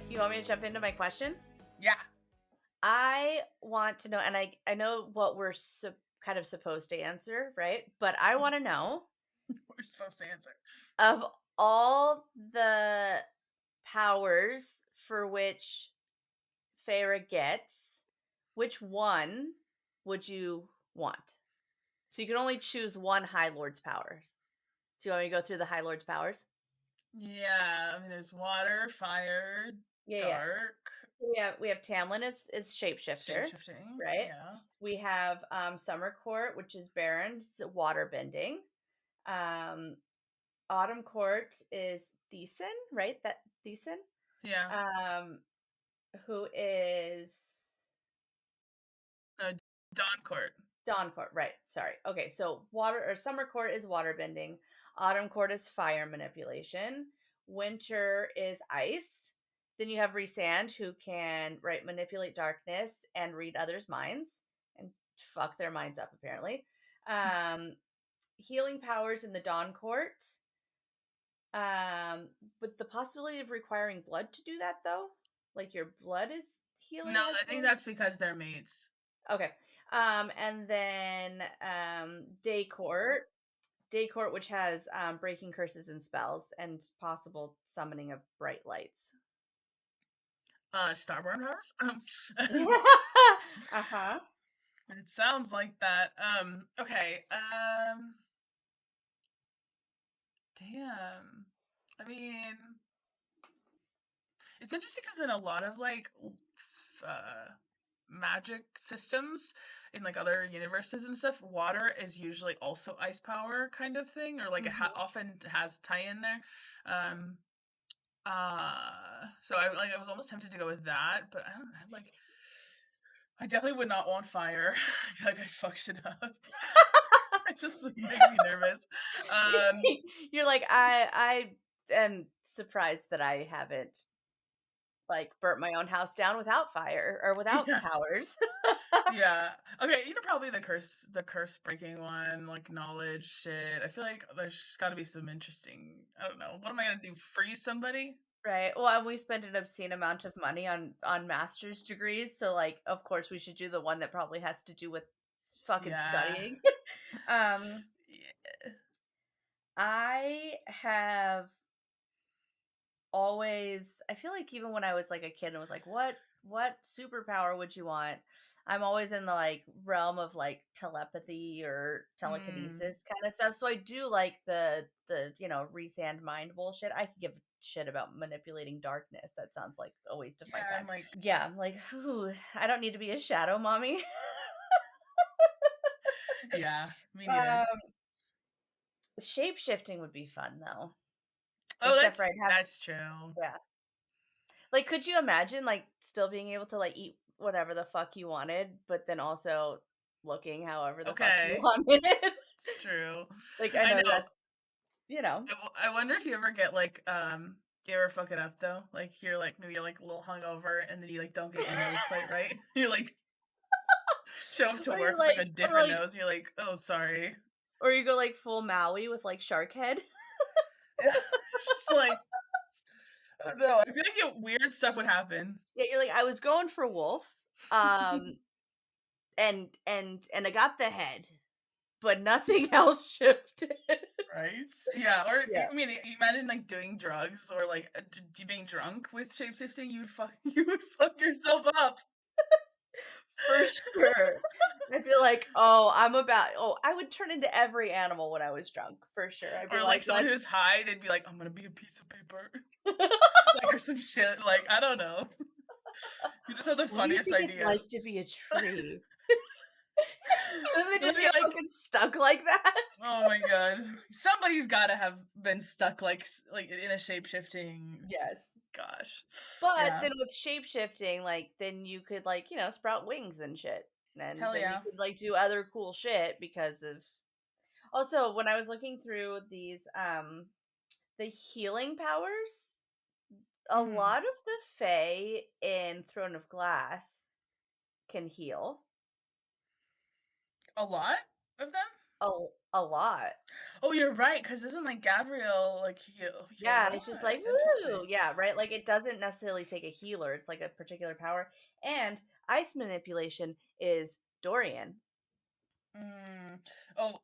You want me to jump into my question? Yeah. I want to know, and I know what we're kind of supposed to answer, right? But I want to know We're supposed to answer. of all the powers for which Feyre gets, which one would you want? So you can only choose one High Lord's powers. Do you want me to go through the High Lord's powers? Yeah, I mean, there's water, fire, Yeah. dark, We have Tamlin as shapeshifter, shape-shifting. right? Yeah. We have Summer Court, which is Baron, it's water bending. Um, Autumn Court is Thesan, right? That Thesan, Yeah. um, who is Uh, Dawn Court. Dawn Court, right? Sorry. Okay, so Summer Court is water bending. Autumn Court is fire manipulation. Winter is ice. Then you have Resand, who can manipulate darkness and read others' minds and fuck their minds up apparently. Healing powers in the Dawn Court. With the possibility of requiring blood to do that though, like your blood is healing. No, I think that's because they're mates. Okay. And then Day Court, which has breaking curses and spells and possible summoning of bright lights. Starborn powers. Uh-huh. It sounds like that. Okay. Damn. I mean, it's interesting because in a lot of magic systems in like other universes and stuff, water is usually also ice power kind of thing, or like often has tie in there. So I was almost tempted to go with that, but I don't know, like I definitely would not want fire. I feel like I'd fuck shit up. It just makes me nervous. You're like, I am surprised that I haven't like burnt my own house down without fire or without Yeah. powers. Yeah. Okay, probably the curse breaking one, like knowledge shit. I feel like there's gotta be some interesting, I don't know. What am I gonna do? Freeze somebody? Right. Well, and we spend an obscene amount of money on master's degrees, so like of course we should do the one that probably has to do with fucking Yeah. studying. um Yeah. I have always I feel like even when I was like a kid and was like what superpower would you want? I'm always in the like realm of like telepathy or telekinesis kind of stuff. So I do like the resand mind bullshit. I could give a shit about manipulating darkness. That sounds like a waste of my time. I'm like, Yeah, I'm like, ooh, I don't need to be a shadow mommy. yeah, me neither. Shape shifting would be fun though. Oh, Except for I'd have that's true. yeah. Like, could you imagine, like, still being able to, like, eat whatever the fuck you wanted, but then also looking however the fuck you Okay. wanted? It's true. Like, I I know know. that's, you know. I wonder if you ever get like you ever fuck it up though? Like you're like maybe you're like a little hungover and then you like don't get your nose quite right. You're like show up to Or work you're with like like, a different nose and you're like, oh sorry. or you go like full Maui with like shark head. Yeah. It's just like I don't know. I feel like weird stuff would happen. Yeah, you're like, I was going for wolf, and I got the head, but nothing else shifted. Right? Yeah. Or Yeah. I mean, imagine like doing drugs or like being drunk with shapeshifting. You would fuck yourself up. For sure. I feel like, I would turn into every animal when I was drunk, for sure. I'd be Or like someone who's high, they'd be like, I'm gonna be a piece of paper. Like or some shit. Like, I don't know. You just have the what do you funniest think it's ideas. like to be a tree? And they just Maybe get like, fucking stuck like that. oh my god, somebody's got to have been stuck like in a shape shifting. Yes. Gosh, But yeah, then with shape shifting, like then you could like, sprout wings and shit. And hell then you yeah. could like do other cool shit because of also when I was looking through these the healing powers, a lot of the Fae in Throne of Glass can heal. A lot of them. a lot. Oh, you're right, because isn't, like, Gabrielle, like, heal a Yeah, lot? it's just like, That's interesting. "Woo!" Yeah, right? Like, it doesn't necessarily take a healer, it's like a particular power, and ice manipulation is Dorian. Mm. Oh,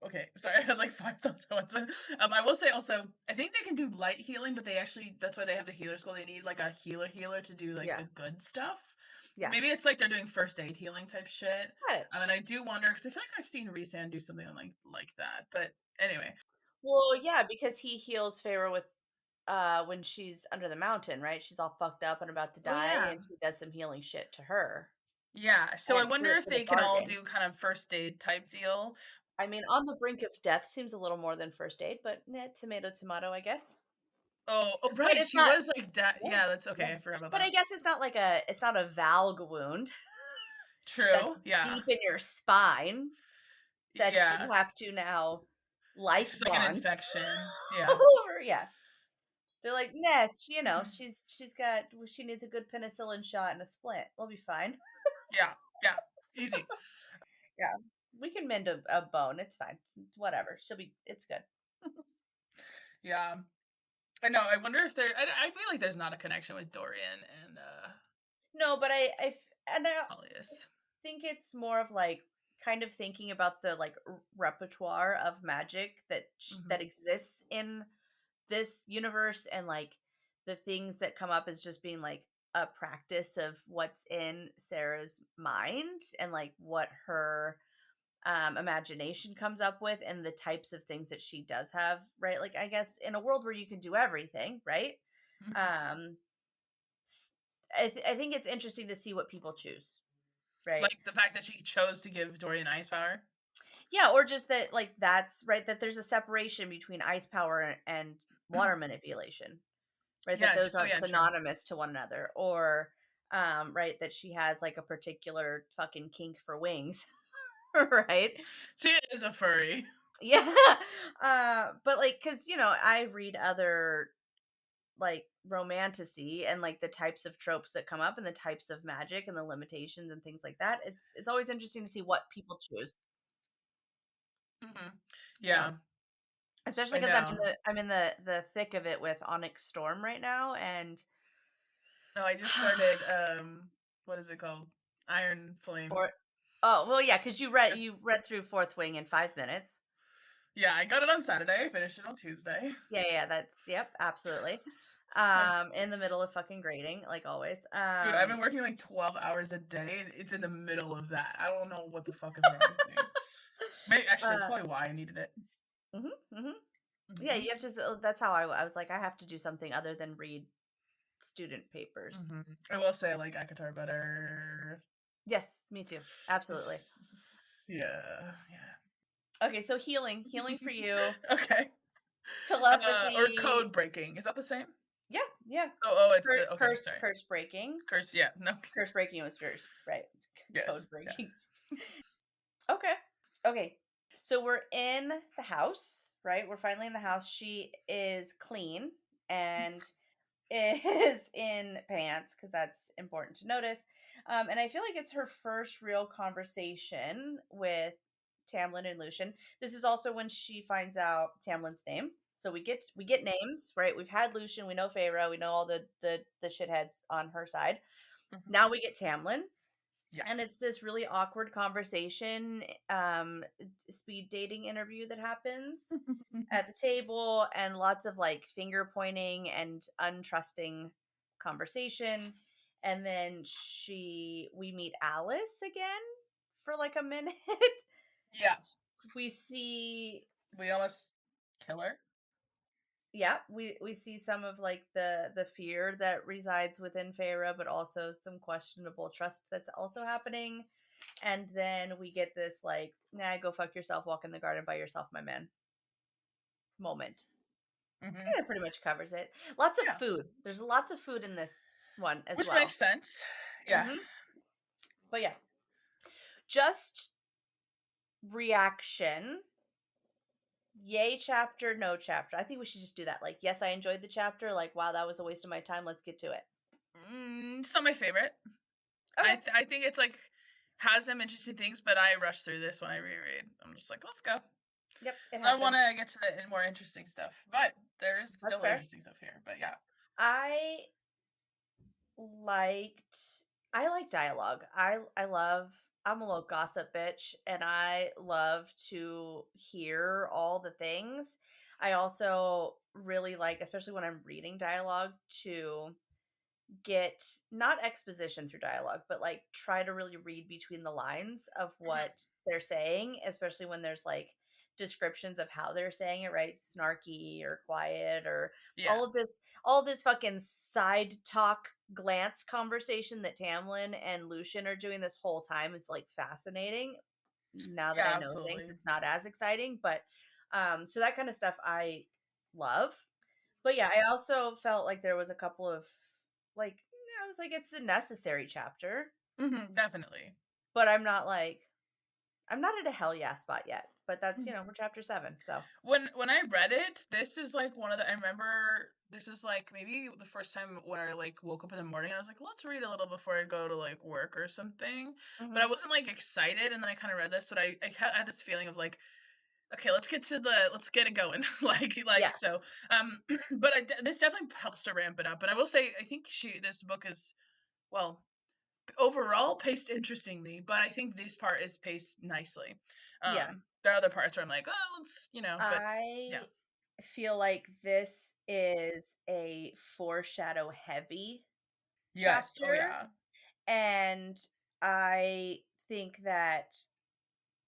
okay, sorry, I had, like, 5 thoughts at once, but, I will say also, I think they can do light healing, but they actually that's why they have the healer school, they need, like, a healer to do, like, Yeah, the good stuff. yeah. Maybe it's like they're doing first aid healing type shit, Got it. and I do wonder because I feel like I've seen Rhysand do something like that, but anyway. Well, yeah, because he heals Feyre with when she's under the mountain, right? She's all fucked up and about to Oh, die, yeah. and she does some healing shit to her, Yeah, so I and wonder if for the they can all bargain. do kind of first aid type deal. I mean, on the brink of death seems a little more than first aid, but tomato, tomato, I guess. But Right, it's she not. was like that. Yeah, Yeah, that's yeah. okay, I forgot about But I that. guess it's not a Valg wound that's True, yeah. deep in your spine that you Yeah. have to now It's life just like an bond infection. Yeah. over. Yeah, they're like, nah, she needs a good penicillin shot and a splint. We'll be fine. Yeah, yeah, easy. Yeah, we can mend a bone. It's fine. It's whatever. It's good. Yeah. I know, I wonder if I feel like there's not a connection with Dorian and, No, but I Alias. think it's more of like kind of thinking about the like repertoire of magic that Mhm. exists in this universe, and like the things that come up as just being like a practice of what's in Sarah's mind, and like what her imagination comes up with, and the types of things that she does have, right? Like, I guess in a world where you can do everything, right? Mhm. um I think it's interesting to see what people choose, right? Like, the fact that she chose to give Dorian ice power? Yeah, or just that, like, that's right, that there's a separation between ice power and water manipulation, right? That Yeah, those oh, aren't yeah, true. synonymous to one another, or right, that she has like a particular fucking kink for wings, right? She is a furry. Yeah. But like, because I read other like romantasy, and like the types of tropes that come up, and the types of magic and the limitations and things like that. It's always interesting to see what people choose. Mhm. So, Yeah, especially I because know. I'm in the thick of it with Onyx Storm right now, and No, I just started, what is it called? Iron Flame. for oh well, yeah, because Just you read through Fourth Wing in 5 minutes. yeah, I got it on Saturday, I finished it on Tuesday. Yeah, yeah, that's yep, absolutely. In the middle of fucking grading, like always. Dude, I've been working like 12 hours a day, and it's in the middle of that. I don't know what the fuck is wrong with me. Actually, that's uh, probably why I needed it. mhm, mhm. Yeah, Mhm, you have to. That's how I was like, I have to do something other than read student papers. mhm. I will say I like ACOTAR better. Yes, me too. Absolutely. Yeah, yeah. Okay, so healing for you, Okay. Or telepathy. code breaking. Is that the same? Yeah, yeah. It's the okay, sorry. Curse breaking. Curse, yeah, no. Curse breaking was yours, right? Yes, Code yeah. breaking. Okay. Okay. So we're in the house, right? We're finally in the house. She is clean and is in pants, because that's important to notice. And I feel like it's her first real conversation with Tamlin and Lucien. This is also when she finds out Tamlin's name. So we get names, right? We've had Lucien, we know Feyre, we know all the shitheads on her side. Mhm. Now we get Tamlin, Yeah. and it's this really awkward conversation, speed dating interview that happens at the table, and lots of like finger pointing and untrusting conversation. And then we meet Alice again for like a minute. Yeah. We see We almost kill her. yeah, we see some of like the fear that resides within Feyre, but also some questionable trust that's also happening. And then we get this like, nah, go fuck yourself, walk in the garden by yourself, my man moment. Mhm. Yeah, that pretty much covers it. Lots of Yeah. food. There's lots of food in this one as Which well. makes sense. Yeah. hmm But yeah, just reaction. Yay chapter, no chapter. I think we should just do that. Like, yes, I enjoyed the chapter. Like, wow, that was a waste of my time. Let's get to it. It's not my favorite. Okay. I think it's like has some interesting things, but I rushed through this when I reread. I'm just like, let's go. Yep, it Because I want happens. to get to the more interesting stuff. But there is That's still fair. interesting stuff here. But yeah. I liked I like dialogue. I love I'm a little gossip bitch and I love to hear all the things. I also really like, especially when I'm reading dialogue, to get not exposition through dialogue, but like try to really read between the lines of Mhm. what they're saying, especially when there's like descriptions of how they're saying it, right? Snarky or quiet or Yeah. all this fucking side talk glance conversation that Tamlin and Lucien are doing this whole time is like fascinating. Now that I Yeah, know things, absolutely. it's not as exciting, but so that kind of stuff I love. But yeah, I also felt like there was a couple of like I was like, it's a necessary chapter, Definitely. but I'm not at a hell yeah spot yet. But that's we're Mhm. chapter 7, so When I read it, this is like one of the I remember this is like maybe the first time when I like woke up in the morning and I was like, let's read a little before I go to like work or something. But I hmm wasn't like excited, and then I kind of read this, but I had this feeling of like, okay, let's get it going, yeah, so. But this definitely helps to ramp it up. But I will say, I think this book is well overall paced interestingly, but I think this part is paced nicely. yeah. There are other parts where I'm like, oh, but yeah. I feel like this is a foreshadow heavy Yes. Oh chapter, yeah. and I think that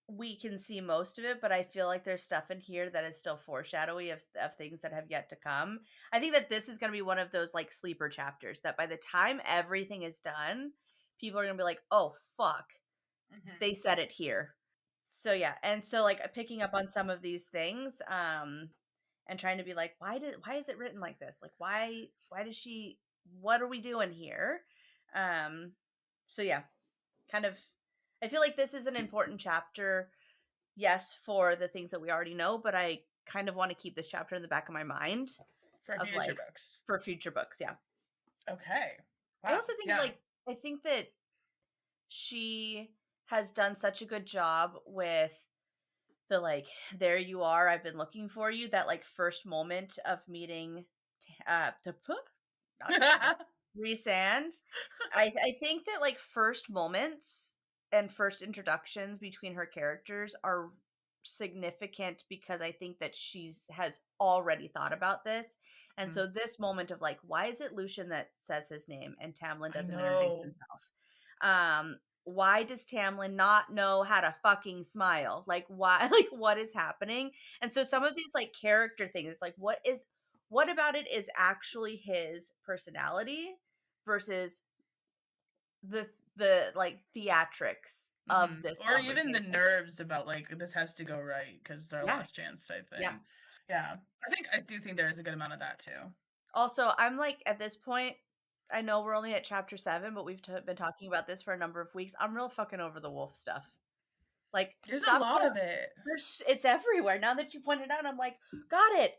we can see most of it, but I feel like there's stuff in here that is still foreshadowy of things that have yet to come. I think that this is going to be one of those like sleeper chapters that by the time everything is done, people are going to be like, "Oh fuck, hmm they said it here." So yeah, and so like picking up on some of these things and trying to be like, why is it written like this? Like why does she what are we doing here? Um so yeah, kind of I feel like this is an important chapter, yes, for the things that we already know, but I kind of want to keep this chapter in the back of my mind For of future like books. for future books. Yeah. Okay. I Wow. also think Yeah. like I think that she has done such a good job with the like there you are, I've been looking for you, that like first moment of meeting not Tamlin, Resand. I think that like first moments and first introductions between her characters are significant because I think that she's has already thought about this. And Mhm. so this moment of like, why is it Lucian that says his name and Tamlin I doesn't introduce know. himself? Why does Tamlin not know how to fucking smile? Like why like what is happening? And so some of these like character things, like what about it is actually his personality versus the like theatrics of this Or even the conversation. nerves about like this has to go right because it's our Yeah, last chance type yeah. thing. Yeah. I do think there is a good amount of that too. Also, I'm like at this point, I know we're only at chapter 7, but we've been talking about this for a number of weeks. I'm real fucking over the wolf stuff. Like, There's a stop. lot of it. It's everywhere. Now that you pointed out, I'm like, got it.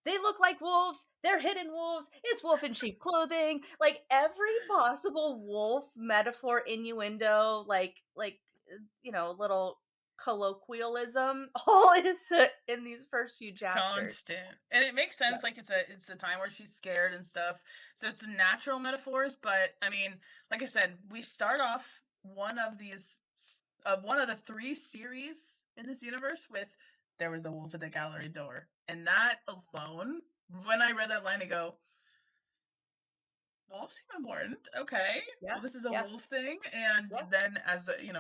They look like wolves. They're hidden wolves. It's wolf in sheep clothing. Like every possible wolf metaphor, innuendo, little colloquialism, all is in these first few It's chapters. constant. And it makes Yeah, sense, like it's a time where she's scared and stuff. So it's natural metaphors, but I mean, like I said, we start off one of the three series in this universe with there was a wolf at the gallery door. And that alone, when I read that line, I go, wolves seem important. Okay. yeah, Well, this is a yeah, wolf thing. And yeah, then,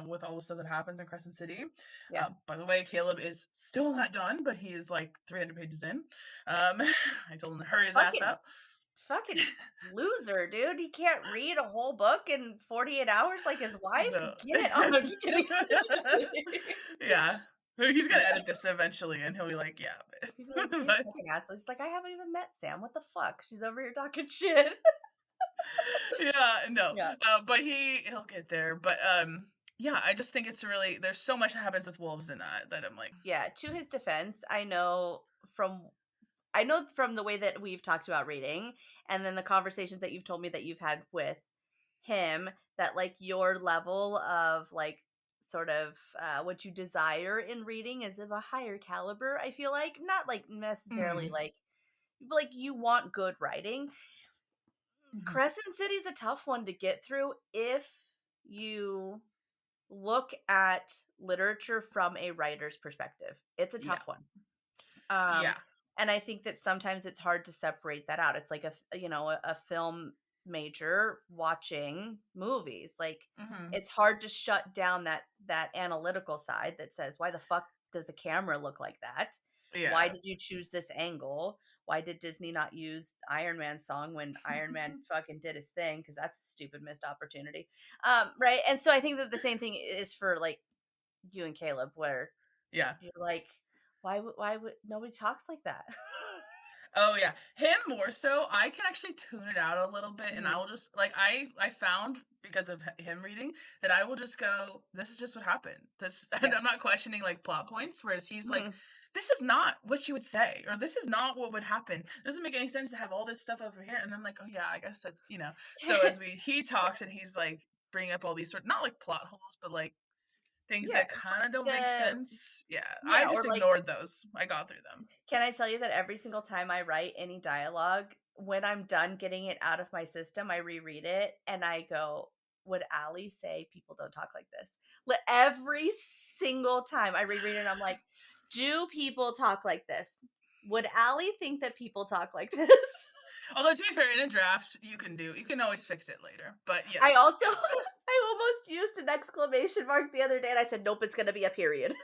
with all the stuff that happens in Crescent City, yeah. by the way, Caleb is still not done, but he is like 300 pages in. I told him to hurry his ass Fucking up. fucking loser, dude. He can't read a whole book in 48 hours like his wife. No. Get it? Oh, no, just kidding. Just kidding. Yeah. He's going to edit this eventually, and he'll be like, yeah. People like these But fucking assholes. She's like, I haven't even met Sam. What the fuck? She's over here talking shit. yeah, no. Yeah. But he'll get there. But yeah, I just think it's really there's so much that happens with wolves in that I'm like, Yeah, to his defense, from from the way that we've talked about reading and then the conversations that you've told me that you've had with him that like your level of like sort of what you desire in reading is of a higher caliber. I feel like not like necessarily Mm, like, but like you want good writing. mhm. Crescent City's a tough one to get through if you look at literature from a writer's perspective. It's a Yeah. tough one. Um, Yeah. and I think that sometimes it's hard to separate that out. It's like a film major watching movies. Like Mhm. it's hard to shut down that analytical side that says, why the fuck does the camera look like that? Why Yeah. did you choose this angle? Why did Disney not use Iron Man song when Iron Man fucking did his thing? Because that's a stupid missed opportunity. Right. And so I think that the same thing is for like you and Caleb, where Yeah. you're like, why would nobody talks like that? Oh yeah, him more so. I can actually tune it out a little bit, and I Mhm. will just like I found because of him reading that I will just go, "This is just what happened." This, and Yep. I'm not questioning like plot points. Whereas he's like, Mhm. "This is not what she would say," or "This is not what would happen." It doesn't make any sense to have all this stuff over here. And I'm like, "Oh yeah, I guess that's you know." So as he talks and he's like bringing up all these sort not like plot holes, but like things Yeah, that kind of don't make the sense. Yeah, I yeah, or just like, ignored those. I got through them. can I tell you that every single time I write any dialogue, when I'm done getting it out of my system, I reread it and I go, would Allie say people don't talk like this? Every single time I reread it, I'm like, do people talk like this? Would Allie think that people talk like this? Although to be fair, in a draft, you can always fix it later. But yeah, I also yeah, I almost used an exclamation mark the other day and I said, nope, it's gonna be a period.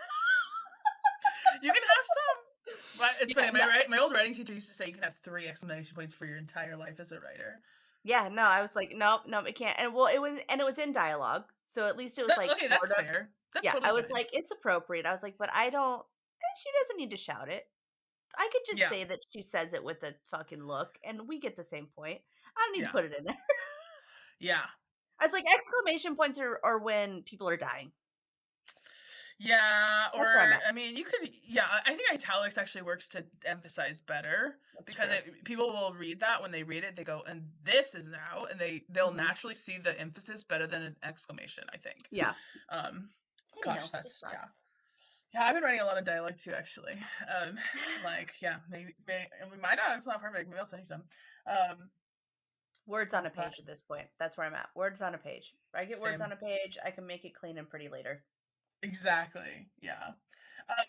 you can have some. But it's funny. Yeah, no, My old writing teacher used to say you can have 3 exclamation points for your entire life as a writer. yeah, no, I was like, nope, nope, it can't. And well, it was in dialogue. So at least it was That, like okay, sort that's of, fair. That's yeah, totally I was fine. like, it's appropriate. I was like, but I don't she doesn't need to shout it. I could just Yeah, say that she says it with a fucking look and we get the same point. I don't need to yeah, put it in there. yeah. I was like, exclamation points are when people are dying. Yeah, That's where I'm or at. I mean, you could. Yeah, I think italics actually works to emphasize better That's because true. people will read that when they read it, they go, "And this is now," and they'll Hmm. naturally see the emphasis better than an exclamation. I think. Yeah. Um, Anyhow, gosh, just that's yeah. thoughts. Yeah, I've been writing a lot of dialect too, actually. Like, yeah, I mean, my dialect's not perfect. Maybe I'll send you some. Um, Words on a but page at this point. That's where I'm at. Words on a page. If I get words on same. a page, I can make it clean and pretty later. Exactly. Yeah.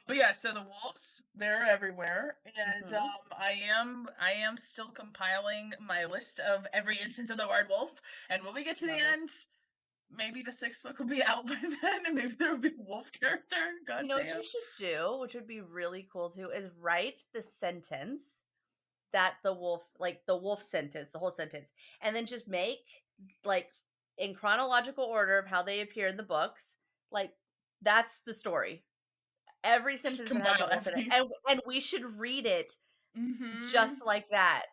But yeah, so the wolves, they're everywhere, and Hmm. I am still compiling my list of every instance of the word wolf. And when we get to the Love it. end, maybe the sixth book will be out by then, and maybe there will be a wolf character. God You know what damn. you should do, which would be really cool too, is write the sentence that the wolf, like the wolf sentence, the whole sentence, and then just make like in chronological order of how they appear in the books. Like that's the story. Every Just sentence that has a compile wolf in it, every. and we should read it Mm-hmm. just like that.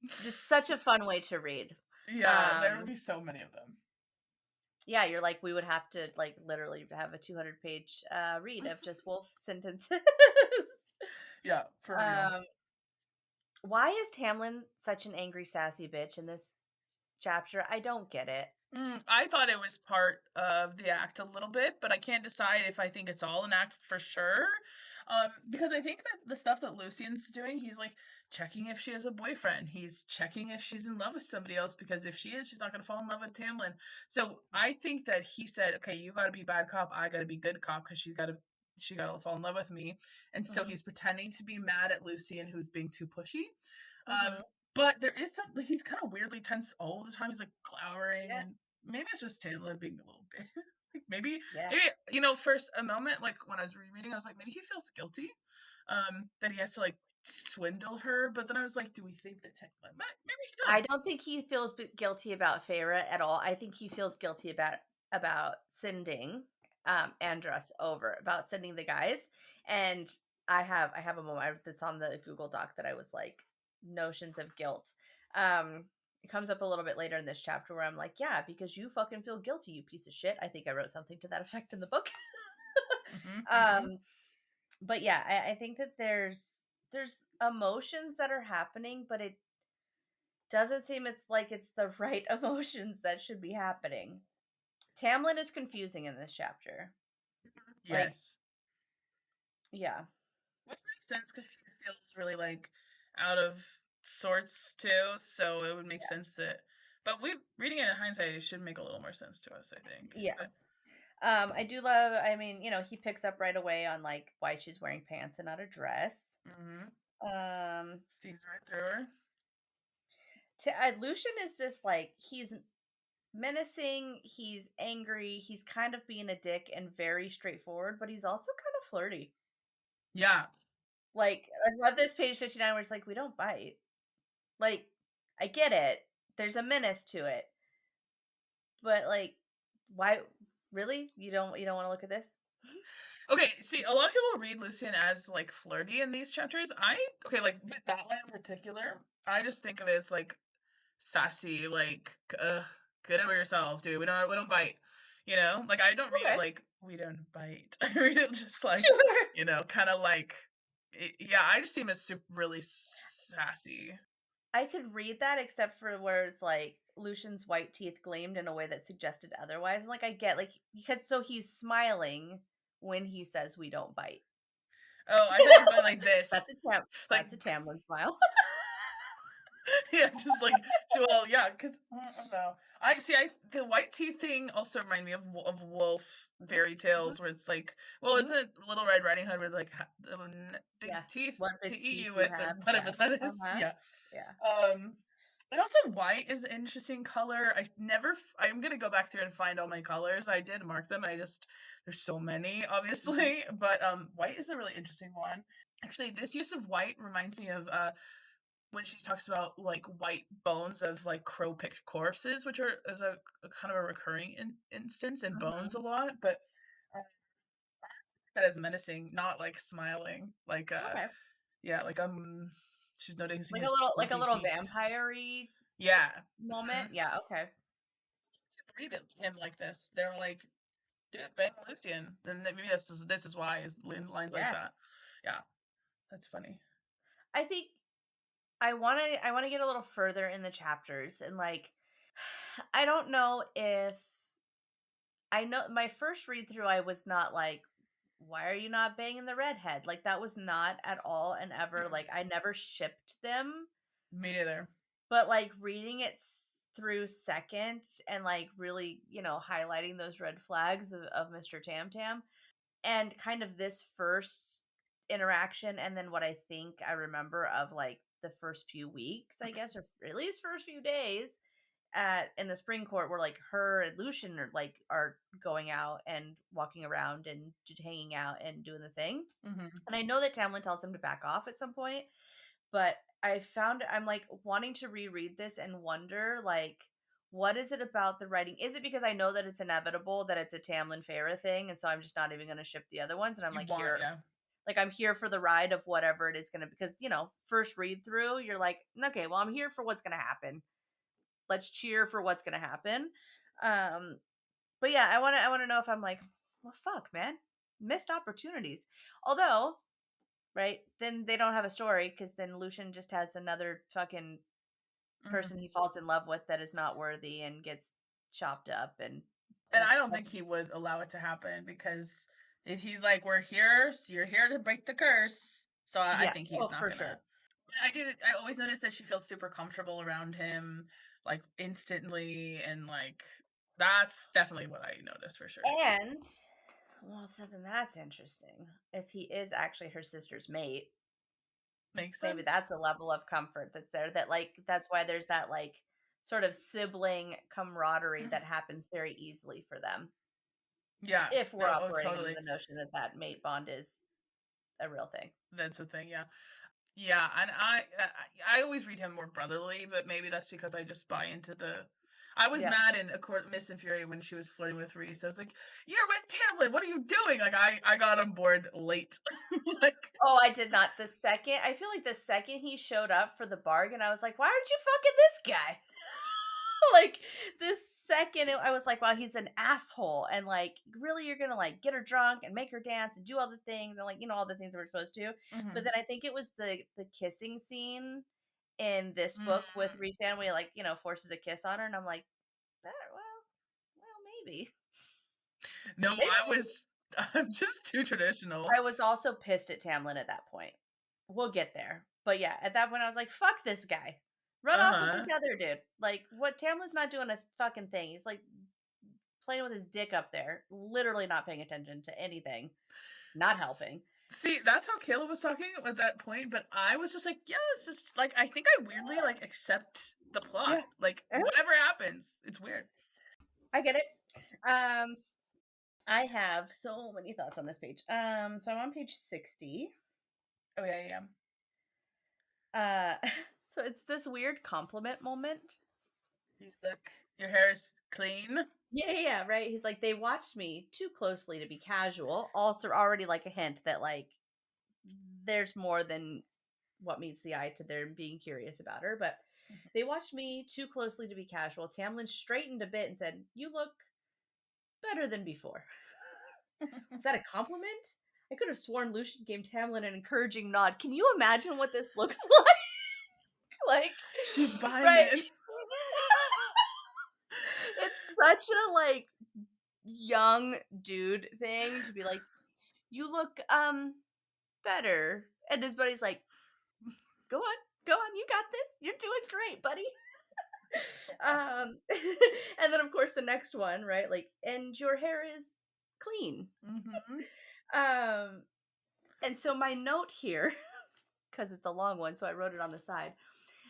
It's such a fun way to read. Yeah, there would Um, be so many of them. yeah, you're like we would have to like literally have a 200-page read of just wolf sentences. Yeah, for real. um, why is Tamlin such an angry, sassy bitch in this chapter? I don't get it. I thought it was part of the act a little bit, but I can't decide if I think it's all an act for sure. Because I think that the stuff that Lucian's doing, he's like checking if she has a boyfriend. He's checking if she's in love with somebody else because if she is, she's not going to fall in love with Tamlin. So I think that he said, "Okay, you got to be bad cop. I got to be good cop because she got to fall in love with me." And so Hmm. he's pretending to be mad at Lucian, who's being too pushy. Hmm. But there is some like he's kind of weirdly tense all the time. He's like glowering, Yeah, and maybe it's just Taylor being a little bit like yeah. maybe you know, first a moment like when I was rereading, I was like maybe he feels guilty, that he has to like swindle her. But then I was like, do we think that maybe he I does? don't think he feels guilty about Feyre at all. I think he feels guilty about sending Andros over, about sending the guys. And I have a moment that's on the Google Doc that I was like notions of guilt. It comes up a little bit later in this chapter where I'm like, yeah, because you fucking feel guilty, you piece of shit. I think I wrote something to that effect in the book. Hmm. um but yeah, I think that there's emotions that are happening, but it doesn't seem it's like it's the right emotions that should be happening. Tamlin is confusing in this chapter. Like, Yes. yeah. Which makes sense because she feels really like out of sorts too, so it would make sense that. But we reading it in hindsight, it should make a little more sense to us, I think. Yeah. But I do love, I mean, he picks up right away on like why she's wearing pants and not a dress. Um sees right through her. Lucian is this like he's menacing, he's angry, he's kind of being a dick and very straightforward, but he's also kind of flirty. Yeah. Like, I love this page 59 where it's like, we don't bite. Like, I get it. There's a menace to it. But like, why really? You don't want to look at this? Okay, see, a lot of people read Lucien as like flirty in these chapters. Okay, like with that line in particular, I just think of it as like sassy, like get over yourself, dude. We don't bite. Like I don't read it Okay. like we don't bite. I read it just like, Sure. kind of like yeah, I just see him as really sassy. I could read that except for where it's like Lucian's white teeth gleamed in a way that suggested otherwise. And like I get like because so he's smiling when he says we don't bite. Oh, I thought he was going like this. Like That's a Tamlin smile. yeah, just like well, yeah, because I don't know. I see. The white teeth thing also remind me of wolf fairy Mhm, tales where it's like, well, mhm. isn't it Little Red Riding Hood with like big Yeah. teeth What to big eat teeth you you with, and have. whatever Yeah. that is. Uh-huh. Yeah. Yeah. And also white is an interesting color. I'm gonna go back through and find all my colors. I did mark them. There's so many, Mhm. obviously, but white is a really interesting one. Actually, this use of white reminds me of when she talks about like white bones of like crow picked corpses, which is a kind of a recurring instance in Bones Mhm. a lot, but uh, that is menacing, not like smiling, like Okay. yeah, like she's noticing his Like a squinty little teeth. vampire-y Yeah. moment. Yeah, okay. Read it him like this. They were like, dude, Ben Lucian. And maybe this is why is lines like Yeah. that. Yeah, that's funny. I think I want to get a little further in the chapters and like I don't know if I know my first read through I was not like why are you not banging the redhead? Like that was not at all and ever like I never shipped them, Me neither. but like reading it through second and like really, highlighting those red flags of Mr. Tam Tam and kind of this first interaction and then what I think I remember of like the first few weeks, I guess, or at least first few days at in the spring court where like her and Lucian are going out and walking around and just hanging out and doing the thing. Hmm. And I know that Tamlin tells him to back off at some point, but I found I'm like wanting to reread this and wonder like what is it about the writing? Is it because I know that it's inevitable that it's a Tamlin Feyre thing, and so I'm just not even going to ship the other ones, and I'm You like want, here, yeah. like I'm here for the ride of whatever it is going to because first read through you're like okay, well I'm here for what's going to happen. Let's cheer for what's going to happen. Um, but yeah, I want to know if I'm like well fuck man, missed opportunities. Although right? Then they don't have a story because then Lucian just has another fucking person Hmm. he falls in love with that is not worthy and gets chopped up and And I don't think he would allow it to happen because he's like, "We're here, so you're here to break the curse." So I yeah, think oh he's not for gonna. sure. I always notice that she feels super comfortable around him, like instantly, and like that's definitely what I noticed for sure. And well, something that's interesting. If he is actually her sister's mate, Makes maybe sense. that's a level of comfort that's there. That like that's why there's that like sort of sibling camaraderie that happens very easily for them. Yeah. If we're Oh, operating under totally. the notion that that mate bond is a real thing. That's the thing. Yeah. Yeah, and I always read him more brotherly, but maybe that's because I just buy into the. I was Yeah. mad in A Court Miss and Fury when she was flirting with Reese. I was like, "You're with Tamlin. What are you doing?" Like I got on board late. like Oh, I did not. I feel like the second he showed up for the bargain, I was like, why aren't you fucking this guy? Like, this second, I was like, wow, he's an asshole. And like, really, you're gonna like get her drunk and make her dance and do all the things and like, all the things that we're supposed to. But hmm then I think it was the kissing scene in this book with mm. Reese when he like, forces a kiss on her. And I'm like, well, maybe. No, Maybe. I'm just too traditional. I was also pissed at Tamlin at that point. We'll get there. But yeah, at that point I was like, fuck this guy. Run off with Uh-huh. this other dude. Like, what Tamlin's not doing a fucking thing. He's like playing with his dick up there, literally not paying attention to anything, not S helping. See, that's how Caleb was talking at that point, but I was just like, "Yeah, it's just like I think I weirdly, like, accept the plot. Yeah. Like, Uh-huh. whatever happens, it's weird." I get it. Um I have so many thoughts on this page. So I'm on page 60. Oh, yeah, yeah. Uh so it's this weird compliment moment. You look your hair is clean. Yeah, right. He's like, they watched me too closely to be casual. Also, already like a hint that like there's more than what meets the eye to their being curious about her. But they watched me too closely to be casual. Tamlin straightened a bit and said, "You look better than before." Was that a compliment? I could have sworn Lucian gave Tamlin an encouraging nod. Can you imagine what this looks like? She's buying Right. it. It's such a like young dude thing to be like, you look better. And his buddy's like, go on, you got this. You're doing great, buddy. And then of course the next one, right? Like, and your hair is clean. Mhm. Um, and so my note here, because it's a long one, so I wrote it on the side,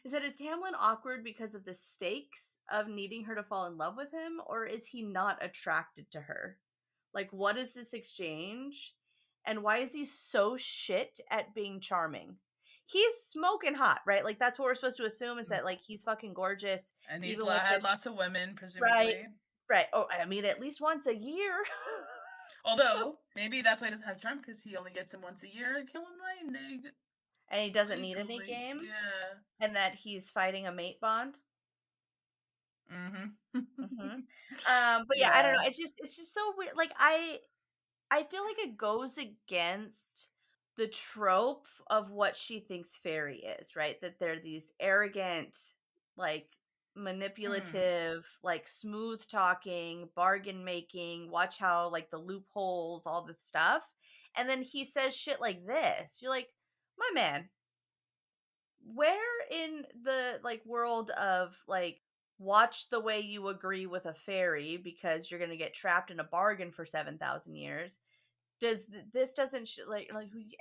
is that is Tamlin awkward because of the stakes of needing her to fall in love with him, or is he not attracted to her? Like, what is this exchange? And why is he so shit at being charming? He's smoking hot, right? Like, that's what we're supposed to assume is Mm. that, like, he's fucking gorgeous, And he's even lo with had this, lots of women, right? presumably. Right. Oh, I mean, at least once a year. Although, maybe that's why he doesn't have charm because he only gets him once a year and kill him like And he doesn't need any legally. game. Yeah. And that he's fighting a mate bond. Mhm. Hmm. But yeah, I don't know. Yeah. It's just so weird. Like I feel like it goes against the trope of what she thinks fairy is, right? That they're these arrogant, like Mm. manipulative, like smooth talking, bargain making, watch how like the loopholes, all this stuff. And then he says shit like this. You're like, my man, where in the like world of like watch the way you agree with a fairy because you're going to get trapped in a bargain for 7,000 years this doesn't like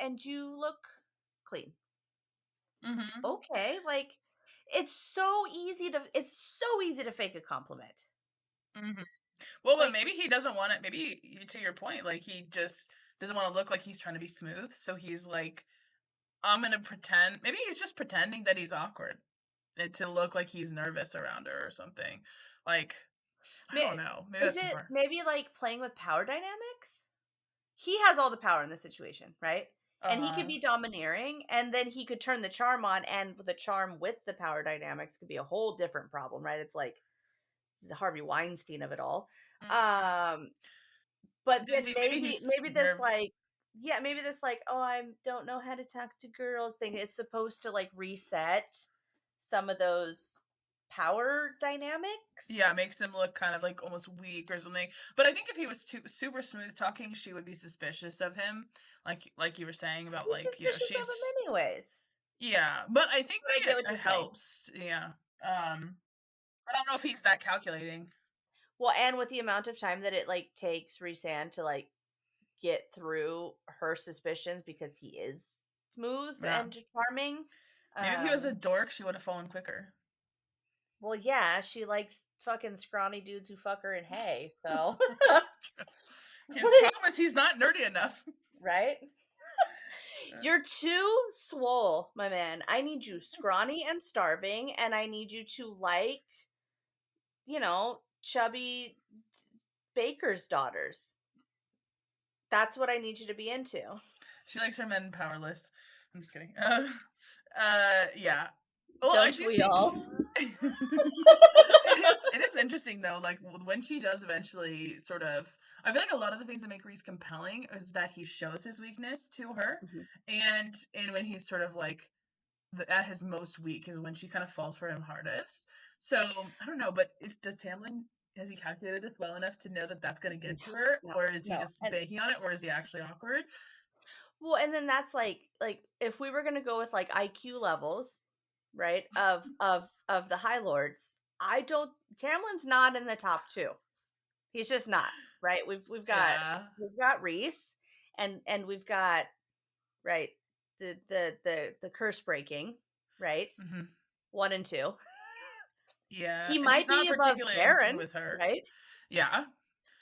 and you look clean. Mhm. Okay, like it's so easy to fake a compliment. Mhm. Well, but Like, maybe he doesn't want it. Maybe to your point, like he just doesn't want to look like he's trying to be smooth. So he's like, I'm gonna pretend. Maybe he's just pretending that he's awkward to look like he's nervous around her or something. Like, I don't know. Maybe is that's too it far. maybe like playing with power dynamics? He has all the power in the situation, right? And he could Uh, be domineering, and then he could turn the charm on, and the charm with the power dynamics could be a whole different problem, right? It's like the Harvey Weinstein of it all. mm, Um, But does then he? Maybe maybe he's maybe this nerve. like yeah, maybe this like, "Oh, I don't know how to talk to girls" thing is supposed to like reset some of those power dynamics. Yeah, makes him look kind of like almost weak or something. But I think if he was too super smooth talking, she would be suspicious of him. Like you were saying about He's like suspicious of him she's anyways. yeah. But I think But I maybe get it, what it you're saying. helps. Yeah. I don't know if he's that calculating. Well, and with the amount of time that it like takes Rhysand to like get through her suspicions because he is smooth Yeah. and charming. Maybe if he was a Um, dork, she would have fallen quicker. well, yeah, she likes fucking scrawny dudes who fuck her in hay, so His problem is he's not nerdy enough. right? You're too swole, my man. I need you scrawny and starving, and I need you to like, chubby baker's daughters. That's what I need you to be into. She likes her men powerless. I'm just kidding. Yeah. Well, I Don't do we think all? it is interesting though. Like when she does eventually sort of, I feel like a lot of the things that make Reese compelling is that he shows his weakness to her, Mhm. and when he's sort of like at his most weak is when she kind of falls for him hardest. So I don't know, but does Tamlin? has he calculated this well enough to know that that's going to get to her, No, or is he no. just banking on it, or is he actually awkward? Well, and then that's like if we were gonna go with like IQ levels, right? Of the High Lords, I don't Tamlin's not in the top two. He's just not, right? Yeah. We've got Reese and we've got right the curse breaking, right? Hmm. 1 and 2. Yeah, He and he's might not be above particularly in tune Baron, with her. right? Yeah.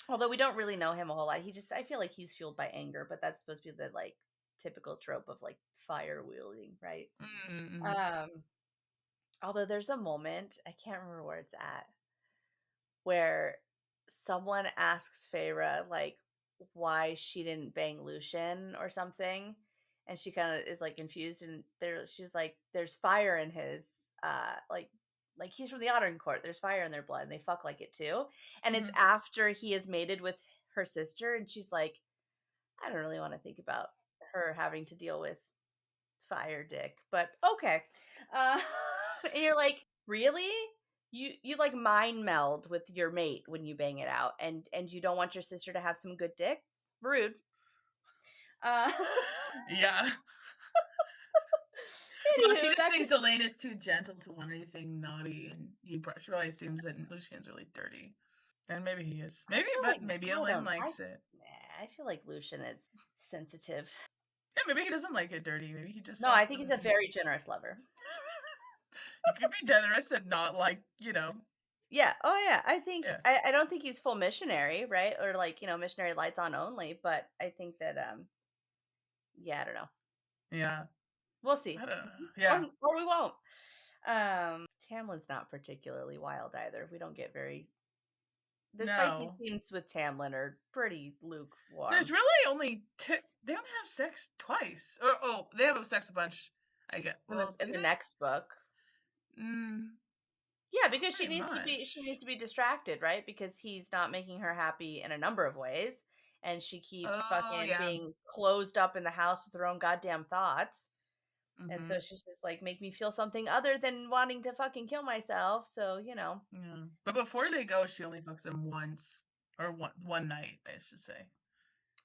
Although we don't really know him a whole lot. I feel like he's fueled by anger, but that's supposed to be the like typical trope of like fire wielding, right? Mm-hmm. Um Although there's a moment, I can't remember where it's at, where someone asks Feyre like why she didn't bang Lucien or something, and she kind of is like confused, and she was like, "There's fire in his like he's from the Ottern court. There's fire in their blood, and they fuck like it too." And it's Hmm. after he is mated with her sister, and she's like, "I don't really want to think about her having to deal with fire dick, but okay." Uh, and you're like, really? You like mind meld with your mate when you bang it out, and you don't want your sister to have some good dick? Rude. Uh, Yeah. Well, she anywho, just that could. thinks Elaine is too gentle to want anything naughty, and he probably assumes that Lucian's really dirty. And maybe he is. I Maybe, feel but like maybe I Elaine don't. likes it. I feel like Lucian is sensitive. Yeah, maybe he doesn't like it dirty. Maybe he just No, I wants think some. he's a very generous lover. You could be generous and not like, Yeah. Oh yeah. yeah. I don't think he's full missionary, right? Or like, missionary lights on only, but I think that yeah, I don't know. Yeah. We'll I see. don't know. Yeah. Or we won't. Tamlin's not particularly wild either. We don't get very the spicy No. scenes with Tamlin are pretty There's lukewarm. really only two. They only have sex twice. Oh, they have sex a bunch. I get. Well, In do the they? next book. Mm, Yeah, because pretty she much. needs to be distracted, right? Because he's not making her happy in a number of ways. And she keeps Oh, fucking yeah. being closed up in the house with her own goddamn thoughts. And Mm-hmm. so she's just like, make me feel something other than wanting to fucking kill myself. So. Yeah. But before they go, she only fucks him once. Or one night, I should say.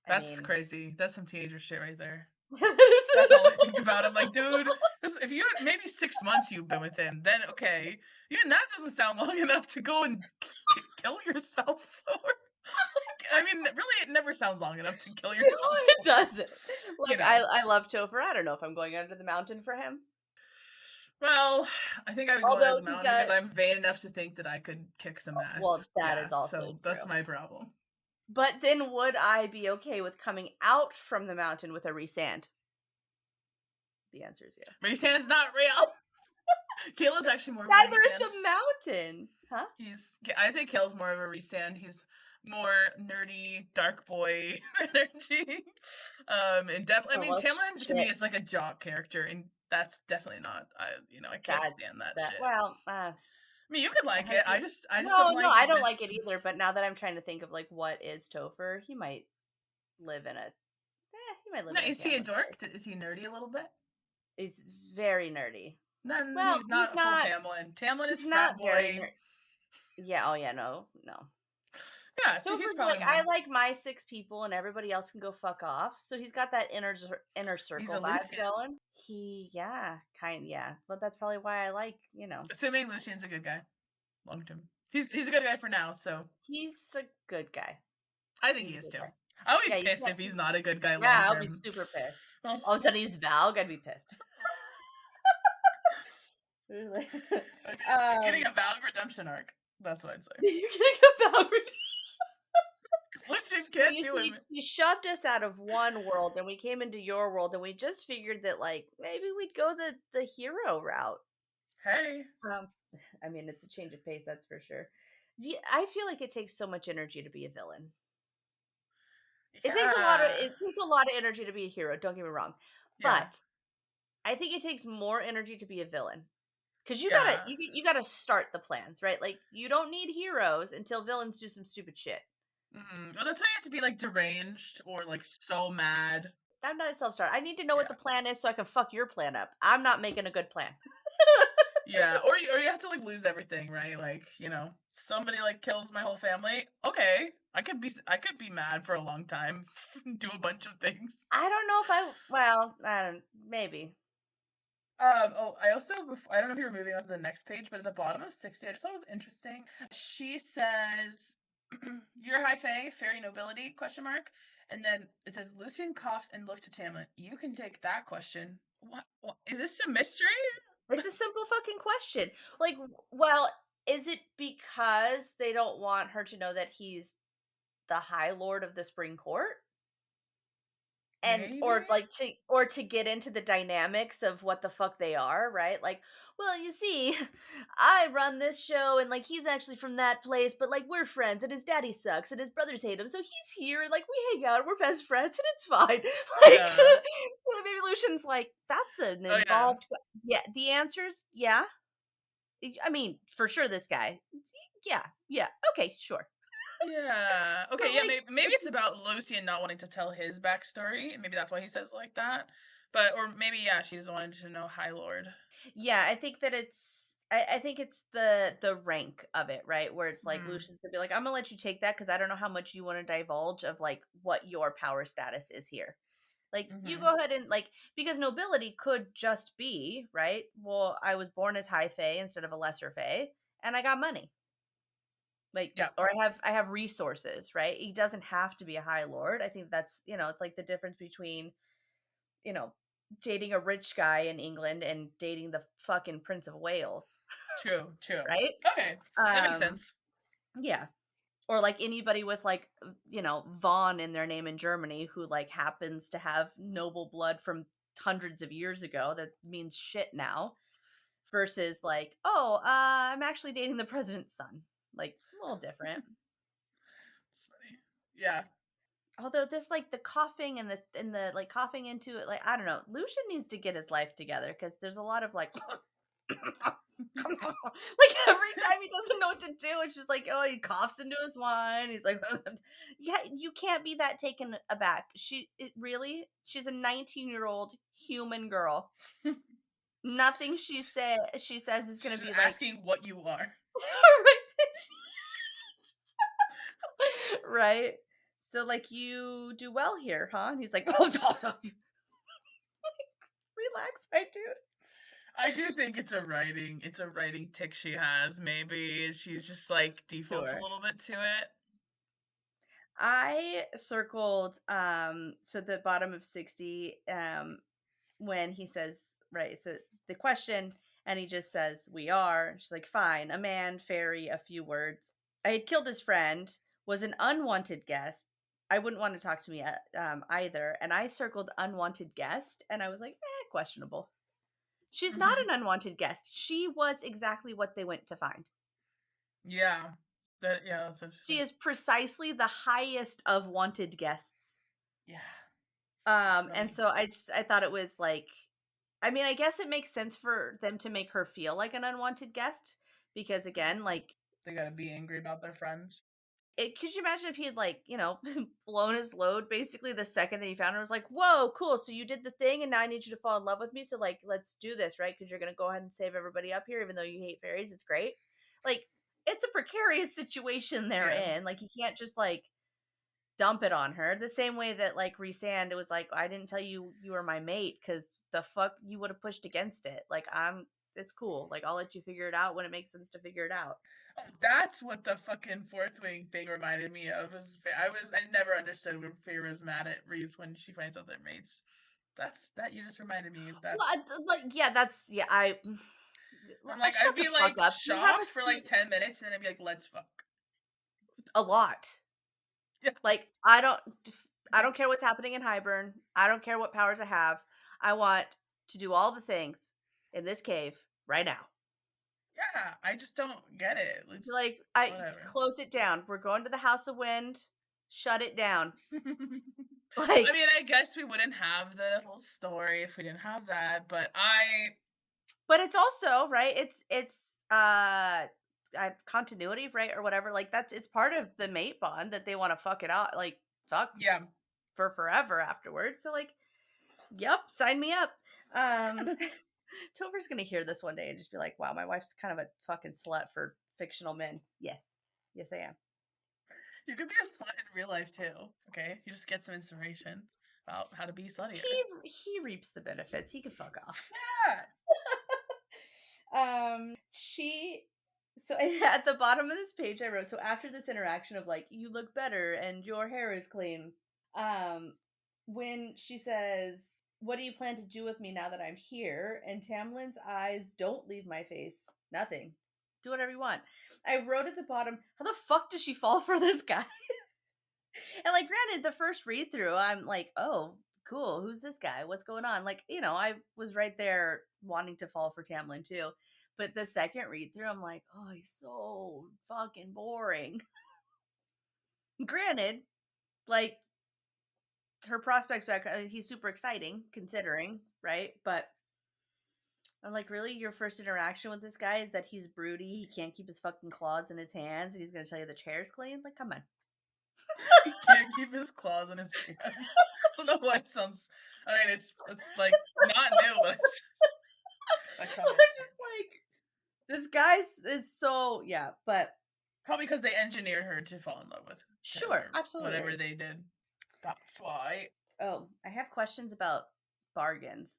I That's mean, crazy. That's some teenager shit right there. That's all I think about. I'm like, dude, if you maybe 6 months you've been with him, then okay. Even that doesn't sound long enough to go and kill yourself for. I mean, really, it never sounds long enough to kill yourself it for. doesn't. You Like know. I love Topher. I don't know if I'm going under the mountain for him. Well, I think I would go under Although the he mountain because does. I'm vain enough to think that I could kick some ass. Well, that Yeah, is also so that's true. my problem. But then would I be okay with coming out from the mountain with a resand? The answer is yes. Resand's not real. Kayla's actually more of a Neither is resand. the mountain. Huh? I say Kale's more of a resand. He's more nerdy, dark boy energy. I Oh, mean, well, Tamlin to me shit. is like a jock character, and that's definitely not. I can't That's stand that that. shit. Well, I mean, you could my like it. husband. I just No, don't no, like I don't like this. it either. But now that I'm trying to think of like what is Topher, he might live in a. He might live No, in a is he a Tamlin dork? place. Is he nerdy a little bit? It's very nerdy. Then Well, he's not a full Tamlin. Tamlin is he's frat not very boy. yeah, oh yeah, no, no. Yeah, so he's Topher's probably like, I more. like my 6 people and everybody else can go fuck off. So he's got that inner He's circle a vibe Lucian. going. Yeah. But that's probably why I like. Assuming Lucian's a good guy, long term. He's a good guy for now, so He's a good guy. I think He's he a is good too. guy. I would Yeah, be pissed if he's not a good guy long yeah, I'll be term. super pissed. Well, All of a sudden he's Valg, I'd be pissed. getting um a valid redemption arc. That's what I'd say. you getting a Valg? Lucian Well, can't you do see, him. you shoved us out of one world and we came into your world and we just figured that like maybe we'd go the hero route. Hey. Um, I mean, it's a change of pace, that's for sure. Yeah, I feel like it takes so much energy to be a villain. Yeah. It takes a lot of energy to be a hero, don't get me wrong. Yeah. But I think it takes more energy to be a villain. Cuz Yeah. you got to start the plans, right? Like you don't need heroes until villains do some stupid shit. Well, that's why you have to be like deranged or like so mad. I'm not a self-starter. I need to know what Yeah. the plan is so I can fuck your plan up. I'm not making a good plan. Yeah, or you have to, like, lose everything, right? Like, somebody, like, kills my whole family. Okay, I could be mad for a long time, do a bunch of things. I don't know if well, I don't maybe. I also, I don't know if you're moving on to the next page, but at the bottom of 60, I just thought it was interesting. She says, "You're high fae, fairy nobility?" Question mark. And then it says, Lucian coughed and looked at Tamlin. You can take that question. What? Is this a mystery? It's a simple fucking question. Like, well, is it because they don't want her to know that he's the High Lord of the Spring Court? And Maybe. or to get into the dynamics of what the fuck they are, right? Like, well, you see, I run this show and like he's actually from that place, but like we're friends and his daddy sucks and his brothers hate him, so he's here and like we hang out, we're best friends and it's fine. Like Yeah. maybe Lucian's like, that's an Oh yeah. involved yeah, the answer's yeah. I mean, for sure this guy. Yeah, yeah, okay, sure. Yeah. But Okay. Yeah. like Maybe it's about Lucian not wanting to tell his backstory. Maybe that's why he says like that. But or maybe yeah, she's wanting to know High Lord. yeah, I think that I think it's the rank of it, right? Where it's like Hmm. Lucian's gonna be like, I'm gonna let you take that because I don't know how much you want to divulge of like what your power status is here. Like you Hmm. go ahead and like because nobility could just be, right? Well, I was born as high fae instead of a lesser fae, and I got money. Like Yeah. or I have resources, right? He doesn't have to be a high lord. I think that's, it's like the difference between, you know, dating a rich guy in England and dating the fucking Prince of Wales, True. True. right? Okay. That makes Um, sense. yeah. Or like anybody with like, Vaughn in their name in Germany who like happens to have noble blood from hundreds of years ago that means shit now versus like, oh, I'm actually dating the president's son. Like a little different. It's funny. Yeah. Although this like the coughing and the like coughing into it, like I don't know, Lucian needs to get his life together because there's a lot of like like every time he doesn't know what to do, it's just like, oh, he coughs into his wine. He's like, yeah, you can't be that taken aback. She's a 19-year-old human girl. Nothing she says is gonna She's be like asking what you are. right. So like you do well here, huh? And he's like, oh no, relax, right, dude. I do think it's a writing tick she has. Maybe she's just like defaults a Sure. little bit to it. I circled so the bottom of 60 when he says, right, so the question and he just says we are. She's like, fine, a man, fairy, a few words. I had killed his friend, was an unwanted guest. I wouldn't want to talk to me either. And I circled unwanted guest and I was like, questionable. She's not Hmm. an unwanted guest. She was exactly what they went to find. Yeah. That's She interesting. is precisely the highest of wanted guests. Yeah. That's And funny. so I thought it was like, I mean, I guess it makes sense for them to make her feel like an unwanted guest because again, like They gotta be angry about their friends. could you imagine if he had like, blown his load basically the second that he found her was like, whoa, cool. So you did the thing and now I need you to fall in love with me. So like, let's do this, right? Because you're gonna go ahead and save everybody up here, even though you hate fairies. It's great. Like, it's a precarious situation they're Yeah. in. Like, you can't just like dump it on her. The same way that like Resand, it was like, I didn't tell you you were my mate because the fuck you would have pushed against it. Like it's cool. Like I'll let you figure it out when it makes sense to figure it out. That's what the fucking fourth wing thing reminded me of. I never understood when Feyre was mad at Reese when she finds out they're mates. That you just reminded me. Well, That's like yeah, that's yeah. I I'm like I'd shut the be fuck like up. You have a shocked for like 10 minutes and then I'd be like, let's fuck. a lot. Yeah. Like I don't care what's happening in Highburn. I don't care what powers I have. I want to do all the things in this cave right now. Yeah. I just don't get it. It's Like I whatever. close it down. We're going to the House of Wind. Shut it down. I Like mean, I guess we wouldn't have the whole story if we didn't have that, but but it's also, right? It's continuity, right? Or whatever. Like it's part of the mate bond that they want to fuck it out like fuck yeah. for forever afterwards. So like, yep, sign me up. Um Topher's gonna hear this one day and just be like, wow, my wife's kind of a fucking slut for fictional men. Yes. Yes, I am. You could be a slut in real life too. Okay, you just get some inspiration about how to be sluttier. He reaps the benefits. He can fuck off. Yeah. She so at the bottom of this page I wrote, so after this interaction of like, you look better and your hair is clean, um, when she says, what do you plan to do with me now that I'm here? And Tamlin's eyes don't leave my face. Nothing. Do whatever you want. I wrote at the bottom, how the fuck does she fall for this guy? And like, granted, the first read through, I'm like, oh, cool. Who's this guy? What's going on? Like, I was right there wanting to fall for Tamlin too. But the second read through, I'm like, oh, he's so fucking boring. Granted, like, her prospects back, he's super exciting considering, right? But I'm like, really? Your first interaction with this guy is that he's broody, he can't keep his fucking claws in his hands, and he's gonna tell you the chair's clean? Like, come on. He can't keep his claws in his hands. I don't know why it sounds. I mean, it's like not new, but it's I'm iconic. just like, this guy is so, yeah, but Probably because they engineered her to fall in love with him sure, or absolutely. whatever they did. That's why. Oh, I have questions about bargains.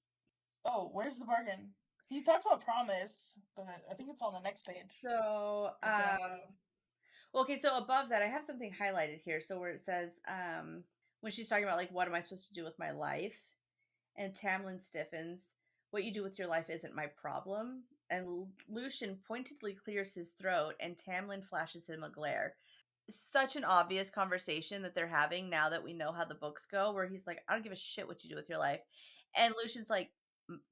Oh, where's the bargain? He talks about promise, but I think it's on the next page. So, well, okay, so above that, I have something highlighted here. So where it says, when she's talking about like, what am I supposed to do with my life? And Tamlin stiffens, what you do with your life isn't my problem. And Lucien pointedly clears his throat, and Tamlin flashes him a glare. Such an obvious conversation that they're having now that we know how the books go, where he's like, I don't give a shit what you do with your life. And Lucian's like,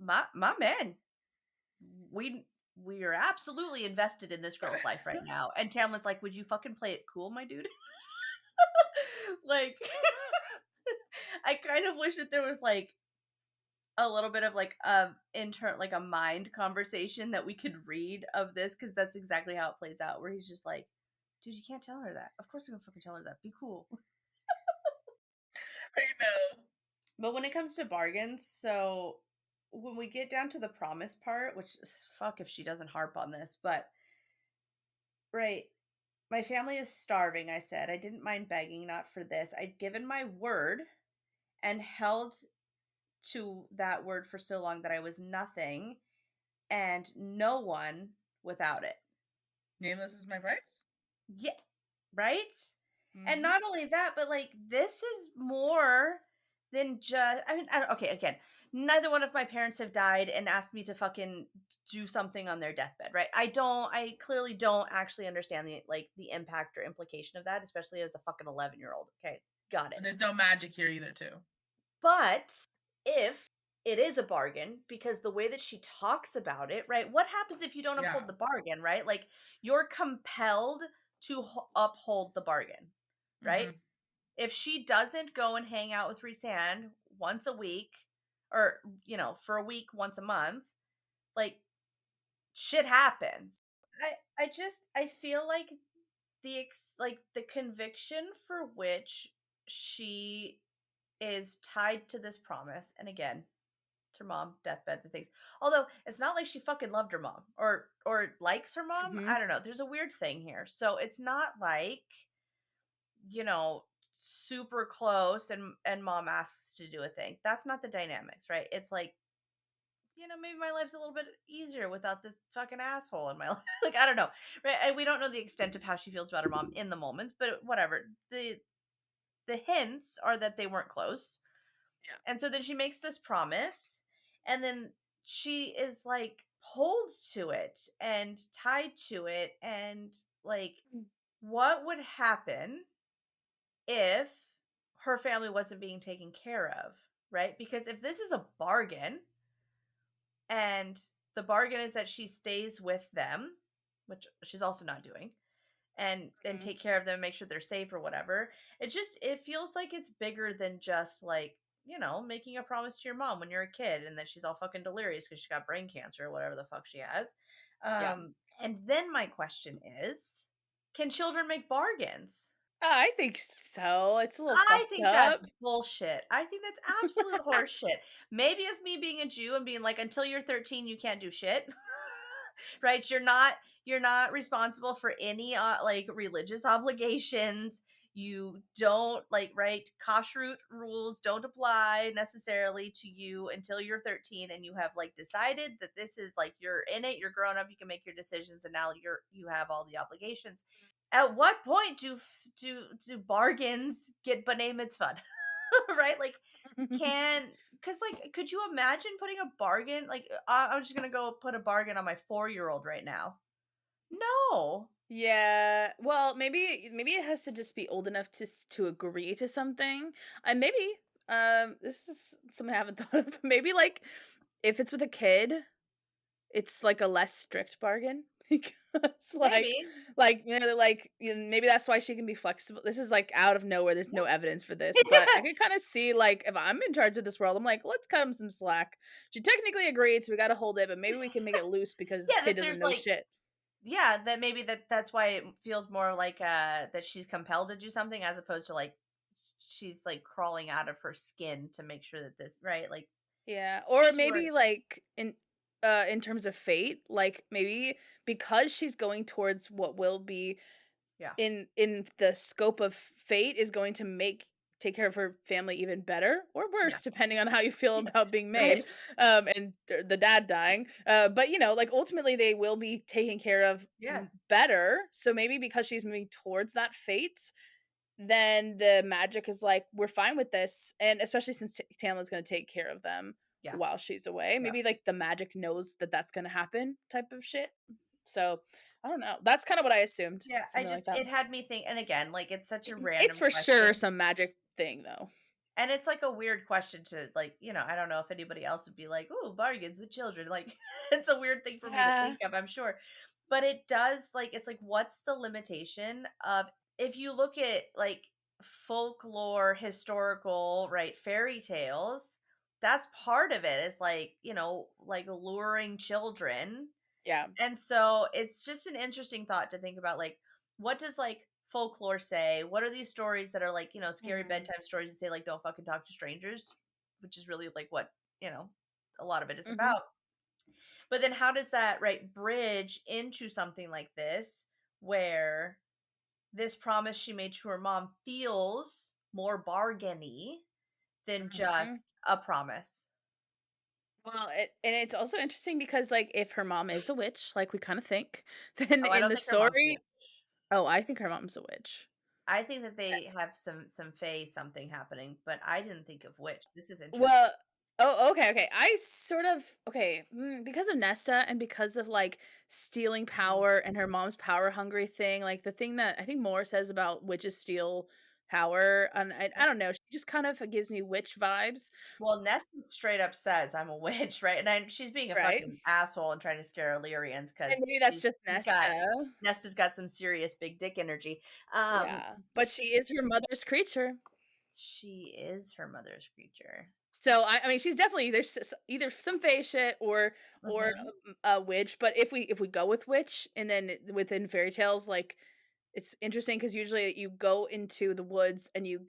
my man, we are absolutely invested in this girl's life right now. And Tamlin's like, would you fucking play it cool, my dude? Like, I kind of wish that there was like a little bit of like a like a mind conversation that we could read of this, because that's exactly how it plays out, where he's just like, dude, you can't tell her that. Of course I'm gonna fucking tell her that. Be cool. I know. But when it comes to bargains, so when we get down to the promise part, which fuck if she doesn't harp on this, but right, my family is starving, I said. I didn't mind begging, not for this. I'd given my word and held to that word for so long that I was nothing and no one without it. Nameless is my price? Yeah, right? And Mm-hmm. not only that, but like, this is more than just, I mean, okay, again, neither one of my parents have died and asked me to fucking do something on their deathbed, right? I clearly don't actually understand the impact or implication of that, especially as a fucking 11-year-old. Okay, got it. And there's no magic here either, too. But if it is a bargain, because the way that she talks about it, right? What happens if you don't uphold the bargain, right? Like, you're compelled to uphold the bargain, right? Mm-hmm. If she doesn't go and hang out with Rhysand once a week, or for a week, once a month, like, shit happens. I feel like the conviction for which she is tied to this promise, and again, it's her mom, deathbed, the things. Although it's not like she fucking loved her mom or likes her mom. Mm-hmm. I don't know. There's a weird thing here. So it's not like, you know, super close and mom asks to do a thing. That's not the dynamics, right? It's like, maybe my life's a little bit easier without this fucking asshole in my life. Like, I don't know, right? And we don't know the extent of how she feels about her mom in the moment, but whatever. The hints are that they weren't close. Yeah. And so then she makes this promise, and then she is like pulled to it and tied to it, and like, what would happen if her family wasn't being taken care of, right? Because if this is a bargain, and the bargain is that she stays with them, which she's also not doing, and Mm-hmm. take care of them, make sure they're safe or whatever. It feels like it's bigger than just like, making a promise to your mom when you're a kid and that she's all fucking delirious because she got brain cancer or whatever the fuck she has. Yeah. And then my question is, can children make bargains? I think so. It's a little I fucked think that's up. bullshit. I think that's absolute horse shit. Maybe it's me being a Jew and being like, until you're 13, you can't do shit. Right? You're not responsible for any like religious obligations. You don't like right kashrut rules don't apply necessarily to you until you're 13 and you have like decided that this is like you're in it, you're grown up, you can make your decisions and now you have all the obligations. At what point do bargains get b'nai mitzvah? Right? Like can because like could you imagine putting a bargain like I'm just gonna go put a bargain on my 4-year-old right now. No. Yeah. Well, maybe it has to just be old enough to agree to something. And maybe this is something I haven't thought of. But maybe like if it's with a kid, it's like a less strict bargain because Maybe. maybe that's why she can be flexible. This is like out of nowhere. There's no evidence for this, but Yeah. I can kind of see like if I'm in charge of this world, I'm like, let's cut him some slack. She technically agreed, so we got to hold it, but maybe we can make it loose because Yeah, kid that doesn't there's know like shit. yeah, that maybe that's why it feels more like that she's compelled to do something as opposed to like she's like crawling out of her skin to make sure that this right like Yeah, or just worry. maybe like in terms of fate, like maybe because she's going towards what will be Yeah. in the scope of fate is going to make take care of her family even better or Yeah. worse depending on how you feel Yeah. about being Right. made and the dad dying but like ultimately they will be taken care of Yeah. better, so maybe because she's moving towards that fate, then the magic is like, "We're fine with this," and especially since Tamlin's gonna take care of them Yeah. while she's away, Yeah. maybe, like, the magic knows that that's gonna happen type of shit. So, I don't know. That's kinda what I assumed, Yeah, I something like just that. it had me think and again, like it's such a It's random for sure question. some magic thing, though. And it's like a weird question to like, I don't know if anybody else would be like, "Ooh, bargains with children." Like it's a weird thing for me to Yeah. think of, I'm sure. But it does like it's like what's the limitation of if you look at like folklore, historical, right, fairy tales, that's part of it is like, like luring children Yeah. and so it's just an interesting thought to think about like what does like folklore say? What are these stories that are like, scary Mhm. bedtime stories that say like don't fucking talk to strangers, which is really like what, a lot of it is Mhm. about. But then how does that right bridge into something like this where this promise she made to her mom feels more bargainy than Mhm. just a promise? Well, it's also interesting because, like, if her mom is a witch, like we kinda think, then Oh, I in don't the think her mom's a story. witch. Oh, I think her mom's a witch. I think that they have some fae something happening, but I didn't think of which. This is interesting. Well, oh, okay, okay. I sort of okay, because of Nesta and because of like stealing Mhm. power and her mom's power hungry thing, like the thing that I think Moore says about witches steal power, and I Yep. don't know, she just kind of gives me witch vibes, Well, Nesta straight up says I'm a witch, right? And she's being a right? fucking asshole and trying to scare Illyrians And because maybe that's just Nesta. Nesta's got some serious big dick energy. Yeah, but she is her mother's creature. She is her mother's creature. So I mean, she's definitely either some fae shit or Mhm. a witch. But if we go with witch, and then within fairy tales, like it's interesting because usually you go into the woods and you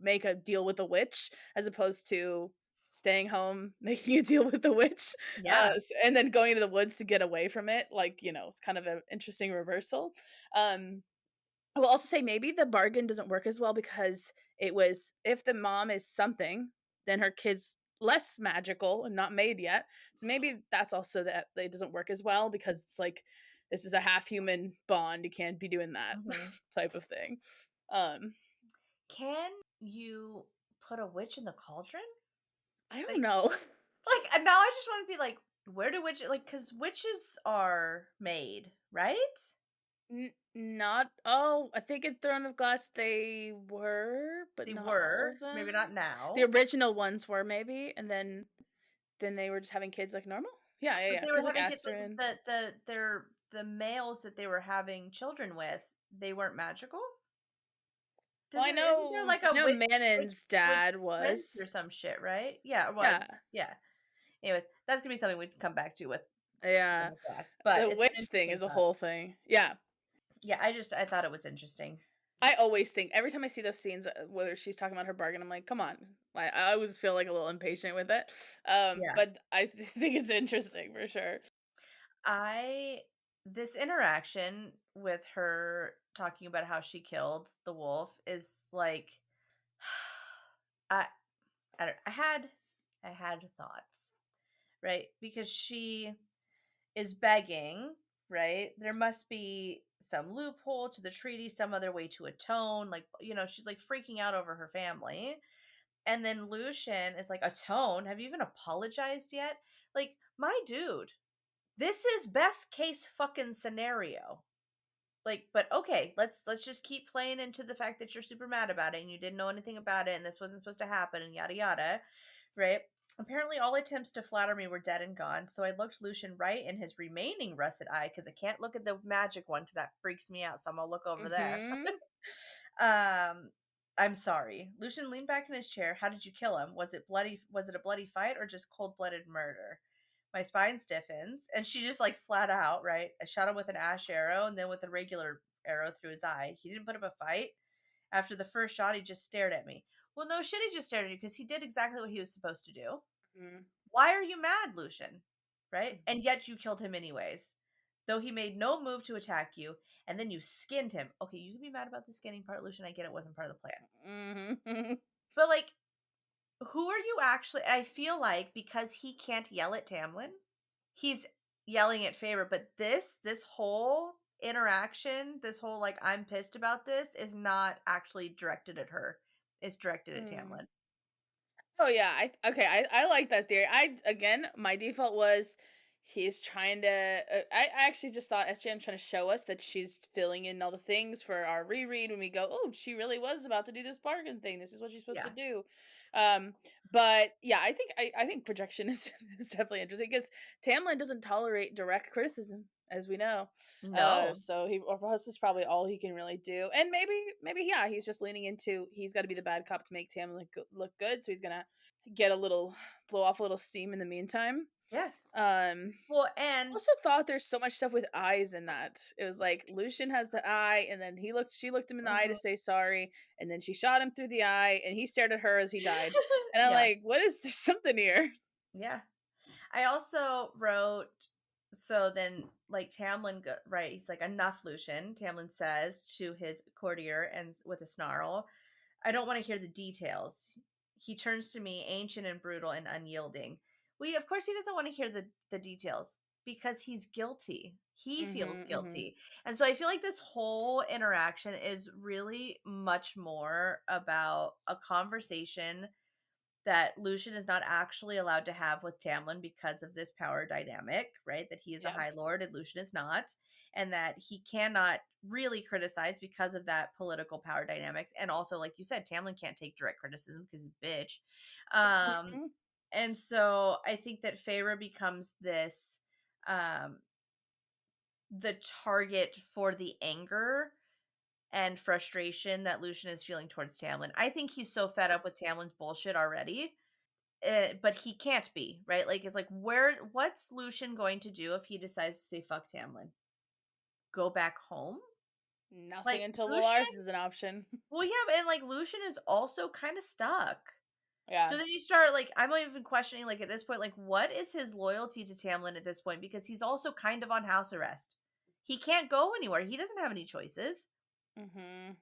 make a deal with a witch as opposed to staying home making a deal with the witch, Yeah. and then going to the woods to get away from it. Like it's kind of an interesting reversal. Um, I will also say maybe the bargain doesn't work as well because it was if the mom is something, then her kid's less magical and not made yet. So maybe that's also that it doesn't work as well because it's like this is a half human bond. You can't be doing that Mhm. type of thing. Um, Can you put a witch in the cauldron? I don't Like know. now I just want to be like, where do witches like because witches are made, right? Not oh, I think in Throne of Glass they were, but They not all were, of maybe not them. The now. original ones were maybe, and then they were just having kids like normal. Yeah, yeah, But yeah. they were Because like having kids like Aster. the males that they were having children with, they weren't magical? Well, Isn't there like I a know witch Manon's dad prince was. or some shit, right? Yeah, well, Yeah, yeah. Anyways, that's gonna be something we can come back to with yeah. the class, but The it's an witch thing interesting is a thought. whole thing. Yeah. Yeah, I thought it was interesting. I always think every time I see those scenes, whether she's talking about her bargain, I'm like, come on. I always feel like a little impatient with it. Yeah. But I think it's interesting for sure. I this interaction with her talking about how she killed the wolf is like I I had thoughts, right? Because she is begging, right? There must be some loophole to the treaty, some other way to atone. Like, she's like freaking out over her family. And then Lucian is like, atone? Have you even apologized yet? Like, my dude, this is best case fucking scenario. Like, but okay, let's just keep playing into the fact that you're super mad about it and you didn't know anything about it and this wasn't supposed to happen and yada yada, right? Apparently all attempts to flatter me were dead and gone, so I looked Lucian right in his remaining russet eye because I can't look at the magic one because that freaks me out, so I'm gonna look over there. Mhm. um I'm sorry. Lucian leaned back in his chair. How did you kill him? Was it a bloody fight or just cold-blooded murder? My spine stiffens, and she just like flat out, right? I shot him with an ash arrow and then with a regular arrow through his eye. He didn't put up a fight. After the first shot, he just stared at me. Well, no shit, he just stared at you because he did exactly what he was supposed to do. Mhm. Why are you mad, Lucian? Right? And yet you killed him anyways. Though he made no move to attack you, and then you skinned him. Okay, you can be mad about the skinning part, Lucian. I get it wasn't part of the plan. Mhm. But like, who are you actually? I feel like because he can't yell at Tamlin, he's yelling at Feyre. But this whole interaction, this whole like I'm pissed about this, is not actually directed at her. It's directed at Mm. Tamlin. Oh yeah, I like that theory. Again, my default was he's trying to. I actually just thought SJM's trying to show us that she's filling in all the things for our reread when we go. Oh, she really was about to do this bargain thing. This is what she's supposed to Yeah. do. Um, but yeah, I think projection is definitely interesting because Tamlin doesn't tolerate direct criticism, as we know. No. So this is probably all he can really do, and maybe yeah, he's just leaning into he's got to be the bad cop to make Tamlin look good, so he's gonna get a little blow off a little steam in the meantime. Yeah. Um Well, and Also thought there's so much stuff with eyes in that. It was like Lucian has the eye and then she looked him in the eye to mhm. say sorry and then she shot him through the eye and he stared at her as he died. And I'm Yeah. like, what is there's something here? Yeah. I also wrote so then like right, he's like enough Lucian. Tamlin says to his courtier and with a snarl, I don't want to hear the details. He turns to me, ancient and brutal and unyielding. Of course he doesn't want to hear the details because he's guilty. He feels Mhm, mhm. guilty. And so I feel like this whole interaction is really much more about a conversation that Lucian is not actually allowed to have with Tamlin because of this power dynamic, right? That he is a Yeah. High Lord and Lucian is not, and that he cannot really criticize because of that political power dynamics. And also, like you said, Tamlin can't take direct criticism because he's a bitch. Um, Mhm. and so I think that Feyre becomes this um the target for the anger and frustration that Lucian is feeling towards Tamlin. I think he's so fed up with Tamlin's bullshit already, but he can't be, right? Like, it's like, what's Lucian going to do if he decides to say fuck Tamlin? Go back home? Nothing Like, until Lucian? Valaris is an option. Well, yeah, and like, Lucian is also kind of stuck. Yeah. So then you start, like, I'm even questioning, like, at this point, like, what is his loyalty to Tamlin at this point? Because he's also kind of on house arrest. He can't go anywhere. He doesn't have any choices. Mhm.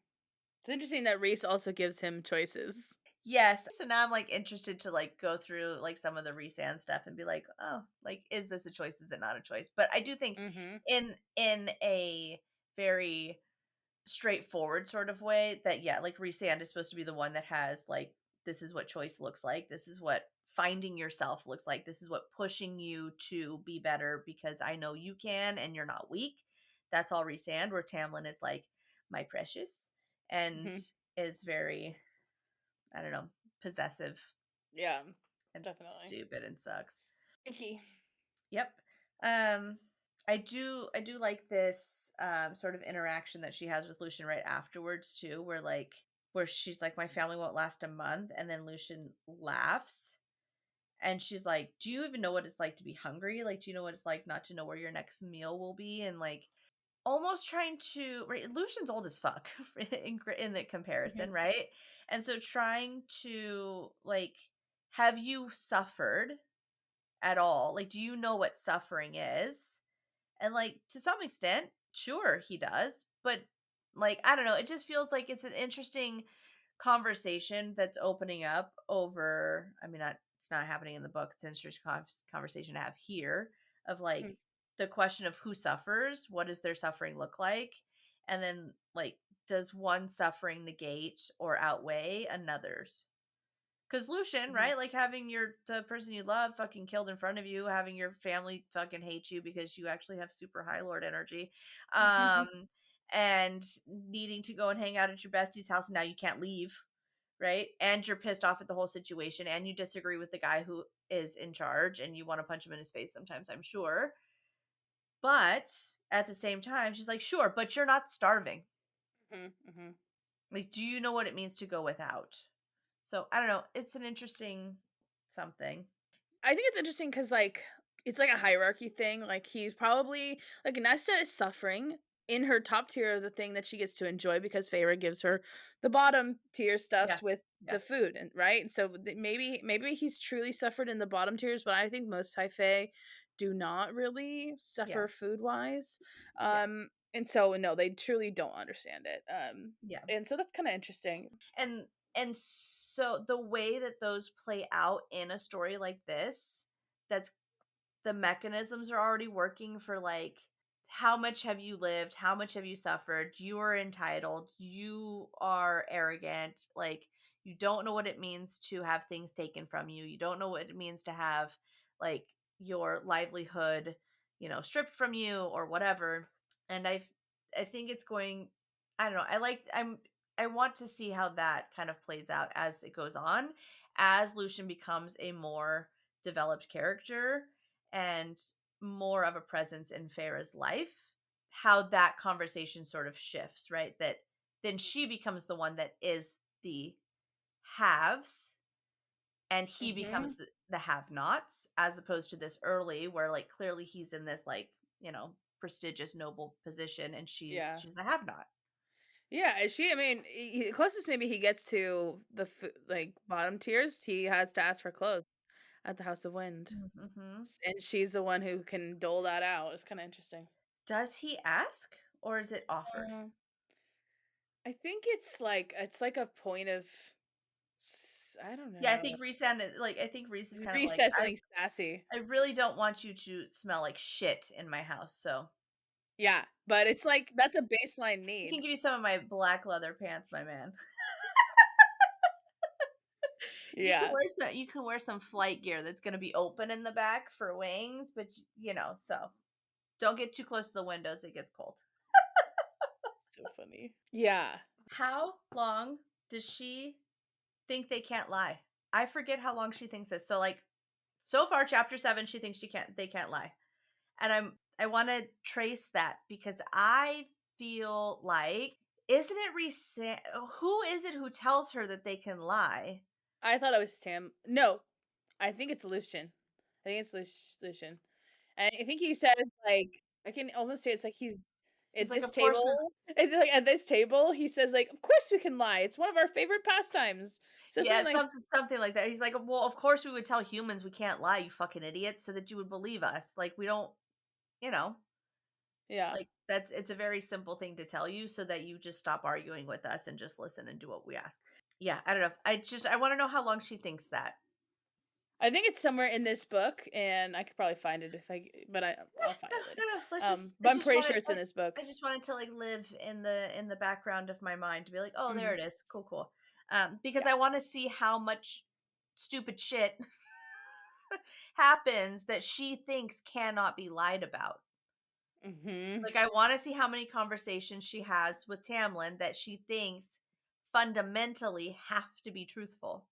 It's interesting that Reese also gives him choices. Yes. So now I'm like interested to like go through like some of the Resan stuff and be like, oh, like is this a choice? Is it not a choice? But I do think Mhm. in a very straightforward sort of way that yeah, like Resand is supposed to be the one that has like this is what choice looks like. This is what finding yourself looks like. This is what pushing you to be better because I know you can and you're not weak. That's all Resand, where Tamlin is like my precious and Mhm. is very I don't know, possessive Yeah. and Definitely. stupid and sucks. Icky. Yep. Um I do like this sort of interaction that she has with Lucian right afterwards too, where she's like, my family won't last a month, and then Lucian laughs and she's like, do you even know what it's like to be hungry? Like, do you know what it's like not to know where your next meal will be? And like almost trying to right, Lucian's old as fuck in the Mhm, comparison, right? And so trying to like have you suffered at all? Like, do you know what suffering is? And like to some extent, sure he does, but like I don't know, it just feels like it's an interesting conversation that's opening up over I mean not it's not happening in the book, it's an interesting conversation to have here of like mhm, the question of who suffers, what does their suffering look like, and then like does one suffering negate or outweigh another's? Because Lucian, mhm, right? Like having the person you love fucking killed in front of you, having your family fucking hate you because you actually have super high lord energy, mhm. um, and needing to go and hang out at your bestie's house, and now you can't leave, right? And you're pissed off at the whole situation, and you disagree with the guy who is in charge, and you want to punch him in his face sometimes, I'm sure. But at the same time, she's like, sure, but you're not starving. Mhm, mhm. Like, do you know what it means to go without? So I don't know. It's an interesting something. I think it's interesting because like it's like a hierarchy thing. Like he's probably like Nesta is suffering in her top tier of the thing that she gets to enjoy because Feyre gives her the bottom tier Yeah. stuffs with Yeah. the food and right. And so maybe he's truly suffered in the bottom tiers, but I think most high fae do not really Yeah. suffer food wise. Yeah. And so no, they truly don't understand it. Yeah. And so that's kind of interesting. And so the way that those play out in a story like this, that's the mechanisms are already working for like how much have you lived, how much have you suffered, you are entitled, you are arrogant, like you don't know what it means to have things taken from you, you don't know what it means to have like your livelihood, stripped from you or whatever. And I think it's going, I don't know, I want to see how that kind of plays out as it goes on, as Lucian becomes a more developed character and more of a presence in Feyre's life, how that conversation sort of shifts, right? That then she becomes the one that is the haves and he Hmm. becomes the have nots, as opposed to this early where like clearly he's in this like, prestigious noble position and she's Yeah. she's a have not. Yeah, I mean, closest maybe he gets to the like bottom tiers, he has to ask for clothes at the House of Wind, Mm-hmm. and she's the one who can dole that out. It's kind of interesting. Does he ask or is it offered? Uh, I think it's like a point of, I don't Yeah, know. I think Reese is kind of Reese like says something sassy. I really don't want you to smell like shit in my house, so Yeah, but it's like that's a baseline I can need. give you some of my black leather pants, my man. Yeah, You can wear some flight gear that's gonna be open in the back for wings, but so don't get too close to the windows, it gets cold. so funny. Yeah, How long does she think they can't lie? I forget how long she thinks this. So like so far chapter 7 she thinks they can't lie. And I want to trace that because I feel like isn't it recent who is it who tells her that they can lie? I thought it was Tam. No, I think it's Lucian. I think it's Lucian. And I think he says, like, I can almost say it's like he's He's at like, this of course we table. It's like at this table, he says, like, "Of course we can lie. It's one of our favorite pastimes." Says yeah, something it's like, something like that. He's like, well, of course we would tell humans we can't lie, you fucking idiots, so that you would believe us. Like we don't, you know, yeah. like it's a very simple thing to tell you so that you just stop arguing with us and just listen and do what we ask. Yeah, I don't know. I want to know how long she thinks that. I think it's somewhere in this book, and I could probably find it if but I'll find No, it later. no, no. Let's just. But I'm pretty sure it's in this book. I just wanted to like live in the background of my mind to be like, oh, there Mhm. it is. Cool, cool. Because Yeah. I want to see how much stupid shit happens that she thinks cannot be lied about. Mhm. Like I want to see how many conversations she has with Tamlin that she thinks fundamentally have to be truthful.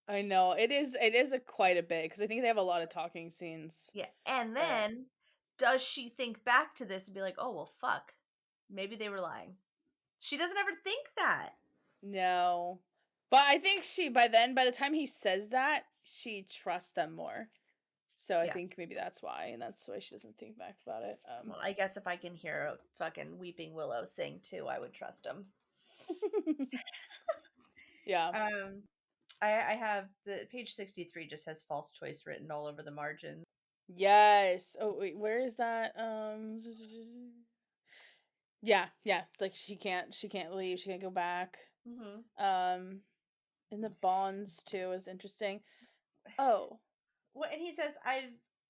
I know it is a quite a bit because I think they have a lot of talking scenes. Yeah, and Uh, then does she think back to this and be like, oh well, fuck, maybe they were lying? She doesn't ever think that. no, but I think by the time he says that, she trusts them more. So I Yeah. think maybe that's why, and that's why she doesn't think back about it. Well, I guess if I can hear a fucking weeping willow sing too, I would trust him. Yeah. Um, I have the page 63 just has false choice written all over the margin. Yes. Oh wait, where is that? Yeah, yeah. Like she can't leave. She can't go back. Mm-hmm. Um, and the bonds too is interesting. Oh, Well, and he says,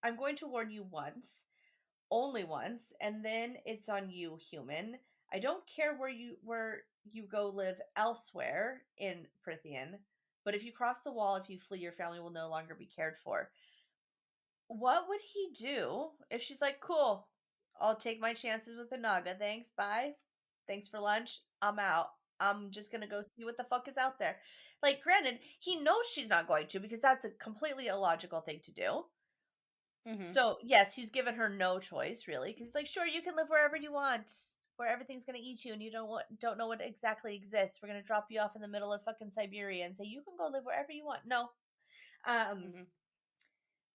I'm going to warn you once, only once, and then it's on you, human. I don't care where you go live elsewhere in Prithian, but if you cross the wall, if you flee, your family will no longer be cared for. What would he do if she's like, cool, I'll take my chances with the Naga. Thanks, bye. Thanks for lunch. I'm out. I'm just gonna go see what the fuck is out there. Like, granted, he knows she's not going to because that's a completely illogical thing to do. mm-hmm. So, yes, he's given her no choice, really, because like, sure, you can live wherever you want, where everything's gonna eat you, and you don't know what exactly exists. We're gonna drop you off in the middle of fucking Siberia and say you can go live wherever you want. No, um, Mm-hmm.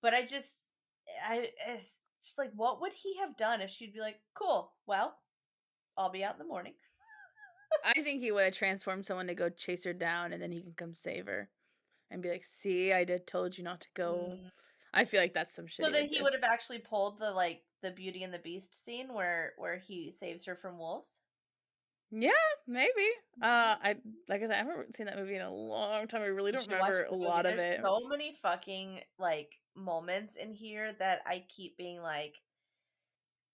but it's just like, what would he have done if she'd be like, cool, well, I'll be out in the morning. I think he would have transformed someone to go chase her down, and then he can come save her and be like, "See, I did told you not to go." Mm. I feel like that's some shit So he then would he do. would have actually pulled the Beauty and the Beast scene where he saves her from wolves. Yeah, maybe. Mhm. I like I said, I haven't seen that movie in a long time. I really You don't should watch remember a the movie. lot of There's it. so many fucking like moments in here that I keep being like,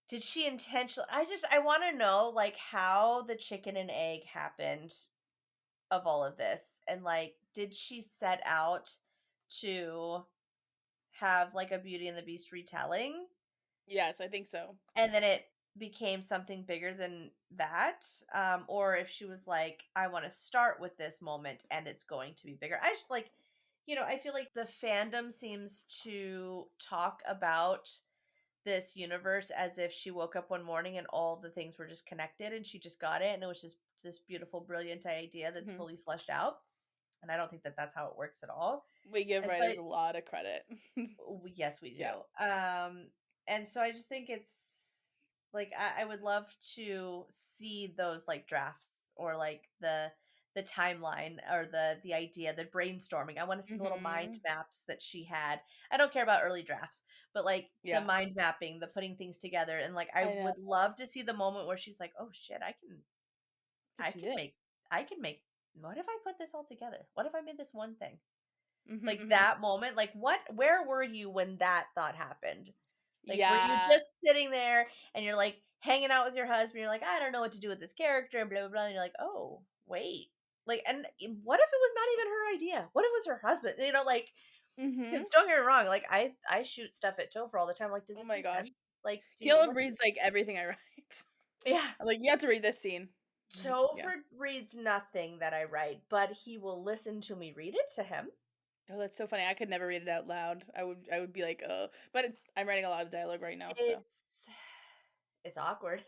did she intentionally? I want to know like how the chicken and egg happened of all of this, and like, did she set out to have like a Beauty and the Beast retelling, Yes, I think so. and then it became something bigger than that, or if she was like, I want to start with this moment and it's going to be bigger. I just like, I feel like the fandom seems to talk about this universe as if she woke up one morning and all the things were just connected and she just got it and it was just this beautiful brilliant idea that's Mhm. fully fleshed out, and I don't think that that's how it works at all. We give And so writers a lot of credit. yes, we Yeah. do. And so I just think it's like I would love to see those like drafts or like the timeline or the idea, the brainstorming. I want to see the little mind Mhm. maps that she had. I don't care about early drafts, but like the Yeah. mind mapping, the putting things together, and like I I know. would love to see the moment where she's like, "Oh shit, I I can do can it. make, I can make. What if I put this all together? What if I made this one thing?" Mhm, Like, mhm. that moment, like, where were you when that thought happened? Like, were you Yeah. just sitting there and you're, like, hanging out with your husband, you're like, "I don't know what to do with this character," blah, blah, blah, and you're like, "Oh, wait." Like, and what if it was not even her idea? What if it was her husband? Like, Mhm. 'cause don't get me wrong, like, I shoot stuff at Topher all the time, like, "Does Oh this my make gosh. sense?" Like, "Do you Caleb what?" reads like everything I write. Yeah. I'm like, you have to read this scene. Yeah. Topher reads nothing that I write, but he will listen to me read it to him. Oh, that's so funny. I could never read it out loud. I would be like, but I'm writing a lot of dialogue right now, so. It's it's awkward.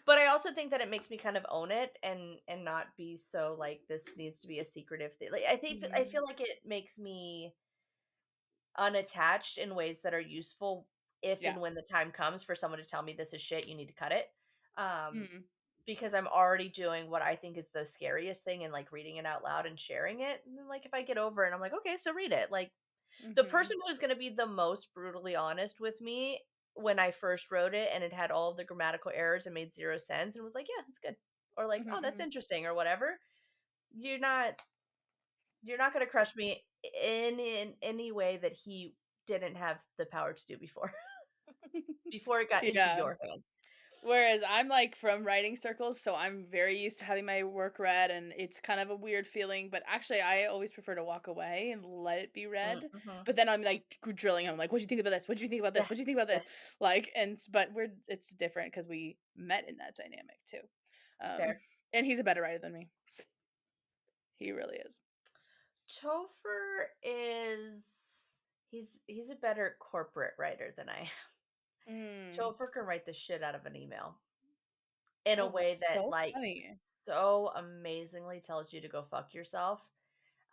But I also think that it makes me kind of own it and not be so like this needs to be a secretive thing. Like I Mhm. feel like it makes me unattached in ways that are useful if Yeah. and when the time comes for someone to tell me this is shit, you need to cut it. Um Mhm. because I'm already doing what I think is the scariest thing and like reading it out loud and sharing it. And then, like if I get over it, I'm like, okay, so read it. Like the Mhm. person who's going to be the most brutally honest with me when I first wrote it and it had all the grammatical errors and made zero sense and was like, yeah, it's good. Or like, Mhm, oh, that's mhm. interesting or whatever. You're not you're not going to crush me in any way that he didn't have the power to do before before it got into Yeah. your hand. Whereas I'm like from writing circles, so I'm very used to having my work read, and it's kind of a weird feeling. But actually, I always prefer to walk away and let it be read. Mm-hmm. But then I'm like drilling him, like, "What do you think about this? What do you think about this? Yeah. What do you think about Yeah. this?" Like, but it's different because we met in that dynamic too. Um, Fair. and he's a better writer than me. He really is. Topher is he's a better corporate writer than I am. Mm. Topher can write the shit out of an email in a Oh, that's way that so like funny. so amazingly tells you to go fuck yourself.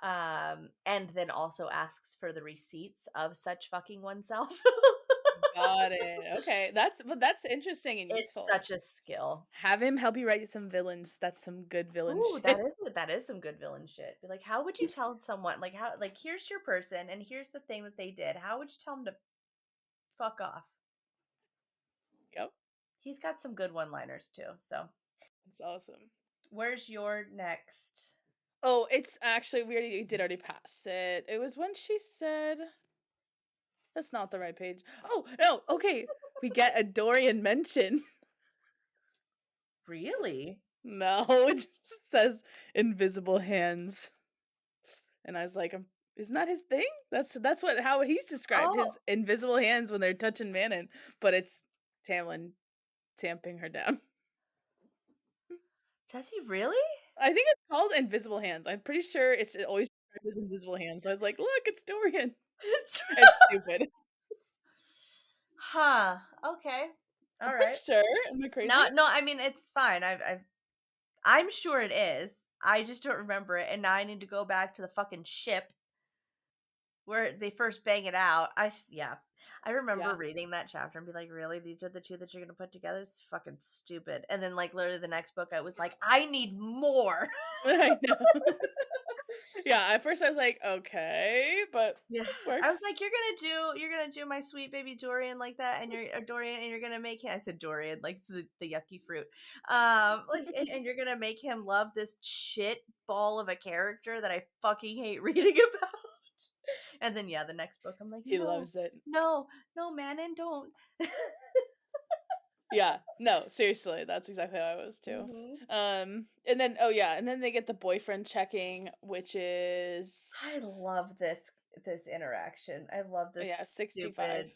And then also asks for the receipts of such fucking oneself. Got it. Okay, that's interesting and It's useful. such a skill. Have him help you write some villains. That's some good villain Ooh, shit. that is some good villain shit. Be like, how would you tell someone like how like here's your person and here's the thing that they did. How would you tell them to fuck off? Yep, He's got some good one-liners too. So, that's awesome. where's your next? Oh, it's actually we did already pass it. It was when she said that's not the right page. Oh no, okay. We get a Dorian mention. Really? No, it just says invisible hands. And I was like, isn't that his thing? That's what how he's described Oh, his invisible hands when they're touching Manon, but it's Tamlin tamping her down. does he really? I think it's called invisible hands. I'm pretty sure it's always described as invisible hands. So I was like, look, it's Dorian. It's stupid. Huh. Okay. I'm All pretty right. sure. Am I crazy? No, I mean it's fine. I'm sure it is. I just don't remember it, and now I need to go back to the fucking ship where they first bang it out. Yeah. I remember Yeah. reading that chapter and be like, really? These are the two that you're gonna put together? It's fucking stupid. And then like literally the next book I was like, I need more. I know. Yeah, at first I was like, okay, but Yeah. I was works. like, you're gonna do my sweet baby Dorian like that, and you're Dorian, and you're gonna make him. I said Dorian, like the yucky fruit. Like, and you're gonna make him love this shit ball of a character that I fucking hate reading about. And then yeah, the next book, I'm like, He loves it. no, man, and don't. Yeah, no, seriously, that's exactly how I was too. Hmm. And then oh yeah, and then they get the boyfriend checking, which is I love this interaction. I love oh yeah, this 65. stupid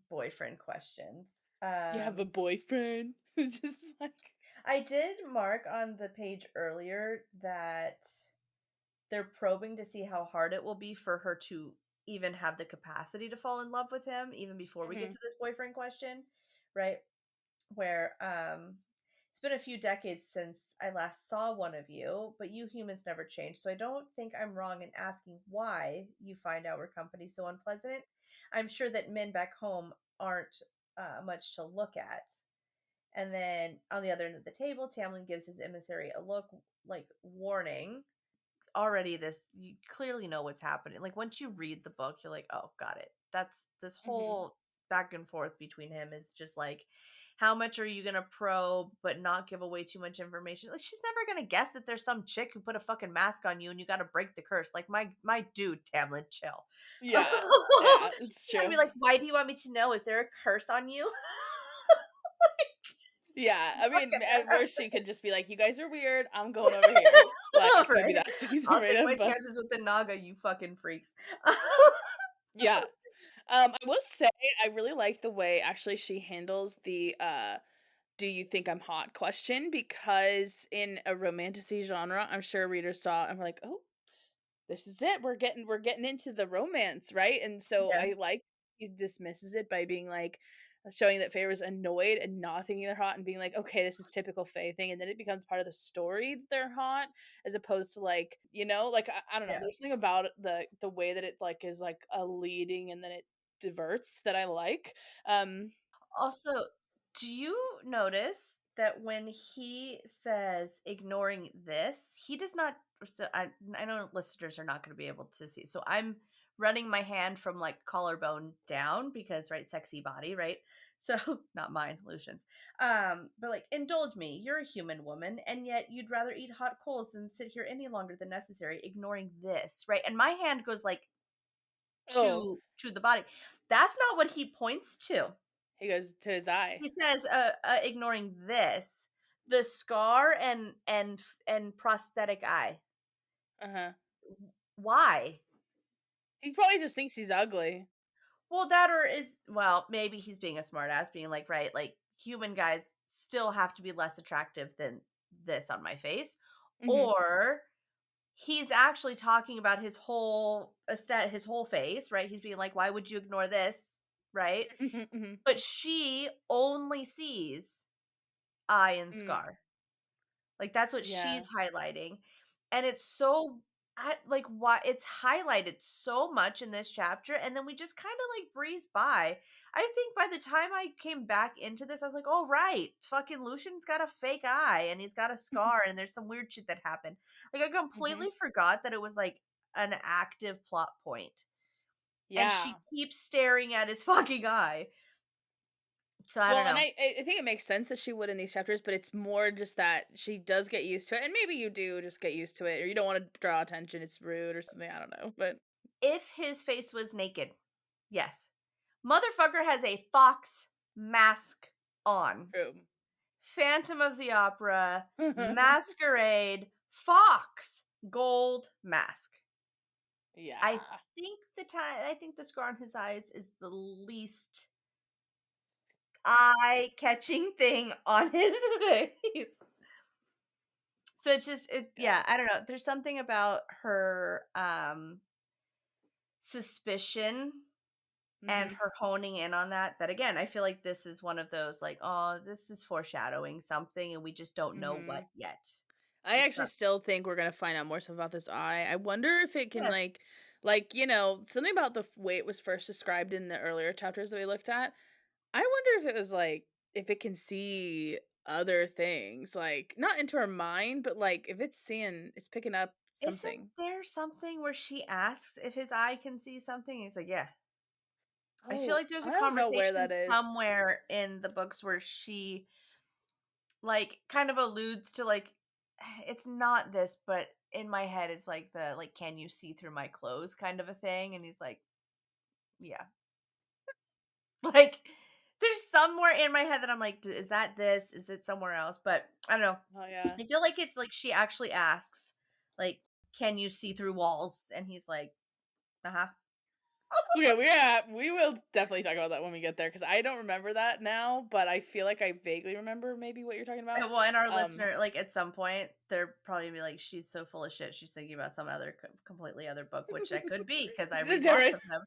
boyfriend questions. You have a boyfriend? Just like I did mark on the page earlier that they're probing to see how hard it will be for her to even have the capacity to fall in love with him even before we get mhm, to this boyfriend question, right? Where it's been a few decades since I last saw one of you, but you humans never change. So I don't think I'm wrong in asking why you find our company so unpleasant. I'm sure that men back home aren't much to look at. And then on the other end of the table, Tamlin gives his emissary a look like warning. Already, this you clearly know what's happening. Like once you read the book, you're like, oh, got it. That's this mhm. whole back and forth between him is just like, how much are you gonna probe but not give away too much information? Like she's never gonna guess that there's some chick who put a fucking mask on you and you got to break the curse. Like my dude, Tamlin, chill. Yeah, yeah, it's She's gonna true. be like, why do you want me to know? Is there a curse on you? Yeah, I mean, at Fucking worst she could just be like, "You guys are weird. I'm going over here." Like, so maybe right? that's what he's I'll afraid take of. my But chances with the Naga, you fucking freaks. yeah, I will say I really like the way actually she handles the "Do you think I'm hot?" question because in a romantasy genre, I'm sure readers saw and were like, "Oh, this is it. We're getting into the romance, right?" And so Yeah, I like he dismisses it by being like showing that Faye was annoyed and not thinking they're hot and being like, okay, this is typical Faye thing, and then it becomes part of the story that they're hot, as opposed to like, like I don't know, yeah. there's something about the way that it like is like a leading and then it diverts that I like. Um Also, do you notice that when he says ignoring this, he does not. So I know listeners are not going to be able to see. So I'm running my hand from like collarbone down because right, sexy body, right? So not mine, Lucian's. But like indulge me. You're a human woman, and yet you'd rather eat hot coals than sit here any longer than necessary. Ignoring this, right? And my hand goes like oh, to the body. That's not what he points to. he goes to his eye. He says, ignoring this, the scar and prosthetic eye. Uh-huh. Why? He probably just thinks he's ugly. Well, that or is well, maybe he's being a smartass, being like, right, like human guys still have to be less attractive than this on my face, Mhm. or he's actually talking about his whole his whole face, right? He's being like, why would you ignore this, right? Mhm, mhm. But she only sees eye and Mm, scar. Like, that's what yeah. she's highlighting, and it's so like why it's highlighted so much in this chapter, and then we just kind of like breeze by. I think by the time I came back into this, I was like, oh right, fucking Lucian's got a fake eye and he's got a scar and there's some weird shit that happened. Like I Mhm. completely forgot that it was like an active plot point. And Yeah. she keeps staring at his fucking eye. So I don't Well, and know. I think it makes sense that she would in these chapters, but it's more just that she does get used to it, and maybe you do just get used to it, or you don't want to draw attention. It's rude or something. I don't know, but If his face was naked, yes. Motherfucker has a fox mask on. true. Phantom of the Opera, Masquerade, Fox, gold mask. I Yeah. I think the scar on his eyes is the least eye-catching thing on his face. So it's just Yeah. yeah, I don't know. There's something about her suspicion and Mhm. her honing in on that again, I feel like this is one of those like, oh, this is foreshadowing something and we just don't know what Mhm. yet. I Just actually not still think we're gonna find out more stuff about this eye. I wonder if it can yeah. something about the way it was first described in the earlier chapters that we looked at. I wonder if it was like if it can see other things, like not into her mind, but like if it's picking up Isn't something. there something where she asks if his eye can see something? He's like, yeah. I feel Oh, like there's a I don't know where conversation that is. somewhere in the books where she like kind of alludes to like it's not this, but in my head it's like the like can you see through my clothes kind of a thing and he's like, yeah. Like there's somewhere in my head that I'm like, Is that this? Is it somewhere else?" But I don't know. Oh yeah. I feel like it's like she actually asks like, "Can you see through walls?" And he's like, "Uh-huh." Okay, we will definitely talk about that when we get there because I don't remember that now, but I feel like I vaguely remember maybe what you're talking about. Well, and our Um, listener, like at some point, they're probably gonna be like, "She's so full of shit." She's thinking about some other completely other book, which that could be because I read lots different. of them.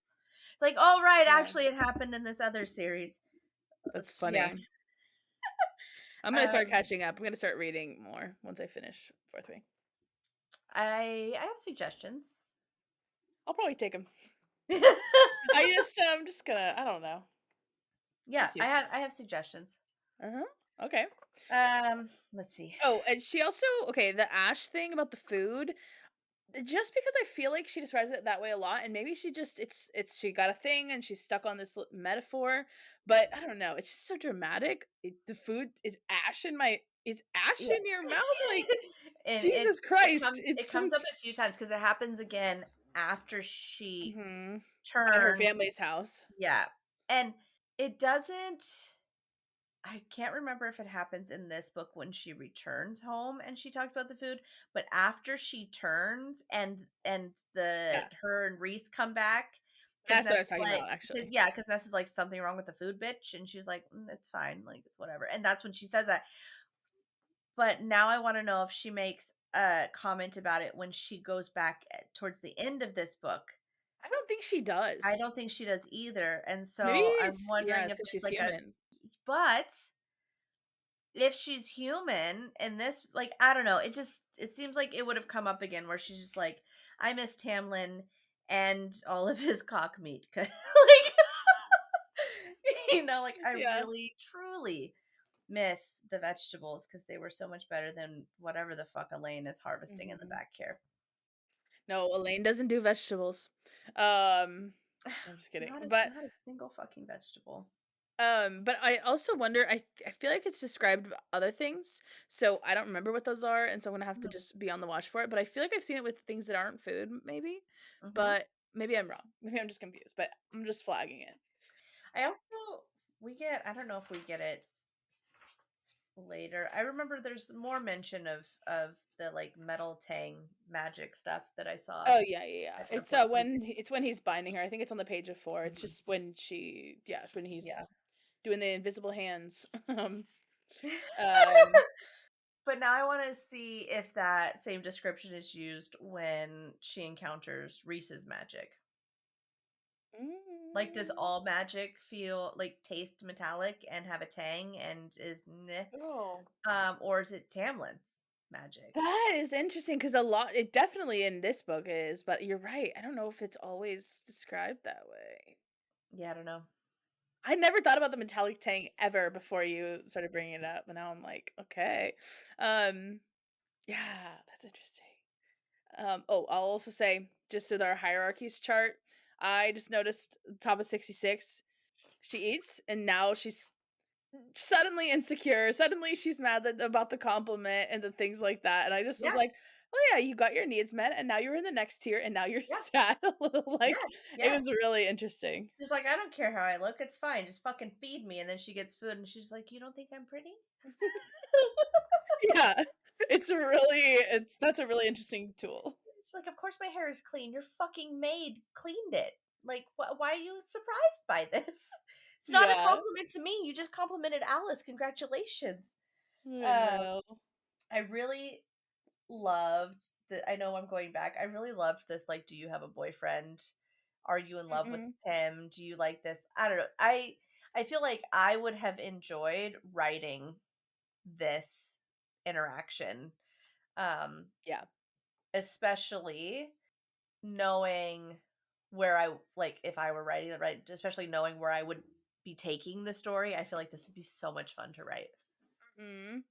Like, oh right, Yeah, actually, it happened in this other series. that's Yeah. funny. I'm gonna start Um, catching up. I'm gonna start reading more once I finish fourth ring. I have suggestions. I'll probably take them. I'm just gonna. I don't know. We'll Yeah, see. I have suggestions. Uh-huh. Okay. Let's see. Oh, and she also okay, the Ash thing about the food, just because I feel like she describes it that way a lot, and maybe she just she got a thing and she's stuck on this metaphor, but I don't know, it's just so dramatic. The food is ash Yeah. in your mouth? Like, And Jesus Christ, it it's so comes up a few times because it happens again after she Mhm. At her turns. family's house. Yeah. And it doesn't I can't remember if it happens in this book when she returns home and she talks about the food, but after she turns and the Yeah, her and Reese come back because that's what Ness I was is talking like about, because actually. yeah, because Ness is like something wrong with the food, bitch, and she's like, it's fine, like it's whatever, and that's when she says that. But now I want to know if she makes a comment about it when she goes back towards the end of this book. I don't think she I does. don't think she does either, and Maybe so I'm it's yeah, wondering it's if because there's she's like a human. but if she's human in this like I don't know, it seems like it would have come up again where she's just like, I miss Tamlin and all of his cock meat. Like like I Yeah. really truly miss the vegetables because they were so much better than whatever the fuck Elaine is harvesting in the Mhm. back here. No, Elaine doesn't do vegetables. Um, I'm just kidding. Not a single fucking vegetable. But I also wonder. I feel like it's described other things, so I don't remember what those are, and so I'm gonna have to just be on the watch for it. But I feel like I've seen it with things that aren't food, maybe. Mm-hmm. But maybe I'm wrong. Maybe I'm just confused. But I'm just flagging it. I also we get I don't know if we get it later. I remember there's more mention of the like metal tang magic stuff that I saw Oh yeah, yeah, yeah. at some point. So we It's when he's binding her. I think it's on the page before. It's Mhm. just when she yeah, it's when he's Yeah. doing the invisible hands. Um. But now I want to see if that same description is used when she encounters Reese's magic. Like, does mm, all magic feel like taste metallic and have a tang and is meh? Oh. Or is it Tamlin's? magic. That is interesting because it definitely in this book is, but you're right. I don't know if it's always described that way. Yeah, I don't know. I never thought about the metallic tank ever before you started bringing it up, and now I'm like, okay. Um, yeah, that's interesting. I'll also say, just with our hierarchies chart, I just noticed top of 66, she eats, and now she's suddenly insecure. Suddenly she's mad about the compliment and the things like that. And I just was Yeah, like, oh yeah, you got your needs met, and now you're in the next tier, and now you're yeah, sad a little. yeah, Like it yeah. was really interesting. She's like, I don't care how I look, it's fine. Just fucking feed me. And then she gets food and she's like, you don't think I'm pretty? Yeah, it's that's a really interesting tool. She's like, of course my hair is clean. Your fucking maid cleaned it. Like, why are you surprised by this? It's not a Yeah, compliment to me. You just complimented Alice. Congratulations. I Um, know. I really loved the. I know I'm going back. I really loved this. Like, do you have a boyfriend? Are you in love with Mm-mm. him? Do you like this? I don't know. I feel like I would have enjoyed writing this interaction. Um, Yeah. especially knowing where I like if I were writing it right, especially knowing where I would be taking the story, I feel like this would be so much fun to write. Mm.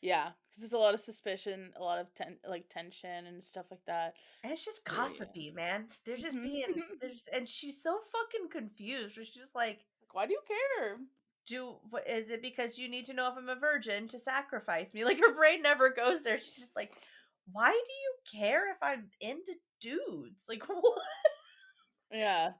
Yeah, because there's a lot of suspicion, a lot of tension and stuff like that. And it's just Yeah. gossipy, man. They're just Mhm. being there's and she's so fucking confused. She's just like, Like, why do you care? do what is it because you need to know if I'm a virgin to sacrifice me? Like her brain never goes there. She's just like, why do you care if I'm into dudes? Like what? Yeah.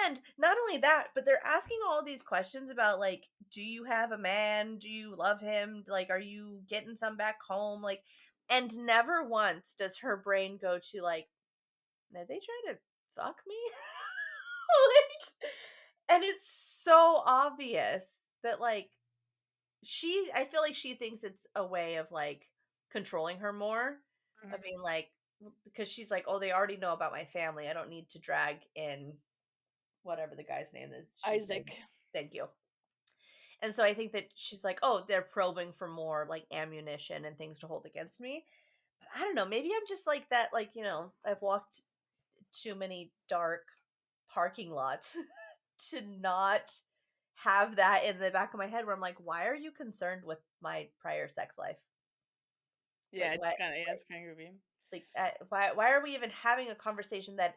And not only that, but they're asking all these questions about like, do you have a man? Do you love him? Like, are you getting some back home? Like, and never once does her brain go to like, are they trying to fuck me? Like, and it's so obvious that like I feel like she thinks it's a way of like controlling her more, of Mhm. being like, because she's like, oh, they already know about my family. I don't need to drag in whatever the guy's name is. She's named. Isaac. Thank you. And so I think that she's like, oh, they're probing for more like ammunition and things to hold against me. But I don't know. Maybe I'm just like that. Like, I've walked too many dark parking lots to not have that in the back of my head where I'm like, why are you concerned with my prior sex life? Yeah, Like, it's what? kind of yeah, it's kind of creepy. Like, why are we even having a conversation that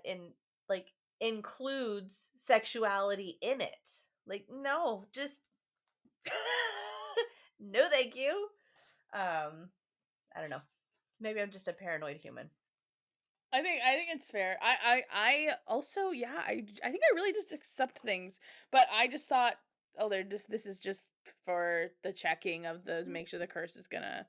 like includes sexuality in it? Like, no, just no, thank you. Um, I don't know. Maybe I'm just a paranoid human. I think it's fair. I also yeah, I think I really just accept things, but I just thought, oh, they're just this is just for the checking of the make sure the curse is gonna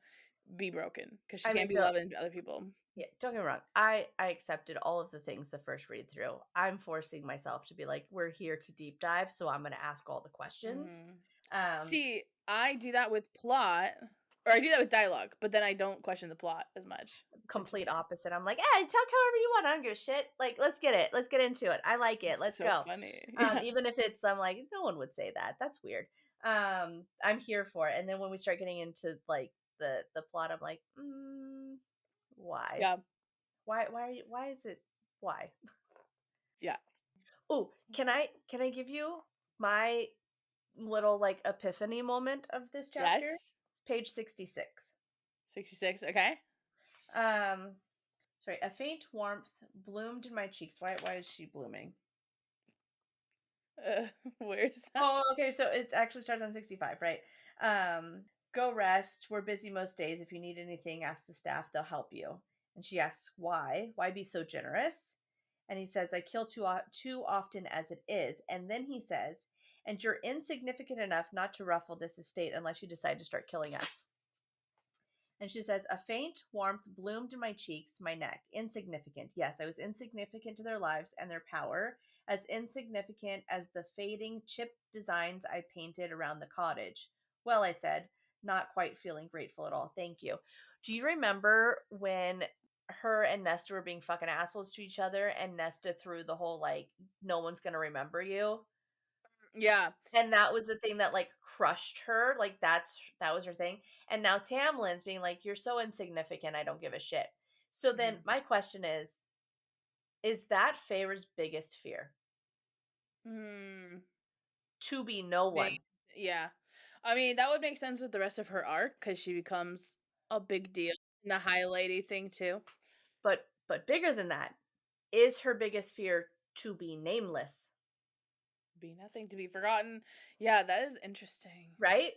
be broken because she I can't mean, be loving other people. yeah, don't get me wrong. I accepted all of the things the first read through. I'm forcing myself to be like, we're here to deep dive, so I'm going to ask all the questions. Mhm. Um, See, I do that with plot, or I do that with dialogue, but then I don't question the plot as much. It's complete interesting. opposite. I'm like, talk however you want. I don't give a shit. Like, let's get it. Let's get into it. I like it. It's Let's so go. funny. Yeah. Even if it's, I'm like, no one would say that. That's weird. I'm here for it. And then when we start getting into like the plot, I'm like, why? Yeah. Why are you? Why is it? Why? Yeah. Oh, can I give you my little like epiphany moment of this chapter? Yes. Page 66. 66. Okay. Um sorry, a faint warmth bloomed in my cheeks. Why is she blooming? Where's that? Oh, okay, so it actually starts on 65, right? Go rest. We're busy most days. If you need anything, ask the staff, they'll help you. And she asks, why? Why be so generous? And he says, I kill too often as it is. And then he says, and you're insignificant enough not to ruffle this estate unless you decide to start killing us. And she says, a faint warmth bloomed in my cheeks, my neck. Insignificant. Yes, I was insignificant to their lives and their power, as insignificant as the fading chip designs I painted around the cottage. Well, I said, not quite feeling grateful at all. Thank you. Do you remember when her and Nesta were being fucking assholes to each other and Nesta threw the whole, like, no one's going to remember you? Yeah. And that was the thing that, like, crushed her, like, that was her thing, and now Tamlin's being like, "You're so insignificant, I don't give a shit." So then Mhm. my question is that Feyre's biggest fear? Mm. To be no Big one, yeah. I mean, that would make sense with the rest of her arc because she becomes a big deal in the high lady thing too. but bigger than that, is her biggest fear to be nameless? Be nothing to be forgotten. Yeah, that is interesting. Right?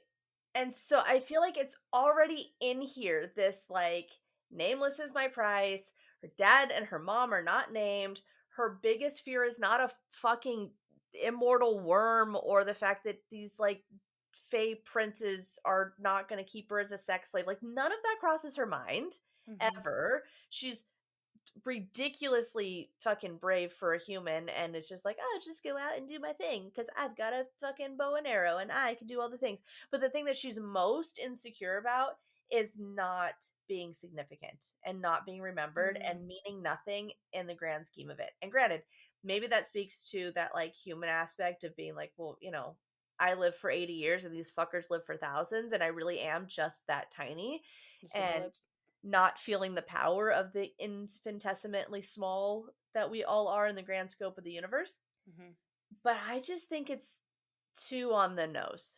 And so I feel like it's already in here, this like nameless is my price. Her dad and her mom are not named. Her biggest fear is not a fucking immortal worm or the fact that these like fey princes are not going to keep her as a sex slave. Like none of that crosses her mind Mhm. ever. She's ridiculously fucking brave for a human and it's just like, "Oh, just go out and do my thing because I've got a fucking bow and arrow and I can do all the things." But the thing that she's most insecure about is not being significant and not being remembered Mm. and meaning nothing in the grand scheme of it. And granted, maybe that speaks to that like human aspect of being like, well, I lived for 80 years and these fuckers live for thousands and I really am just that tiny. Just a And blip. not feeling the power of the infinitesimally small that we all are in the grand scope of the universe. Mhm. But I just think it's too on the nose.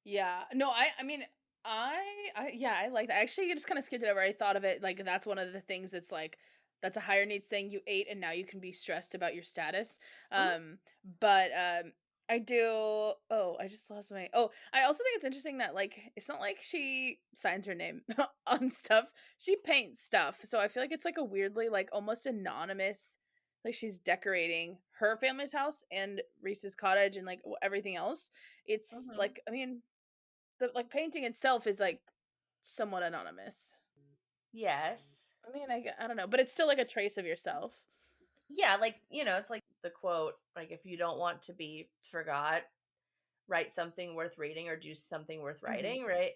Yeah. No, I mean, I yeah, I like that. Actually, you just kind of skipped it over. I thought of it like that's one of the things that's like that's a higher needs thing. You ate and now you can be stressed about your status. Mhm, But I do oh, I just lost my oh, I also think it's interesting that like it's not like she signs her name on stuff. She paints stuff. So I feel like it's like a weirdly like almost anonymous like she's decorating her family's house and Reese's cottage and like everything else. It's mhm. like I mean the, like, painting itself is, like, somewhat anonymous. Yes. I mean, I don't know, but it's still, like, a trace of yourself. Yeah, like, it's like the quote, like, if you don't want to be forgot, write something worth reading or do something worth Mhm. writing, right?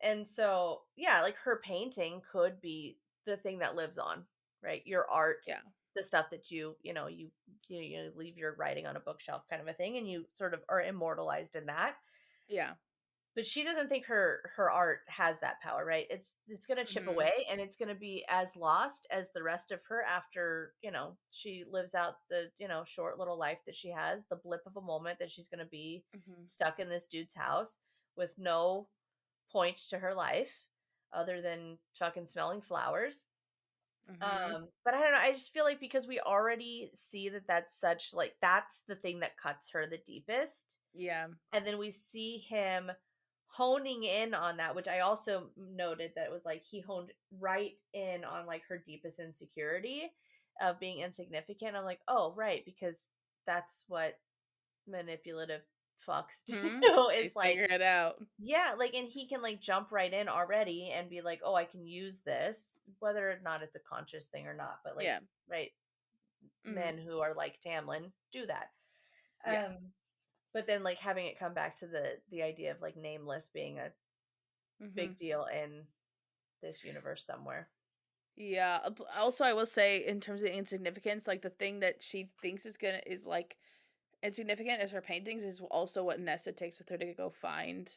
And so, yeah, like her painting could be the thing that lives on, right? Your art, Yeah. the stuff that you leave your writing on a bookshelf kind of a thing and you sort of are immortalized in that. Yeah. But she doesn't think her art has that power, right? It's going to chip Mhm. away and it's going to be as lost as the rest of her after, she lives out the, short little life that she has, the blip of a moment that she's going to be Mhm. stuck in this dude's house with no point to her life other than fucking smelling flowers. Mhm. But I don't know, I just feel like because we already see that that's such like that's the thing that cuts her the deepest Yeah. and then we see him honing in on that, which I also noted that it was like he honed right in on like her deepest insecurity of being insignificant. I'm like, oh, right, because that's what manipulative fucks Mhm. do They is like, figure it out. yeah, like, and he can like jump right in already and be like, oh, I can use this, whether or not it's a conscious thing or not, but like, Yeah. right, Mhm. men who are like Tamlin do that. Yeah. But then like having it come back to the idea of like nameless being a big Mhm. deal in this universe somewhere. Yeah. Also, I will say in terms of the insignificance, like, the thing that she thinks is, like, insignificant as her paintings is also what Nessa takes with her to go find.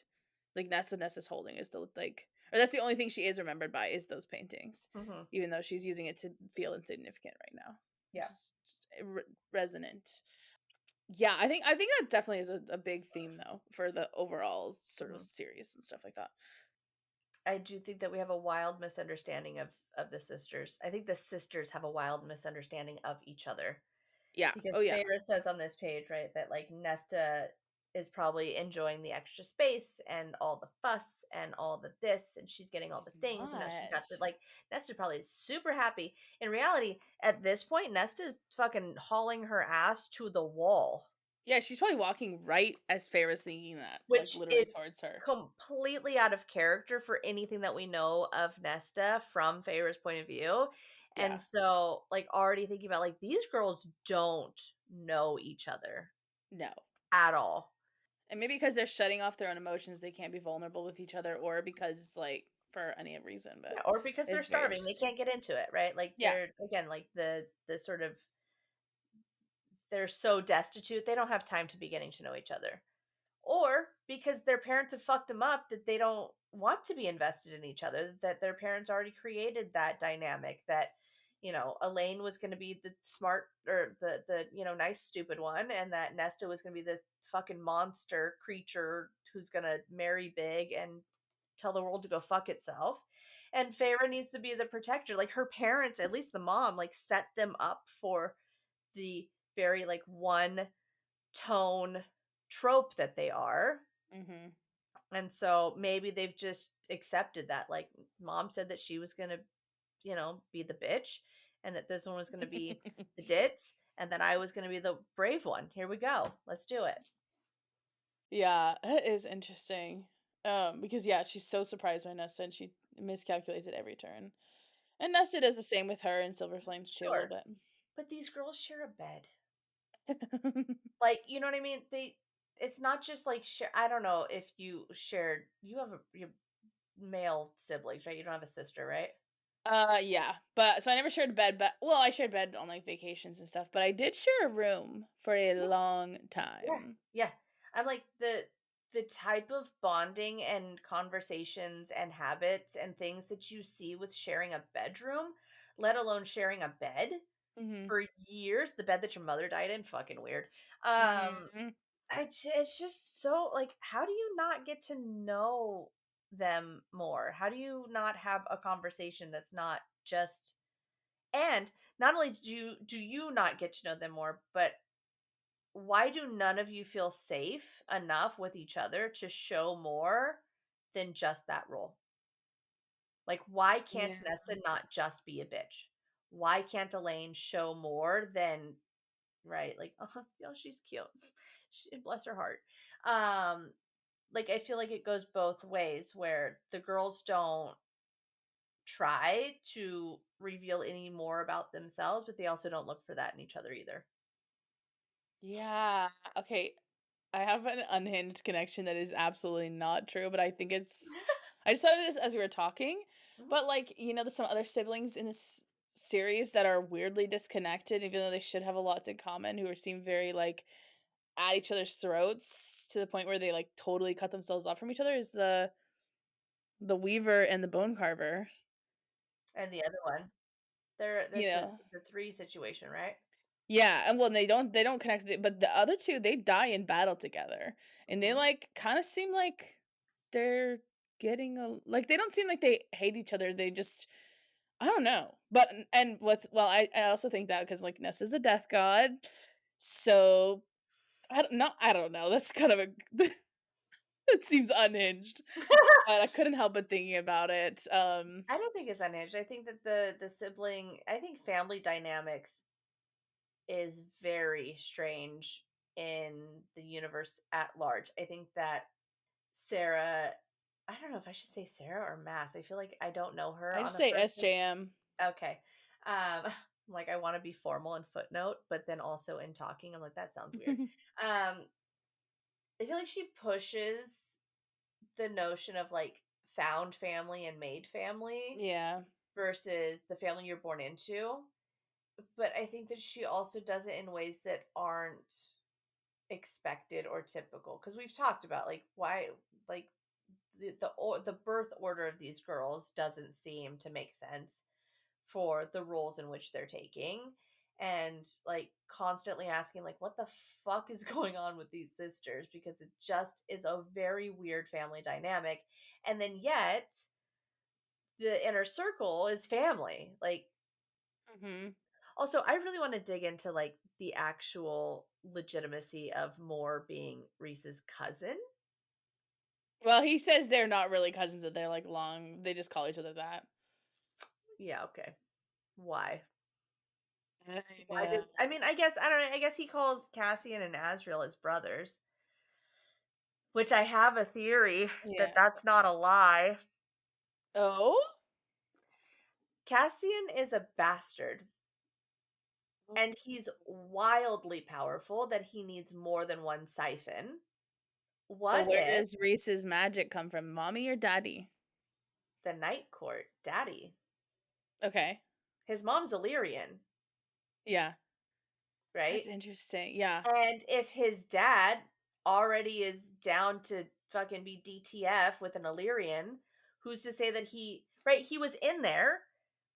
Like that's what Nessa's holding is the like, or that's the only thing she is remembered by is those paintings, Mhm. even though she's using it to feel insignificant right now, which Yeah. is just resonant. Yeah, I think that definitely is a big theme though for the overall sort of Mhm. series and stuff like that. I do think that we have a wild misunderstanding of the sisters. I think the sisters have a wild misunderstanding of each other. Yeah. Oh Because yeah. Feyre says on this page, right, that like Nesta is probably enjoying the extra space and all the fuss and all the this, and she's getting all She's the things, and now she's got not. the like Nesta probably is super happy. In reality, at this point, Nesta is fucking hauling her ass to the wall. Yeah, she's probably walking right as Feyre's thinking that, like Which literally is towards her. completely out of character for anything that we know of Nesta from Feyre's point of view. And Yeah. so, like, already thinking about, like, these girls don't know each other No. at all. And maybe because they're shutting off their own emotions, they can't be vulnerable with each other, or because like for any reason. Yeah, But or because they're it's very starving, they interesting. can't get into it, right? Like, Yeah. they're, again, like, the sort of they're so destitute, they don't have time to be getting to know each other. Or because their parents have fucked them up that they don't want to be invested in each other, that their parents already created that dynamic that, Elaine was going to be the smart or the nice stupid one, and that Nesta was going to be this fucking monster creature who's going to marry big and tell the world to go fuck itself. And Feyre needs to be the protector. Like her parents, at least the mom, like set them up for the very like one tone trope that they are. Mhm. And so maybe they've just accepted that. Like mom said that she was going to, be the bitch, and that this one was going to be the ditz, and that I was going to be the brave one. Here we go. Let's do it. Yeah, that is interesting. Because yeah, she's so surprised by Nesta and she miscalculates at every turn. And Nesta does the same with her and Silver Flames too a little Sure. bit. But these girls share a bed. Like, you know what I mean? It's not just like share. I don't know if you have your male siblings, right? You don't have a sister, right? Yeah. But so I never shared a bed, but well, I shared bed on like vacations and stuff, but I did share a room for a Yeah. long Yeah. time. Yeah. I'm like the type of bonding and conversations and habits and things that you see with sharing a bedroom, let alone sharing a bed Mhm. for years, the bed that your mother died in, fucking weird. Mhm. It's just so like, how do you not get to know them more? How do you not have a conversation that's not just, and not only do you not get to know them more, but why do none of you feel safe enough with each other to show more than just that role? Like, why can't Yeah. Nesta not just be a bitch? Why can't Elaine show more than, right? Like, she's cute. Bless her heart. Like, I feel like it goes both ways where the girls don't try to reveal any more about themselves, but they also don't look for that in each other either. Yeah. Okay. I have an unhinged connection that is absolutely not true, but I think it's I just thought of this as we were talking, Mhm. but, like, there's some other siblings in this series that are weirdly disconnected, even though they should have a lot in common, who are seem very, like, at each other's throats to the point where they, like, totally cut themselves off from each other is the Weaver and the Bone Carver, And the other one, there, you that's know? the three situation, right? Yeah, and well, they don't connect, but the other 2, they die in battle together, and they, Mhm. like, kinda seem like they're getting like, they don't seem like they hate each other, they just I don't know, but and with well, I also think that because like, Ness is a death god, so I don't know, that's kind of a that seems unhinged, but I couldn't help but thinking about it, I don't think it's unhinged. I think that the sibling, I think family dynamics is very strange in the universe at large. I think that Sarah, I don't know if I should say Sarah or Mass. I feel like I don't know her I on just a say person. SJM. Okay. Like I want to be formal and footnote, but then also in talking, I'm like, that sounds weird. Um, I feel like she pushes the notion of like found family and made family Yeah. versus the family you're born into. But I think that she also does it in ways that aren't expected or typical, because we've talked about like why, like the birth order of these girls doesn't seem to make sense for the roles in which they're taking, and like constantly asking like what the fuck is going on with these sisters, because it just is a very weird family dynamic. And then yet the inner circle is family. Like, Mhm. also I really want to dig into like the actual legitimacy of Moore being Reese's cousin. Well, he says they're not really cousins, that they're, like, long they just call each other that. Yeah, okay. Why? I Why does, know. I mean, I guess I don't know, I guess he calls Cassian and Asriel his brothers, which I have a theory that Yeah. that's not a lie. Oh? Cassian is a bastard, and he's wildly powerful that he needs more than one siphon. So What where if does Reese's magic come from, mommy or daddy? the Night Court daddy, Okay. his mom's Illyrian, Yeah. right? That's interesting. Yeah. And if his dad already is down to fucking be DTF with an Illyrian, who's to say that right, he was in there.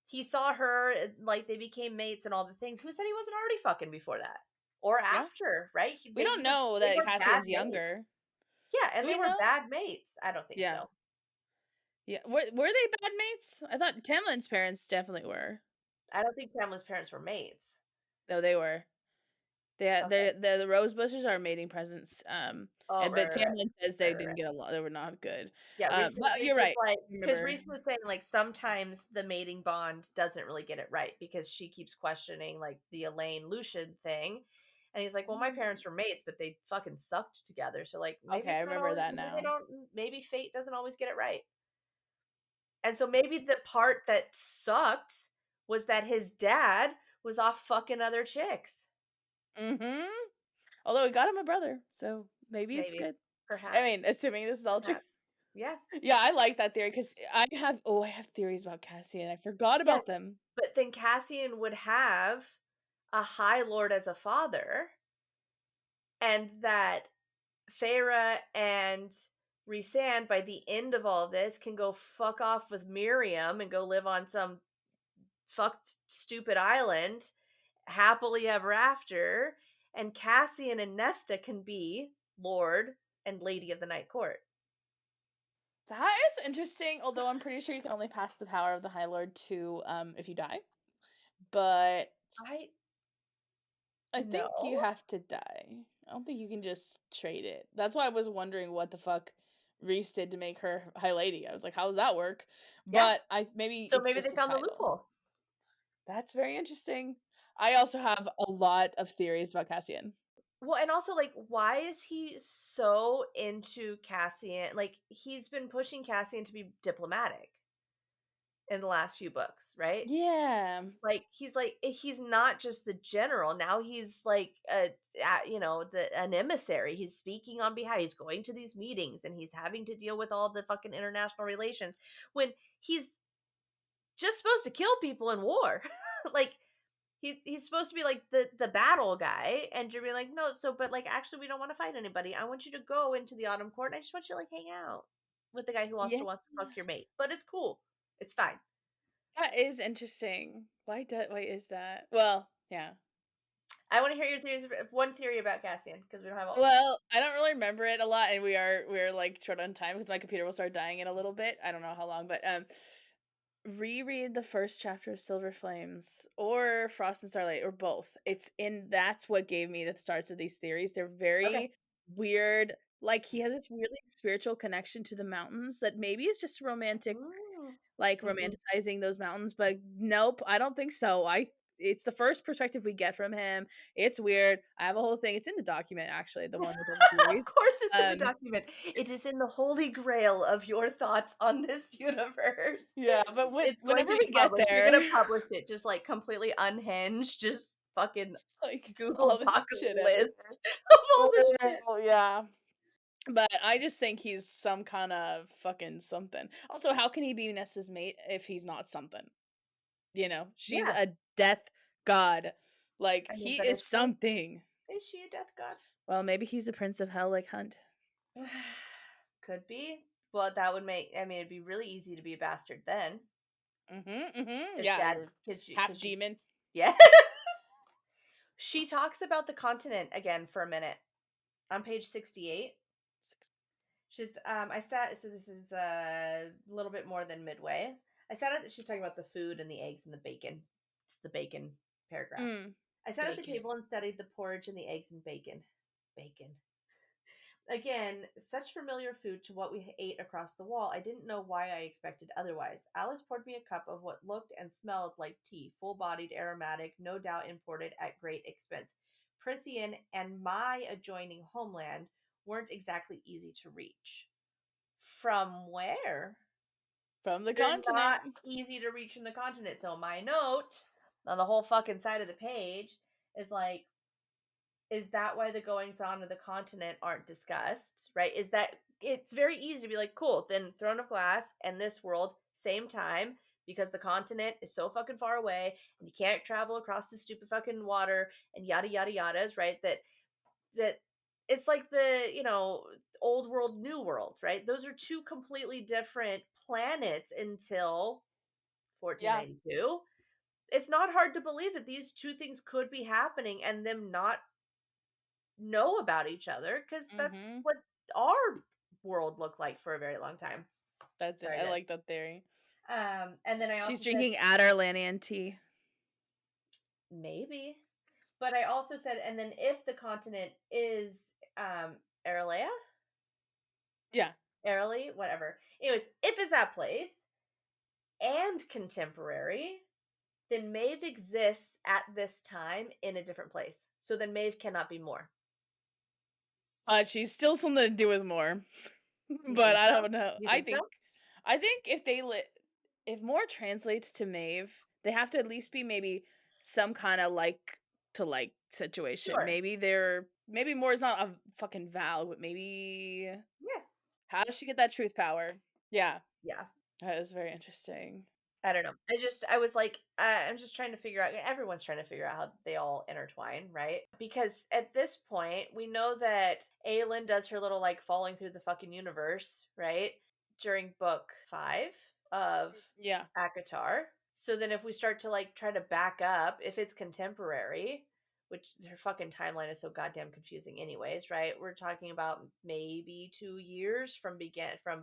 He saw her, like they became mates and all the things. Who said he wasn't already fucking before that? Or Yeah. after, right? We don't know They that were bad Cassian's mates. younger. Yeah, and Do they we were know? bad mates. I don't think Yeah. so. Yeah. Were they bad mates? I thought Tamlin's parents definitely were. I don't think Tamlin's parents were mates. No, they were. Okay. The rose bushes are mating presents. Oh, And but right. Tamlin says Right, they right, didn't right. get along. They were not good. Yeah, But Reese you're was right. like, because Remember. Reese was saying like sometimes the mating bond doesn't really get it right because she keeps questioning like the Elaine Lucian thing, and he's like, well, my Mm. parents were mates, but they fucking sucked together. So like maybe Okay, I it's not remember always that maybe they now. don't maybe fate doesn't always get it right, and so maybe the part that sucked was that his dad was off fucking other chicks. Mhm. Although it got him a brother, so maybe it's Maybe, good. I perhaps, mean, assuming this is all true. perhaps, yeah, Yeah, I like that theory because I have theories about Cassian. I forgot yeah. about them. But then Cassian would have a High Lord as a father, and that Feyre and Rhysand, by the end of all this, can go fuck off with Miriam and go live on some fucked stupid island happily ever after, and Cassian and Nesta can be Lord and Lady of the Night Court. That is interesting, although I'm pretty sure you can only pass the power of the High Lord to if you die. But I I think no. you have to die. I don't think you can just trade it. That's why I was wondering what the fuck Reese did to make her High Lady. I was like, how does that work? Yeah. But I maybe So it's maybe they just a found the title. loophole. That's very interesting. I also have a lot of theories about Cassian. Well, and also, like, why is he so into Cassian? Like, he's been pushing Cassian to be diplomatic in the last few books, right? Yeah. Like he's not just the general. Now he's like an emissary. He's speaking on behalf. He's going to these meetings and he's having to deal with all the fucking international relations when he's just supposed to kill people in war. Like he's supposed to be like the battle guy, and you're being like, no, so but like actually we don't want to fight anybody. I want you to go into the autumn court and I just want you to like hang out with the guy who also Yeah. wants to fuck your mate. But it's cool. It's fine. That is interesting. Why is that? Well, yeah. I want to hear your theories. One theory about Cassian because we don't have all. Well, I don't really remember it a lot, and we're like short on time because my computer will start dying in a little bit. I don't know how long, but reread the first chapter of Silver Flames or Frost and Starlight or both. That's what gave me the starts of these theories. They're Okay. very weird. Like he has this really spiritual connection to the mountains that maybe is just romantic, Mm. like Mhm. romanticizing those mountains, but nope, I don't think so. I It's the first perspective we get from him. It's weird. I have a whole thing. It's in the document actually, the one with all the theories. Of course, it's in the Um document. It is in the holy grail of your thoughts on this universe. yeah, but It's going whenever to be we get published. You're there, gonna publish it just like completely unhinged, just fucking it's like Google all Doc this shit list everywhere. of all the shit. Oh, yeah. But I just think he's some kind of fucking something. Also, how can he be Nessa's mate if he's not something? You know, she's Yeah. a death god. Like, I mean, he but is something. is she a death god? Well, maybe he's a prince of hell like Hunt. Could be. Well, that would make. I mean, it'd be really easy to be a bastard then, because Yeah, dad, you're half because you, demon. yeah. She talks about the continent again for a minute on page 68. She's I sat so this is a little bit more than midway. I sat at she's talking about the food and the eggs and the bacon. It's the bacon paragraph. Mm, I sat at the bacon. table and studied the porridge and the eggs and bacon. Bacon. Again, such familiar food to what we ate across the wall, I didn't know why I expected otherwise. Alice poured me a cup of what looked and smelled like tea, full-bodied, aromatic, no doubt imported at great expense. Prithian and my adjoining homeland weren't exactly easy to reach. From where? From the They're continent. not easy to reach from the continent. So my note on the whole fucking side of the page is like, is that why the goings on of the continent aren't discussed? Right? Is that it's very easy to be like, cool, then Throne of Glass and this world, same time, because the continent is so fucking far away and you can't travel across the stupid fucking water and yada yada yadas, right? That it's like the, old world, new world, right? Those are two completely different planets until Yeah. 1492. It's not hard to believe that these two things could be happening and them not know about each other, because that's Mhm. what our world looked like for a very long time. That's it. Sorry, I babe. like that theory. And then I She's also said drinking Adderlanian tea. maybe, but I also said, and then if the continent is Aralea, Yeah. Arale, whatever. Anyways, if it's that place and contemporary, then Maeve exists at this time in a different place. So then Maeve cannot be more. She's still something to do with more. You But think I so? don't know. You I think so? think if more translates to Maeve, they have to at least be maybe some kind of like to like situation. Sure. Maybe more is not a fucking vow, but maybe Yeah. how does she get that truth power? Yeah, Yeah. that is very interesting. I don't know. I was like, I'm just trying to figure out. Everyone's trying to figure out how they all intertwine, right? Because at this point, we know that Aelin does her little like falling through the fucking universe, right? During book 5 of Yeah. ACOTAR. So then, if we start to like try to back up, if it's contemporary, which her fucking timeline is so goddamn confusing, anyways, right? We're talking about maybe 2 years from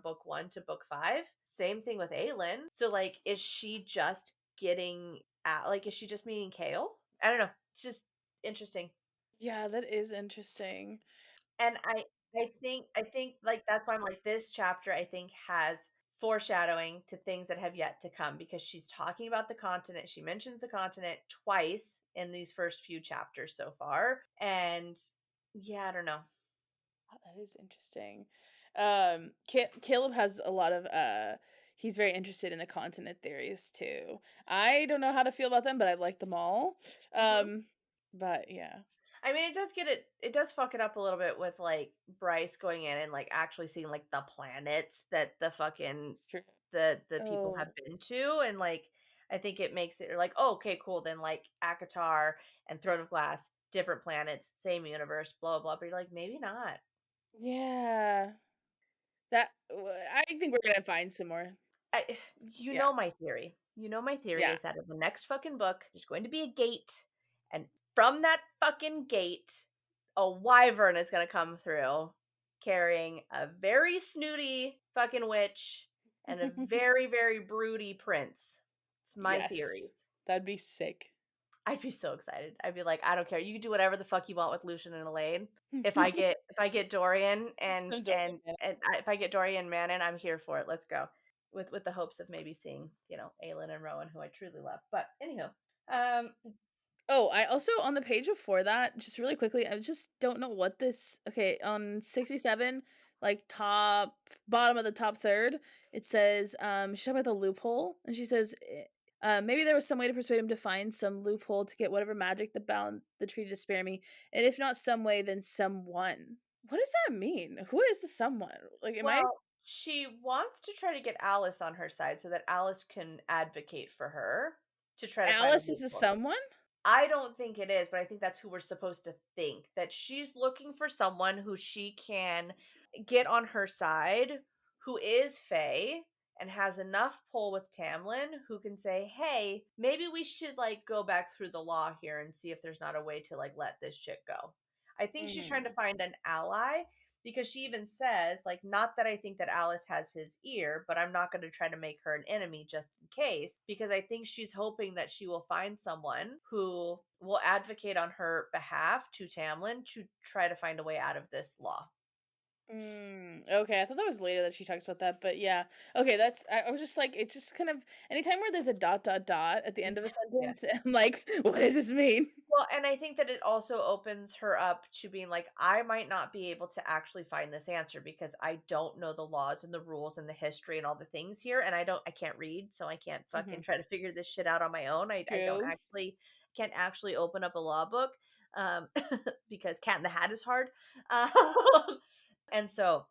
book 1 to book 5. Same thing with Aelin. So like, is she just getting out? Like, is she just meeting Kale? I don't know. It's just interesting. Yeah, that is interesting. And I think like that's why I'm like, this chapter I think has foreshadowing to things that have yet to come, because she's talking about the continent. She mentions the continent twice in these first few chapters so far. And yeah, I don't know. Oh, that is interesting. Caleb has a lot of he's very interested in the continent theories too. I don't know how to feel about them, but I like them all. Mhm. But yeah. I mean, it does fuck it up a little bit with like Bryce going in and like actually seeing like the planets that the fucking True. the people have Oh, been to, and like I think it makes it like, oh, okay, cool, then like ACOTAR and Throne of Glass, different planets, same universe, blah blah blah. But you're like, maybe not. yeah. I think we're gonna find some more. I you Yeah. know my theory. You know my theory Yeah. is that in the next fucking book, there's going to be a gate, and from that fucking gate, a wyvern is gonna come through carrying a very snooty fucking witch and a very, very broody prince. It's my Yes. theories. That'd be sick. I'd be so excited. I'd be like, I don't care. You can do whatever the fuck you want with Lucian and Elaine. If I get Dorian and Some Dorian man. if I get Dorian and Manon, I'm here for it. Let's go. With the hopes of maybe seeing, Aelin and Rowan, who I truly love. But anyhow, um, Oh, I also on the page before that, just really quickly, I just don't know what this. Okay, on 67, like top bottom of the top third, it says she's talking about the loophole, and she says maybe there was some way to persuade him to find some loophole to get whatever magic that bound the tree to spare me, and if not some way, then someone. What does that mean? Who is the someone? Like, am I well, she wants to try to get Alice on her side so that Alice can advocate for her to try to find a Alice is the loophole. someone? I don't think it is, but I think that's who we're supposed to think, that she's looking for someone who she can get on her side, who is Faye and has enough pull with Tamlin, who can say, "Hey, maybe we should like go back through the law here and see if there's not a way to like let this chick go." I think she's trying to Mm. find an ally, because she even says like, not that I think that Alice has his ear, but I'm not going to try to make her an enemy just in case, because I think she's hoping that she will find someone who will advocate on her behalf to Tamlin to try to find a way out of this law. Okay, I thought that was later that she talks about that, but yeah. Okay, I was just like, it's just kind of anytime where there's a dot dot dot at the end of a Yeah. sentence, I'm like, what does this mean? Well, and I think that it also opens her up to being like, I might not be able to actually find this answer because I don't know the laws and the rules and the history and all the things here. And I can't read, so I can't fucking Hmm. try to figure this shit out on my own. True. Can't actually open up a law book, um, because Cat in the Hat is hard. Um, and so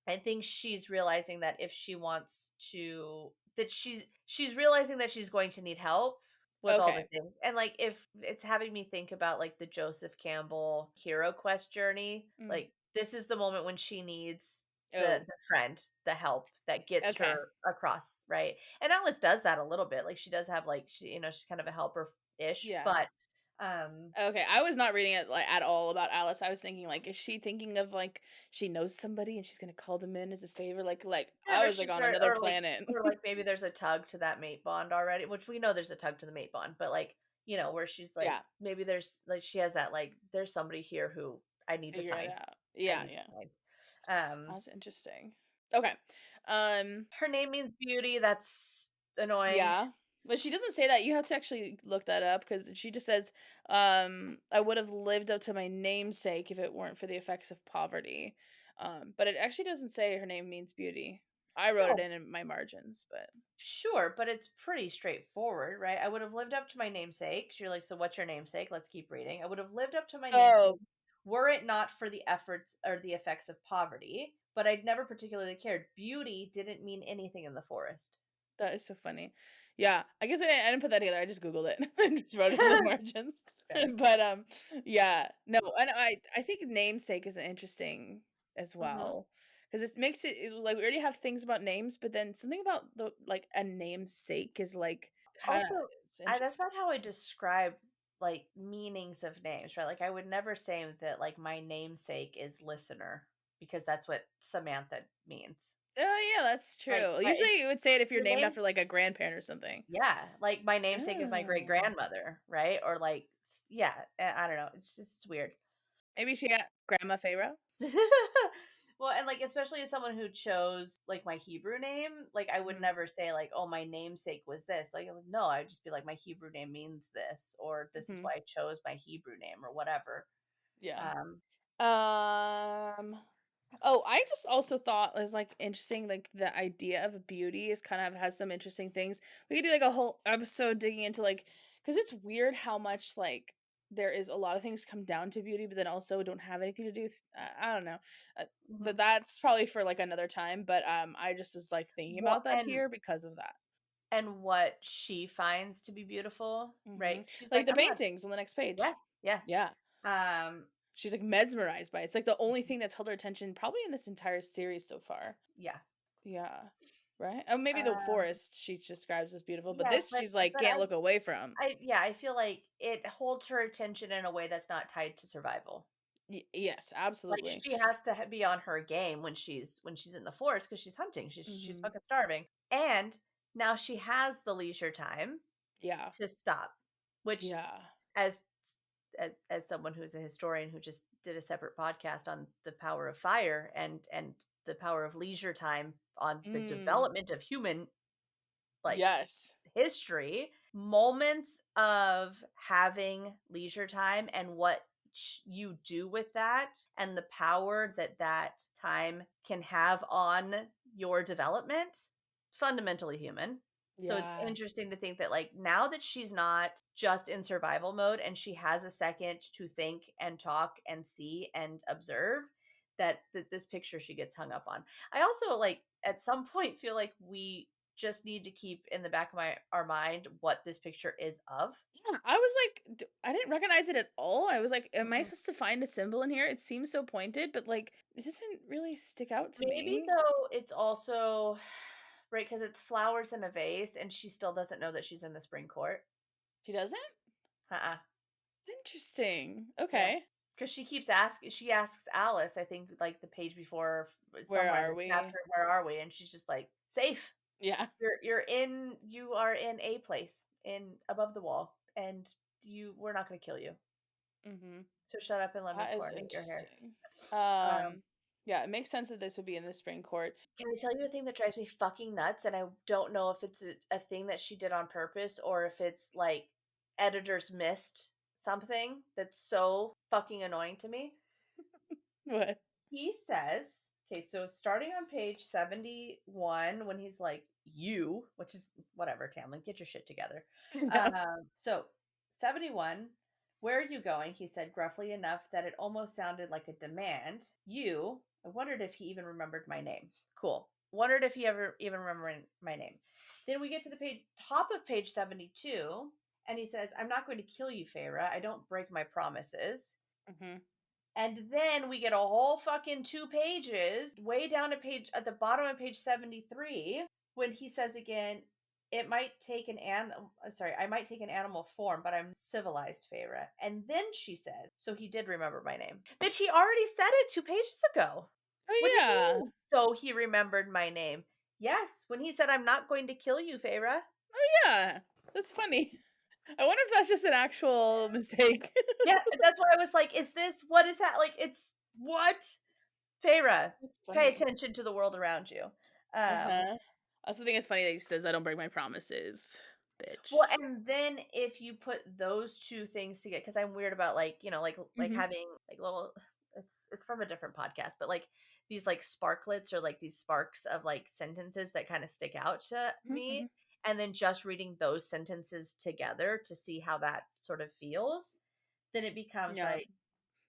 I think she's realizing that if she wants to that she's realizing that she's going to need help with all the Okay. things. And like if it's having me think about like the Joseph Campbell hero quest journey, Mm. like this is the moment when she needs Oh, the friend, the help that gets okay. her across, right? And Alice does that a little bit. Like she does have like she's kind of a helper ish, Yeah. but um Okay, I was not reading it like at all about Alice. I was thinking like, is she thinking of like she knows somebody and she's gonna call them in as a favor? Like yeah, I was like on another planet. or like maybe there's a tug to that mate bond already, which we know there's a tug to the mate bond, but like, where she's like Yeah, maybe there's like she has that like there's somebody here who I need to figure it find. out. I Yeah, need yeah. to find. That's interesting. Okay. Um, Her name means beauty. That's annoying. yeah. But she doesn't say that. You have to actually look that up because she just says, I would have lived up to my namesake if it weren't for the effects of poverty. But it actually doesn't say her name means beauty. I wrote it No, in my margins, but sure, but it's pretty straightforward, right? I would have lived up to my namesake. You're like, so what's your namesake? Let's keep reading. I would have lived up to my namesake oh, were it not for the efforts or the effects of poverty, but I'd never particularly cared. Beauty didn't mean anything in the forest. that is so funny. Yeah, I guess I didn't put that together. I just Googled it and just wrote it in my margins. Fair. But yeah, no, and I think namesake is interesting as Hmm. well because it makes like we already have things about names, but then something about the like a namesake is like kind of Also, it's that's interesting. not how I describe like meanings of names, right? Like I would never say that like my namesake is listener because that's what Samantha means. Oh yeah, that's Like true. Usually you would say it if you're your named name, after like a grandparent or something. yeah, like my namesake is my great Oh, grandmother, right? Or like, yeah, I don't know. It's just weird. maybe she got Grandma Feyre. Well, and like especially as someone who chose like my Hebrew name, like I would Mhm. never say like, "Oh, my namesake was this." Like, no, I'd just be like, "My Hebrew name means this," or "This is Mhm. why I chose my Hebrew name," or whatever. Yeah. Um, Um. Oh, I just also thought was like interesting, like the idea of beauty is kind of has some interesting things. We could do like a whole episode digging into like because it's weird how much like there is a lot of things come down to beauty, but then also don't have anything to do with. I don't know, uh, mhm. but that's probably for like another time. But I just was like thinking Well, about that here because of that. and what she finds to be beautiful, right? She's Like like, the "I'm not." paintings on the next Yeah, page. yeah. Yeah, Um, she's like mesmerized by it. It's like the only thing that's held her attention probably in this entire series so far. yeah. Yeah. Right? Oh, maybe the Um, forest she describes as beautiful, but yeah, this she's like but can't look away from. I feel like it holds her attention in a way that's not tied to survival. Yes, Like absolutely. she has to be on her game when she's in the forest because she's hunting. She's Hmm. fucking starving, and now she has the leisure time Yeah. to stop. Which, Yeah. as as someone who's a historian who just did a separate podcast on the power of fire and the power of leisure time on the Mm. development of human like Yes. history, moments of having leisure time and what you do with that and the power that that time can have on your development, fundamentally human. So it's Yeah. interesting to think that like now that she's not just in survival mode and she has a second to think and talk and see and observe, that this picture she gets hung up on. I also like at some point feel like we just need to keep in the back of our mind what this picture is of. Yeah. I was like, I didn't recognize it at all. I was like, am I Mhm. supposed to find a symbol in here? It seems so pointed, but like, it doesn't really stick out to Maybe me. though it's also right because it's flowers in a vase, and she still doesn't know that she's in the spring court. She doesn't? Uh-uh. Interesting. Yeah, Okay. because she keeps asking. She asks Alice, I think, like the page before, Where somewhere in are the we? chapter, "Where are we?" And she's just like, "Safe. Yeah. You are in a place in above the wall, and we're not going to kill you. Mm-hmm. So shut up and let me That is coordinate your hair." interesting. Um, Yeah, it makes sense that this would be in the spring court. Can I tell you a thing that drives me fucking nuts? And I don't know if it's a thing that she did on purpose or if it's like editors missed something that's so fucking annoying to me. What? He says, okay, so starting on page 71, when he's like, you, which is whatever, Tamlin, get your shit together. No. So 71, where are you going? He said gruffly enough that it almost sounded like a demand. You, I wondered if he even remembered my name. Cool. Wondered if he ever even remembered my name. Then we get to the top of page 72, and he says, I'm not going to kill you, Feyre. I don't break my promises. Mm-hmm. And then we get a whole fucking 2 pages, way down at the bottom of page 73, when he says again, I might take an animal form, but I'm civilized, Feyre. And then she says, so he did remember my name. Bitch, he already said it 2 pages ago. What do Oh you yeah. mean? So he remembered my name. Yes, when he said, I'm not going to kill you, Feyre. Oh yeah. That's funny. I wonder if that's just an actual mistake. Yeah, that's why I was like, what is that? Like, it's, what? Feyre, That's pay funny. attention to the world around you. Uh-huh. I also think it's funny that he says, I don't break my promises, bitch. Well, and then if you put those 2 things together, because I'm weird about like Mm-hmm. having like little, it's from a different podcast, but like these like sparklets or like these sparks of like sentences that kind of stick out to Mm-hmm. me, and then just reading those sentences together to see how that sort of feels, then it becomes Yeah. like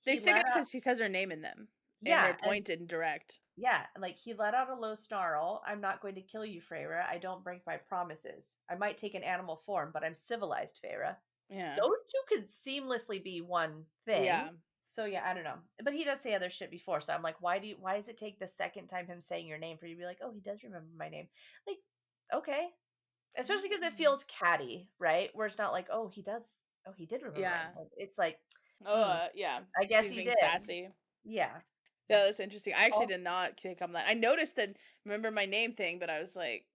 They he stick let out out, because she says her name in them. And they're yeah, and pointed and direct. yeah, like he let out a low snarl. I'm not going to kill you, Feyre. I don't break my promises. I might take an animal form, but I'm civilized, Feyre. Yeah. Those 2 could seamlessly be one thing. Yeah. So yeah, I don't know. But he does say other shit before. So I'm like, why does it take the second time him saying your name for you to be like, oh, he does remember my name? Like, okay. Especially because it Mm. feels catty, right? Where it's not like, he did remember my Yeah. name. It's like, Yeah. I guess She's he being did. sassy. Yeah. Yeah, that's interesting. I actually Al- did not pick up on that. I noticed that remember my name thing, but I was like,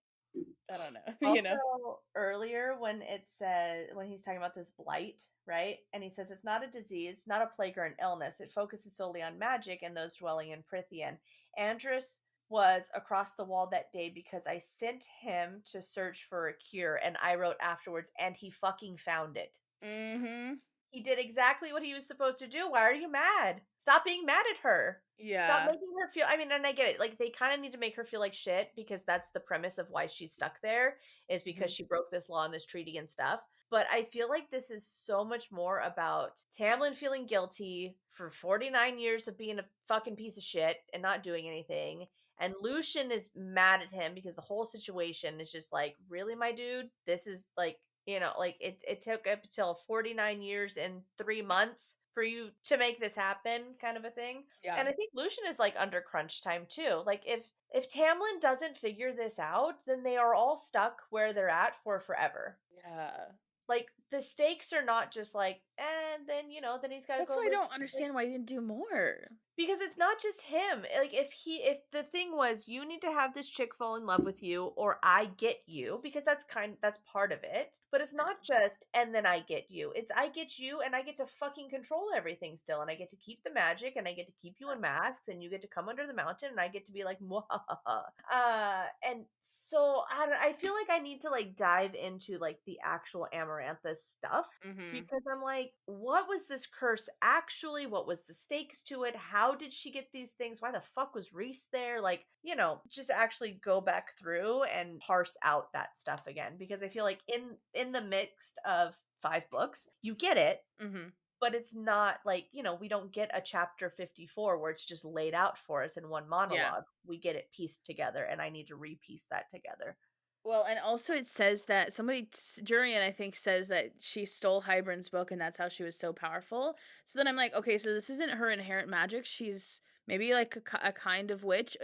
I don't know, Also, earlier when he's talking about this blight, right? And he says it's not a disease, not a plague or an illness. It focuses solely on magic and those dwelling in Prithian. Andrus was across the wall that day because I sent him to search for a cure, and I wrote afterwards, and he fucking found it. Mm-hmm. He did exactly what he was supposed to do. Why are you mad? Stop being mad at her. Stop Yeah. making her feel, I mean, and I get it. Like they kind of need to make her feel like shit because that's the premise of why she's stuck there, is because Mhm. she broke this law and this treaty and stuff. But I feel like this is so much more about Tamlin feeling guilty for 49 years of being a fucking piece of shit and not doing anything. And Lucian is mad at him because the whole situation is just like, really, my dude? This is like, like it took up until 49 years and 3 months for you to make this happen, kind of a thing. Yeah. And I think Lucian is like under crunch time too. Like if Tamlin doesn't figure this out, then they are all stuck where they're at for forever. Yeah. Like the stakes are not just like, and then then he's got to That's go why I live. don't Like, understand why he didn't do more. because it's not just him. Like if the thing was you need to have this chick fall in love with you or I get you, because that's part of it. But it's not just and then I get you. It's I get you and I get to fucking control everything still, and I get to keep the magic and I get to keep you in masks and you get to come under the mountain and I get to be like Mwahaha. And so I feel like I need to like dive into like the actual Amaranthus stuff, Mm-hmm. because I'm like, what was this curse actually? What was the stakes to it? How did she get these things? Why the fuck was Reese there? Like, just actually go back through and parse out that stuff again, because I feel like in the mix of 5 books, you get it, Mm-hmm. but it's not like, we don't get a chapter 54 where it's just laid out for us in one Yeah. monologue. We get it pieced together, and I need to repiece that together. Well, and also it says that Jurian, I think, says that she stole Hybern's book and that's how she was so powerful. So then I'm like, okay, so this isn't her inherent magic. She's maybe like a kind of witch,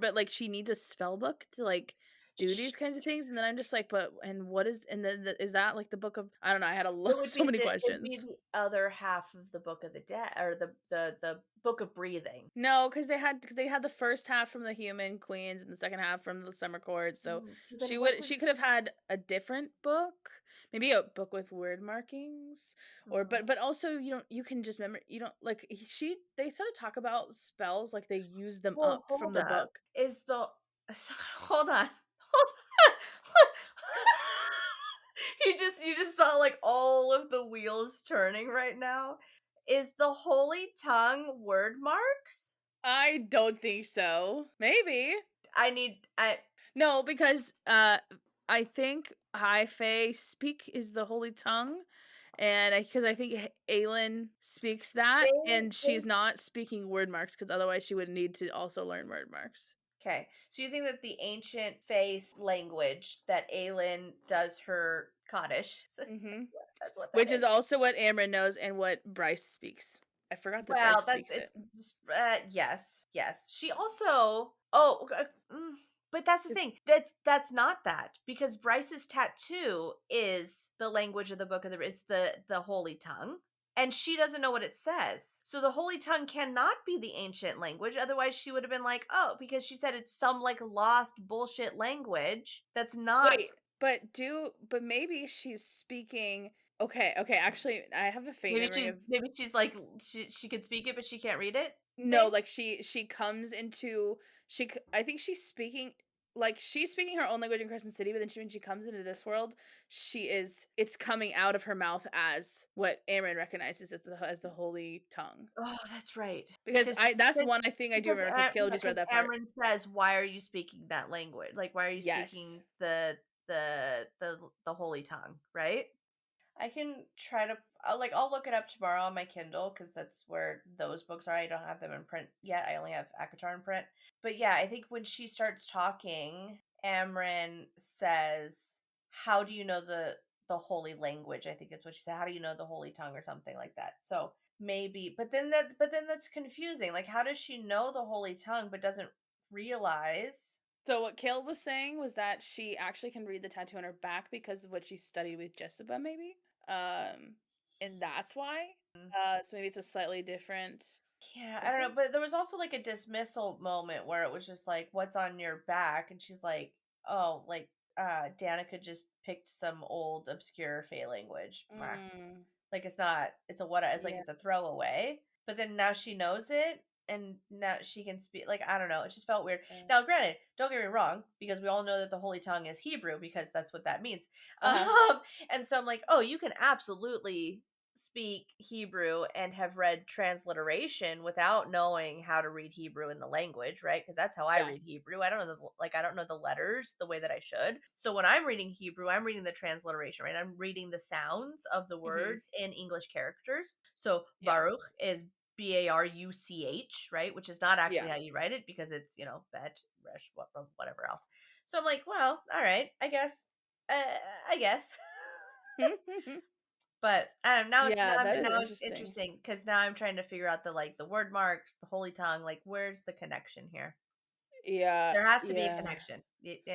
but like she needs a spell book to like do these kinds of things. And then I'm just like, but and what is and then is that like the book of I don't know. I had so many It'd be questions. the other half of the Book of the Dead, or the Book of Breathing. No, because they had the first half from the human queens and the second half from the summer court. So So then what does she could have had a different book, maybe a book with word markings, or mhm. but also you can just remember you don't like they sort of talk about spells like they use them Well, up from hold the up. book. Is the hold on. You just saw like all of the wheels turning right now. Is the Holy Tongue word marks? I don't think so. Maybe I no, because I think High Fae speak is the holy tongue. And because I think Aelin speaks that, they and they she's not speaking word marks because otherwise she would need to also learn word marks. Okay. So you think that the ancient Fae language that Aelin does her Kaddish, Mhm. that's what that Which is is. also what Amryn knows and what Bryce speaks. I forgot that Well, Bryce that's speaks it. it's just, yes, yes. She also oh, but that's the 'Cause thing. That's not that because Bryce's tattoo is the language of the book of the it's the holy tongue. And she doesn't know what it says. So the holy tongue cannot be the ancient language. Otherwise, she would have been like, oh, because she said it's some like lost bullshit language that's not. Wait, but maybe she's speaking. Okay, actually, I have a faint memory of. Maybe she's like she could speak it, but she can't read it No, thing. like she comes into I think she's speaking, like, she's speaking her own language in Crescent City, but then when she comes into this world, it's coming out of her mouth as what Aaron recognizes as the holy tongue. Oh, that's right. Because that's Because one I do remember because Caleb just read because that part. Amryn says, "Why are you speaking that language? Like, why are you Yes. speaking the holy tongue?" Right? I can try to I'll look it up tomorrow on my Kindle because that's where those books are. I don't have them in print yet. I only have ACOTAR in print. But yeah, I think when she starts talking, Amryn says, "How do you know the holy language?" I think it's what she said. "How do you know the holy tongue?" or something like that. So maybe, but then that's confusing. Like, how does she know the holy tongue but doesn't realize? So what Caleb was saying was that she actually can read the tattoo on her back because of what she studied with Jessica, maybe. Um, and that's why. So maybe it's a slightly different Yeah, I don't something. know, but there was also like a dismissal moment where it was just like, "What's on your back?" And she's like, "Oh, like Danica just picked some old obscure Fey language. Meh." Mm, Like it's not, it's a what? It's like yeah. it's a throwaway. But then now she knows it, and now she can speak. Like I don't know, it just felt weird. Now, granted, don't get me wrong, because we all know that the Holy Tongue is Hebrew because that's what that means. Uh-huh. And so I'm like, oh, you can absolutely speak Hebrew and have read transliteration without knowing how to read Hebrew in the language, right? Because that's how I Yeah. read Hebrew. I don't know I don't know the letters the way that I should. So when I'm reading Hebrew, I'm reading the transliteration, right? I'm reading the sounds of the Mhm. words in English characters. So Yeah. Baruch is Baruch, right? Which is not actually Yeah. how you write it because it's, Bet, Resh, whatever else. So I'm like, well, all right, I guess. I guess. But Yeah, that is now it's interesting. interesting because now I'm trying to figure out the word marks, the holy tongue, like where's the connection here? Yeah, There has to be a yeah. connection.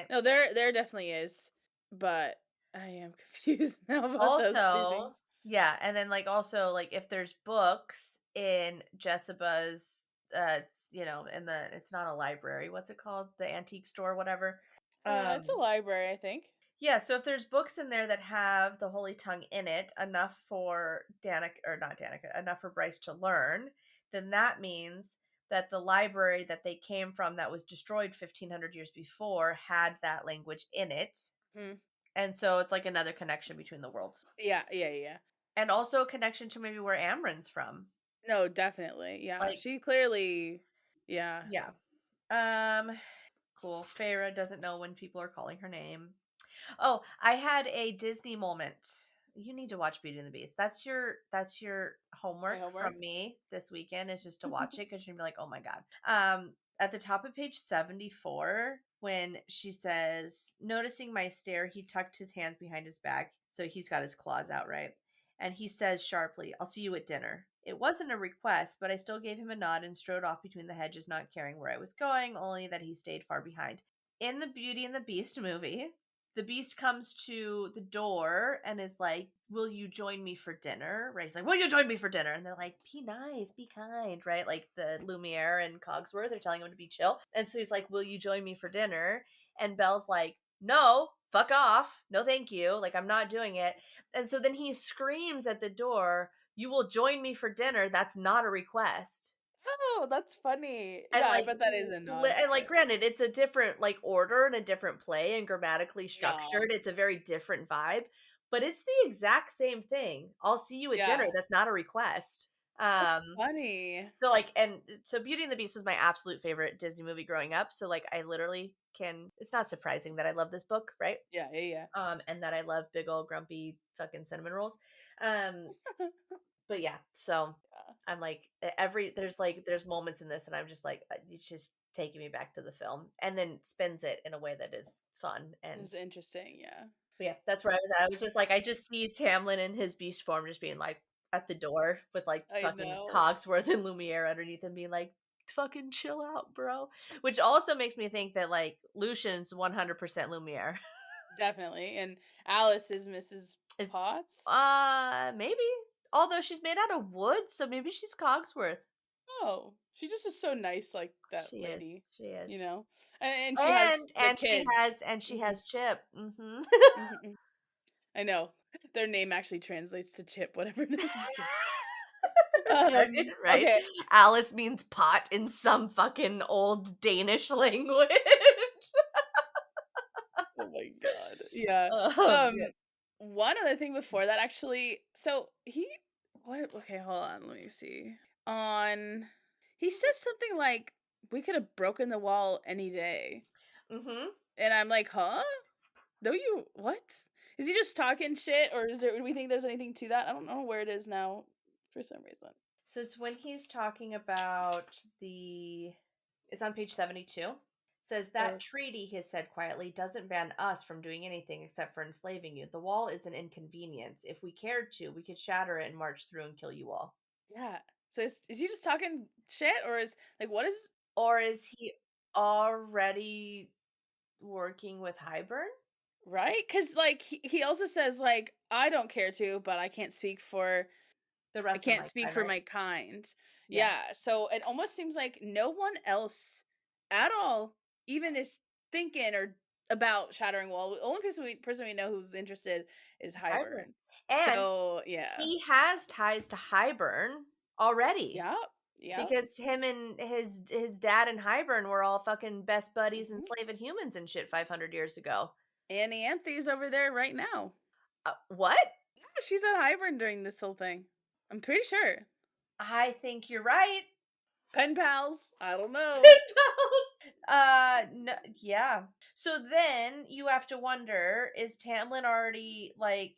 No, there definitely is, but I am confused now about those two things. Also, yeah, and then also like if there's books in Jessica's in the it's not a library, what's it called? The antique store, whatever. It's a Um library, I think. Yeah, so if there's books in there that have the Holy Tongue in it, enough for Danica, or not Danica, enough for Bryce to learn, then that means that the library that they came from that was destroyed 1500 years before had that language in it. Mm. And so it's like another connection between the worlds. Yeah. And also a connection to maybe where Amryn's from. No, definitely. Yeah, Like, she clearly. Yeah. yeah. Um, cool. Feyre doesn't know when people are calling her name. Oh, I had a Disney moment. You need to watch Beauty and the Beast. That's your My homework homework. from me this weekend is just to watch it because you're gonna be like, oh my god. At the top of page 74, when she says, noticing my stare, he tucked his hands behind his back, so he's got his claws out, right? And he says sharply, "I'll see you at dinner." It wasn't a request, but I still gave him a nod and strode off between the hedges, not caring where I was going, only that he stayed far behind. In the Beauty and the Beast movie, the beast comes to the door and is like, "Will you join me for dinner?" Right? He's like, "Will you join me for dinner?" And they're like, "Be nice, be kind," right? Like the Lumiere and Cogsworth are telling him to be chill. And so he's like, "Will you join me for dinner?" And Belle's like, "No, fuck off. No, thank you. Like, I'm not doing it." And so then he screams at the door, "You will join me for dinner. That's not a request." Oh, that's funny. And Yeah, I bet that is a nod, but granted, it's a different order and a different play and grammatically no. structured. It's a very different vibe, but it's the exact same thing. "I'll see you at dinner." Yeah, That's not a request. that's Um, funny. so Beauty and the Beast was my absolute favorite Disney movie growing up. So I literally can. It's not surprising that I love this book, right? Yeah. And that I love big old grumpy fucking cinnamon rolls. Um, but yeah, so Yeah. I'm like there's moments in this and I'm just like, it's just taking me back to the film, and then spins it in a way that is fun. And It's interesting, yeah. yeah, that's where I was at. I was just like, I just see Tamlin in his beast form just being like at the door with like I fucking know. Cogsworth and Lumiere underneath him being like, fucking chill out, bro. Which also makes me think that like Lucian's 100% Lumiere. Definitely. And Alice is Mrs. Is Potts. maybe. Although she's made out of wood, so maybe she's Cogsworth. Oh, she just is so nice, like that She is. lady, She is. you know? And she has And the and she has kids. and she Hmm. has Chip. Mhm. Hmm. I know. Their name actually translates to Chip, whatever it is. I'm just kidding. Right, right. Okay. Alice means pot in some fucking old Danish language. Oh my god. Yeah. Oh, Um, man. one other thing before that actually, so he what okay, hold on, let me see. On he says something like we could have broken the wall any day. Mhm. And I'm like, huh? No, you what? Is he just talking shit, or is there? Do we think there's anything to that? I don't know where it is now, for some reason. So it's when he's talking about the it's on page 72. Says that Oh, treaty, he has said quietly, doesn't ban us from doing anything except for enslaving you. The wall is an inconvenience. If we cared to, we could shatter it and march through and kill you all. yeah. So is he just talking shit, or is like what is Or is he already working with Hybern? right? Because like he also says like I don't care to, but The I rest of can't my speak kind, for right? my kind. Yeah. Yeah. So it almost seems like no one else at all even is thinking or about shattering wall. The only person we know who's interested is It's Hybern. Hybern. And So yeah. he has ties to Hybern already. Yep. Yep. Because him and his dad and Hybern were all fucking best buddies Mhm. enslaving humans and shit 500 years ago. Annie Anthony's over there right now. What? Yeah, she's at Hybern during this whole thing. I'm pretty sure. I think you're right. Pen pals. I don't know. Big bells. No, yeah. So then you have to wonder: is Tamlin already like?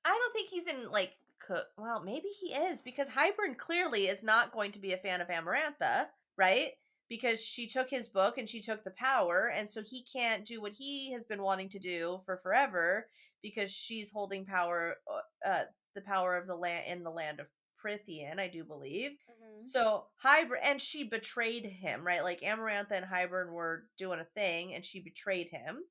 I don't think he's in like. Well, maybe he is because Hybern clearly is not going to be a fan of Amarantha, right? Because she took his book and she took the power, and so he can't do what he has been wanting to do for forever because she's holding power, the power of the land in the land of Prithian, I do believe. Mhm. So Hybern, and she betrayed him, right? Like Amarantha and Hybern were doing a thing, and she betrayed him.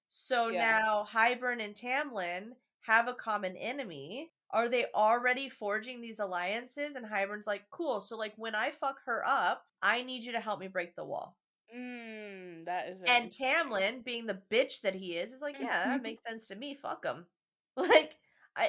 So Yeah. now Hybern and Tamlin have a common enemy. Are they already forging these alliances? And Hybern's like, cool. So like when I fuck her up, I need you to help me break the wall. That is very And interesting. Tamlin, being the bitch that he is like, yeah, that makes sense to me. Fuck him. Like,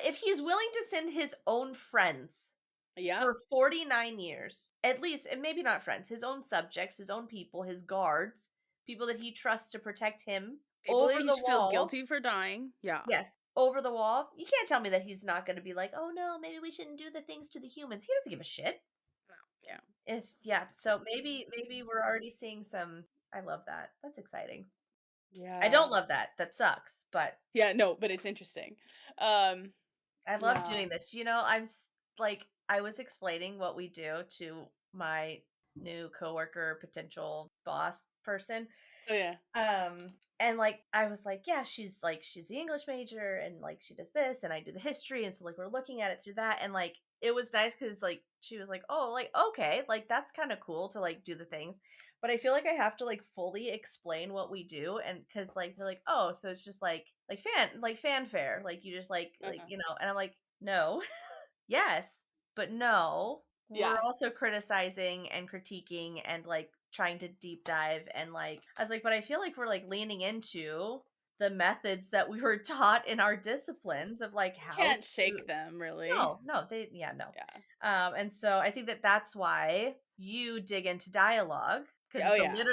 if he's willing to send his own friends Yep. for 49 years, at least, and maybe not friends, his own subjects, his own people, his guards, people that he trusts to protect him People that over he the should feel wall. guilty for dying. Yeah. Yes, over the wall. You can't tell me that he's not going to be like, oh no, maybe we shouldn't do the things to the humans. He doesn't give a shit. No, yeah. It's, yeah, so maybe we're already seeing some. I love that. That's exciting. I Yeah. don't love that. That sucks, but Yeah, no, but it's interesting. Um, I love yeah. doing this. You know, like I was explaining what we do to my new coworker, potential boss person. Oh yeah. And like I was like, yeah, she's the English major and like she does this and I do the history and so like we're looking at it through that and like it was nice cuz like she was like, "Oh, like okay, like that's kind of cool to like do the things." But I feel like I have to like fully explain what we do and cuz like they're like, "Oh, so it's just like fanfare, like you just like, Uh-huh. you know." And I'm like, "No." Yes, but no, we're Yeah. also criticizing and critiquing and like trying to deep dive and like I was like, but I feel like we're like leaning into the methods that we were taught in our disciplines of like You how can't shake to them really. no, they yeah, no. Yeah. And so I think that that's why you dig into dialogue because Yeah. Oh yeah.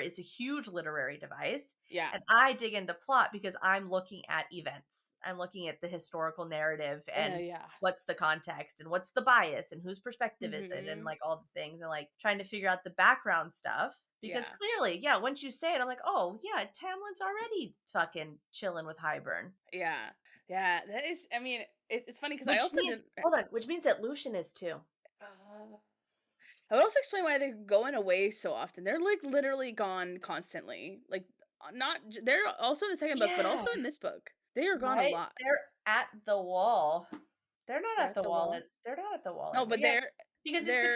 it's a huge literary device. Yeah. And I dig into plot because I'm looking at events. I'm looking at the historical narrative and Yeah. what's the context and what's the bias and whose perspective is it and Mhm. like all the things and like trying to figure out the background stuff. Because Yeah. clearly, yeah, once you say it, I'm like, oh yeah, Tamlin's already fucking chilling with Hybern. Yeah. Yeah. That is I mean, it's funny because I Which also means didn't hold on, which means that Lucian is too. uh, I would also explain why they're going away so often. They're like literally gone constantly. Like they're also in the second book, but Yeah, also in this book. They are gone a right? lot. They're at the wall. They're not They're at at the the wall. wall. They're not at the wall No, anymore. but Yeah, because he's they're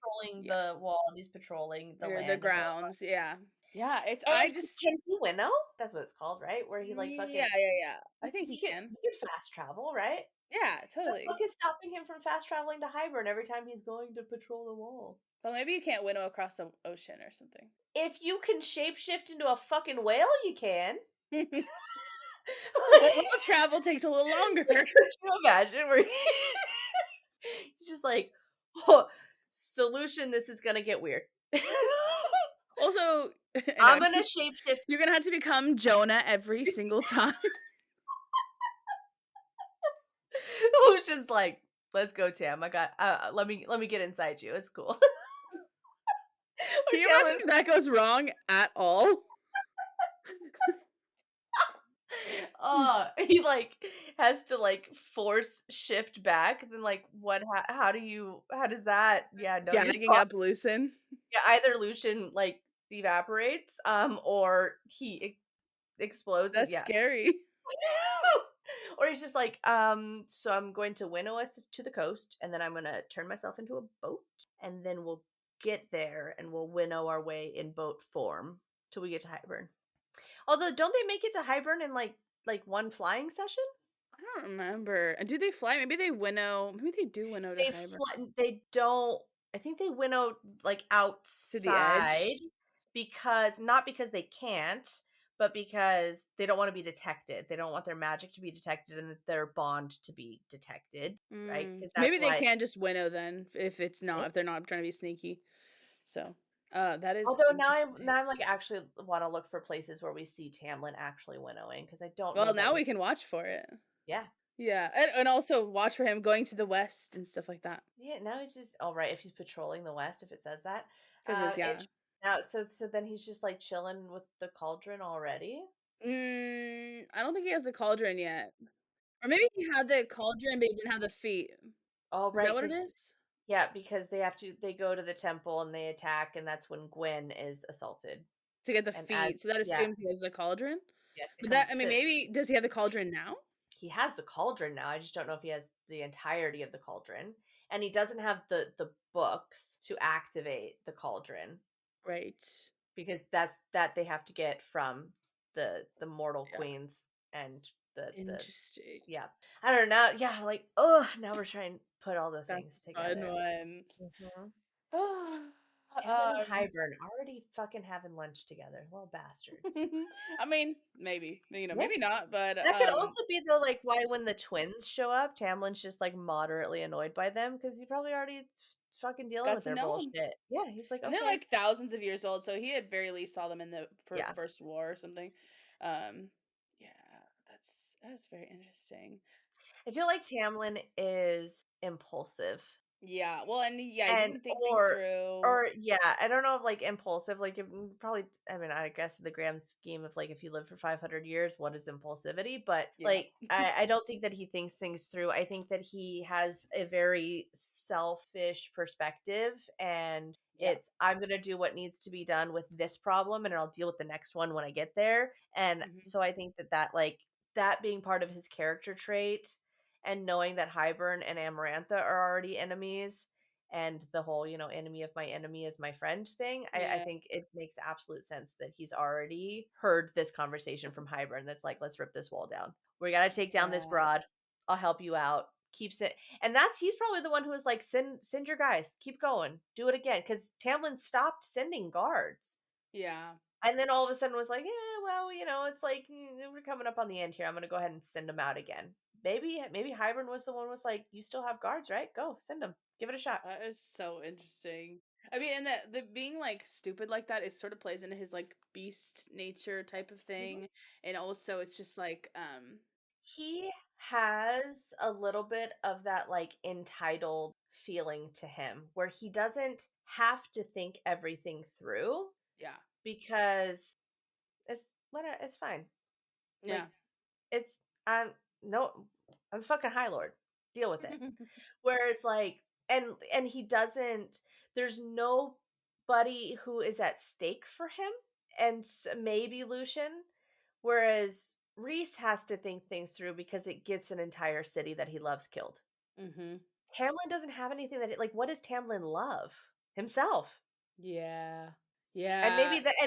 patrolling yeah, the wall. He's patrolling the they're the land and blah blah blah. grounds. Yeah. Yeah, it's And I just can he winnow? That's what it's called, right? Where he like yeah, fucking yeah, yeah. I think he can. he can fast travel, right? Yeah, The totally. fuck is stopping him from fast traveling to Hybern every time he's going to patrol the wall? But maybe you can't winnow across the ocean or something. If you can shapeshift into a fucking whale, you can. But little travel takes a little longer. Could you imagine where he's just like, oh, solution, this is gonna get weird. Also, I know I'm gonna shapeshift. you're gonna have to become Jonah every single time. Lucian's like, let's go, Tam. I got let me get inside you. It's cool. Can Or you Tam imagine is if that goes wrong at all? he like has to like force shift back. Then like what how do you how does that yeah, no, you're Gagging fine. up Lucen. Yeah, either Lucian like evaporates, or he explodes. That's Yeah. scary. Or he's just like, so I'm going to winnow us to the coast, and then I'm gonna turn myself into a boat, and then we'll get there and we'll winnow our way in boat form till we get to Hybern. Although, don't they make it to Hybern in like one flying session? I don't remember. Do they fly? Maybe they winnow. Maybe they do winnow to Hybern. They don't. I think they winnow like To the edge. outside because not because they can't, but because they don't want to be detected. They don't want their magic to be detected and their bond to be detected, right? Because Maybe that's they why. can just winnow then Yeah. if they're not trying to be sneaky. So, that is Although interesting. I'm like actually want to look for places where we see Tamlin actually winnowing because I don't know Well, that now we. we can watch for it. Yeah, Yeah, and also watch for him going to the west and stuff like that. yeah. Now he's just all right if he's patrolling the west. If it says that, Because it's yeah. it now so then he's just like chilling with the cauldron already. I don't think he has a cauldron yet. Or maybe he had the cauldron, but he didn't have the feet. Oh, Is that right, what it because is? yeah, because they go to the temple and they attack, and that's when Gwen is assaulted. To get the And as feet. So that yeah, assumes he has the cauldron. yeah, to But come that I mean, to maybe does he have the cauldron now? he has the cauldron now. I just don't know if he has the entirety of the cauldron, and he doesn't have the books to activate the cauldron Right. because that they have to get from the mortal Yeah. queens and the Interesting. yeah. I don't know. Yeah, like oh, now we're trying to put all the That's things a fun together. one. Mhm. um, Tamlin and Hybern already fucking having lunch together. Little bastards. I mean, maybe, Yeah. maybe not, but That could also be though, like why when the twins show up, Tamlin's just like moderately annoyed by them because he probably already fucking dealing got with to their know him. bullshit. Yeah, he's like, And they're okay, like thousands of years old, so he at very least saw them in the yeah. first war or something. Um, yeah, that's very interesting. I feel like Tamlin is impulsive. Yeah, well, and yeah, he And doesn't think things through. or yeah, I don't know if like impulsive, like probably I mean, I guess in the grand scheme of like if you live for 500 years, what is impulsivity? But Yeah, like I don't think that he thinks things through. I think that he has a very selfish perspective and yeah, it's I'm going to do what needs to be done with this problem and I'll deal with the next one when I get there. And hmm so I think that like that being part of his character trait and knowing that Hybern and Amarantha are already enemies and the whole, enemy of my enemy is my friend thing, I yeah, think it makes absolute sense that he's already heard this conversation from Hybern that's like, let's rip this wall down. We got to take down this yeah, broad. I'll help you out. Keeps it. And he's probably the one who was like, send your guys, keep going, do it again. Because Tamlin stopped sending guards. yeah. And then all of a sudden was like, yeah, well, it's like we're coming up on the end here. I'm gonna go ahead and send them out again. Maybe Hybern was the one who was like, you still have guards, right? Go send them. Give it a shot. That is so interesting. I mean, and the being like stupid like that is sort of plays into his like beast nature type of Mhm. thing, and also it's just like He has a little bit of that like entitled feeling to him where he doesn't have to think everything through yeah, because it's fine. yeah. Like it's no I'm the fucking High Lord. Deal with it. Whereas like and he doesn't, there's nobody who is at stake for him, and maybe Lucian, whereas Rhys has to think things through because it gets an entire city that he loves killed. Mhm. Tamlin doesn't have anything that like, what does Tamlin love? Himself. Yeah. And Yeah.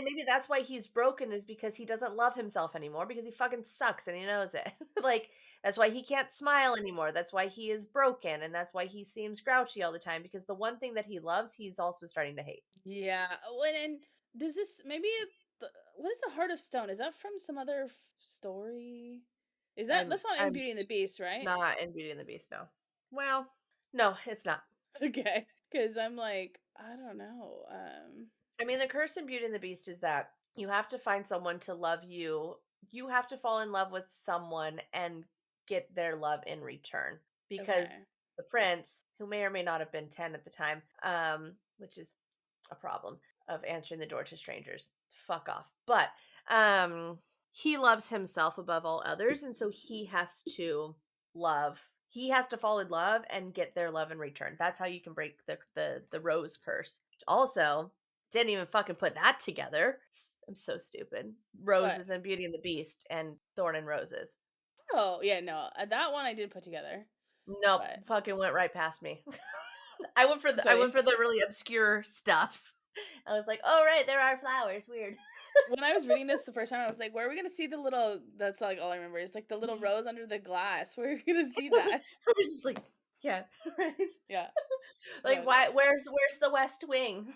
maybe that's why he's broken, is because he doesn't love himself anymore, because he fucking sucks and he knows it. Like, that's why he can't smile anymore. That's why he is broken, and that's why he seems grouchy all the time, because the one thing that he loves, he's also starting to hate. Yeah. Oh, and does this maybe what is the Heart of Stone? Is that from some other story? Is that's not in I'm Beauty and the Beast, right? not in Beauty and the Beast, no. Well, no, it's not. Okay. Because I'm like, I don't know. I mean, the curse in Beauty and the Beast is that you have to find someone to love you. You have to fall in love with someone and get their love in return. Because Okay. the prince, who may or may not have been 10 at the time, which is a problem of answering the door to strangers. Fuck off. But he loves himself above all others, and so he has to fall in love and get their love in return. That's how you can break the rose curse. Also, didn't even fucking put that together. I'm so stupid. What? Roses and Beauty and the Beast and Thorn and Roses. Oh, yeah, no. That one I did put together. Nope, But fucking went right past me. so I went for the really obscure stuff. I was like, "Oh right, there are flowers. Weird." when I was reading this the first time, I was like, where are we gonna see the little that's like all I remember is like the little rose under the glass. Where are we gonna see that? I was just like, "Yeah, right." Yeah. Like, But why? Where's the West Wing?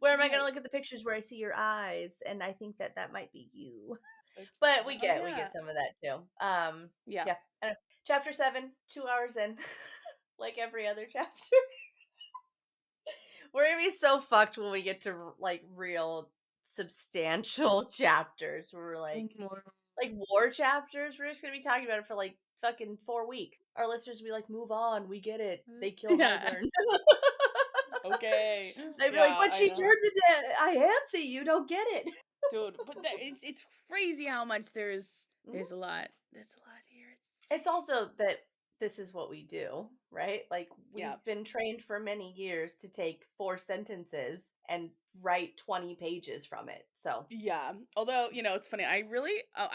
Where am I yeah. gonna look at the pictures where I see your eyes? And I think that might be you. Like, But oh we yeah. get some of that too. Yeah. Yeah. Chapter 7, 2 hours in, like every other chapter. We're gonna be so fucked when we get to like real substantial chapters. Where we're like war chapters. We're just gonna be talking about it for like fucking 4 weeks. Our listeners will be like, "Move on, we get it. They killed Yeah. Hybern." Okay. They'd be like, Yeah, "But I she know. turns into Ianthe. You don't get it." Dude, but it's crazy how much there's Mhm. a lot. There's a lot here. It's It's also that this is what we do, right? Like, yeah. we've been trained for many years to take 4 sentences and write 20 pages from it. So, Yeah. Although, it's funny. I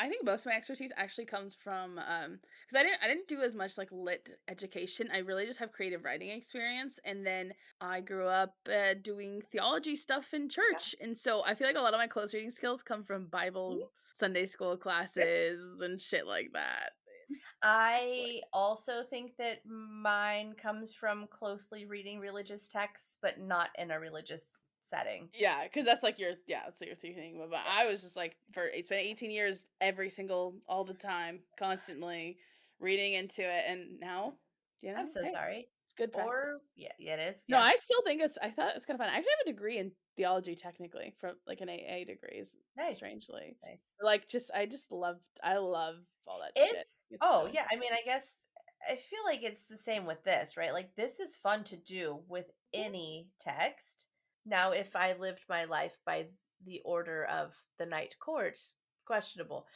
think most of my expertise actually comes from cuz I didn't do as much like lit education. I really just have creative writing experience, and then I grew up doing theology stuff in yeah. church. And so I feel like a lot of my close reading skills come from Mhm. Bible Sunday school Yep. classes and shit like that. It's like I also think that mine comes from closely reading religious texts, but not in a religious setting. yeah, because that's like your thing. But Yeah. I was just like it's been 18 years every single all the time, constantly reading into it, and now, I'm so hey, sorry. it's good practice. Or, yeah, yeah, it is. No, Yeah. I still think I thought it's kind of fun. I actually have a degree in theology technically from like an AA degree, Nice. strangely. Nice. Like I love all that shit. It's It's oh, so yeah, I mean, I guess I feel like it's the same with this, right? Like, this is fun to do with any text. Now, if I lived my life by the order of the Night Court, questionable,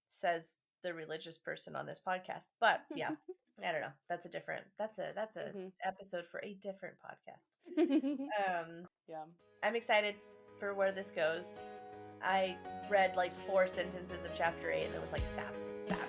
says the religious person on this podcast. But yeah, I don't know. That's a Mhm. episode for a different podcast. Um, Yeah. I'm excited for where this goes. I read like 4 sentences of chapter 8 and it was like, stop, stop.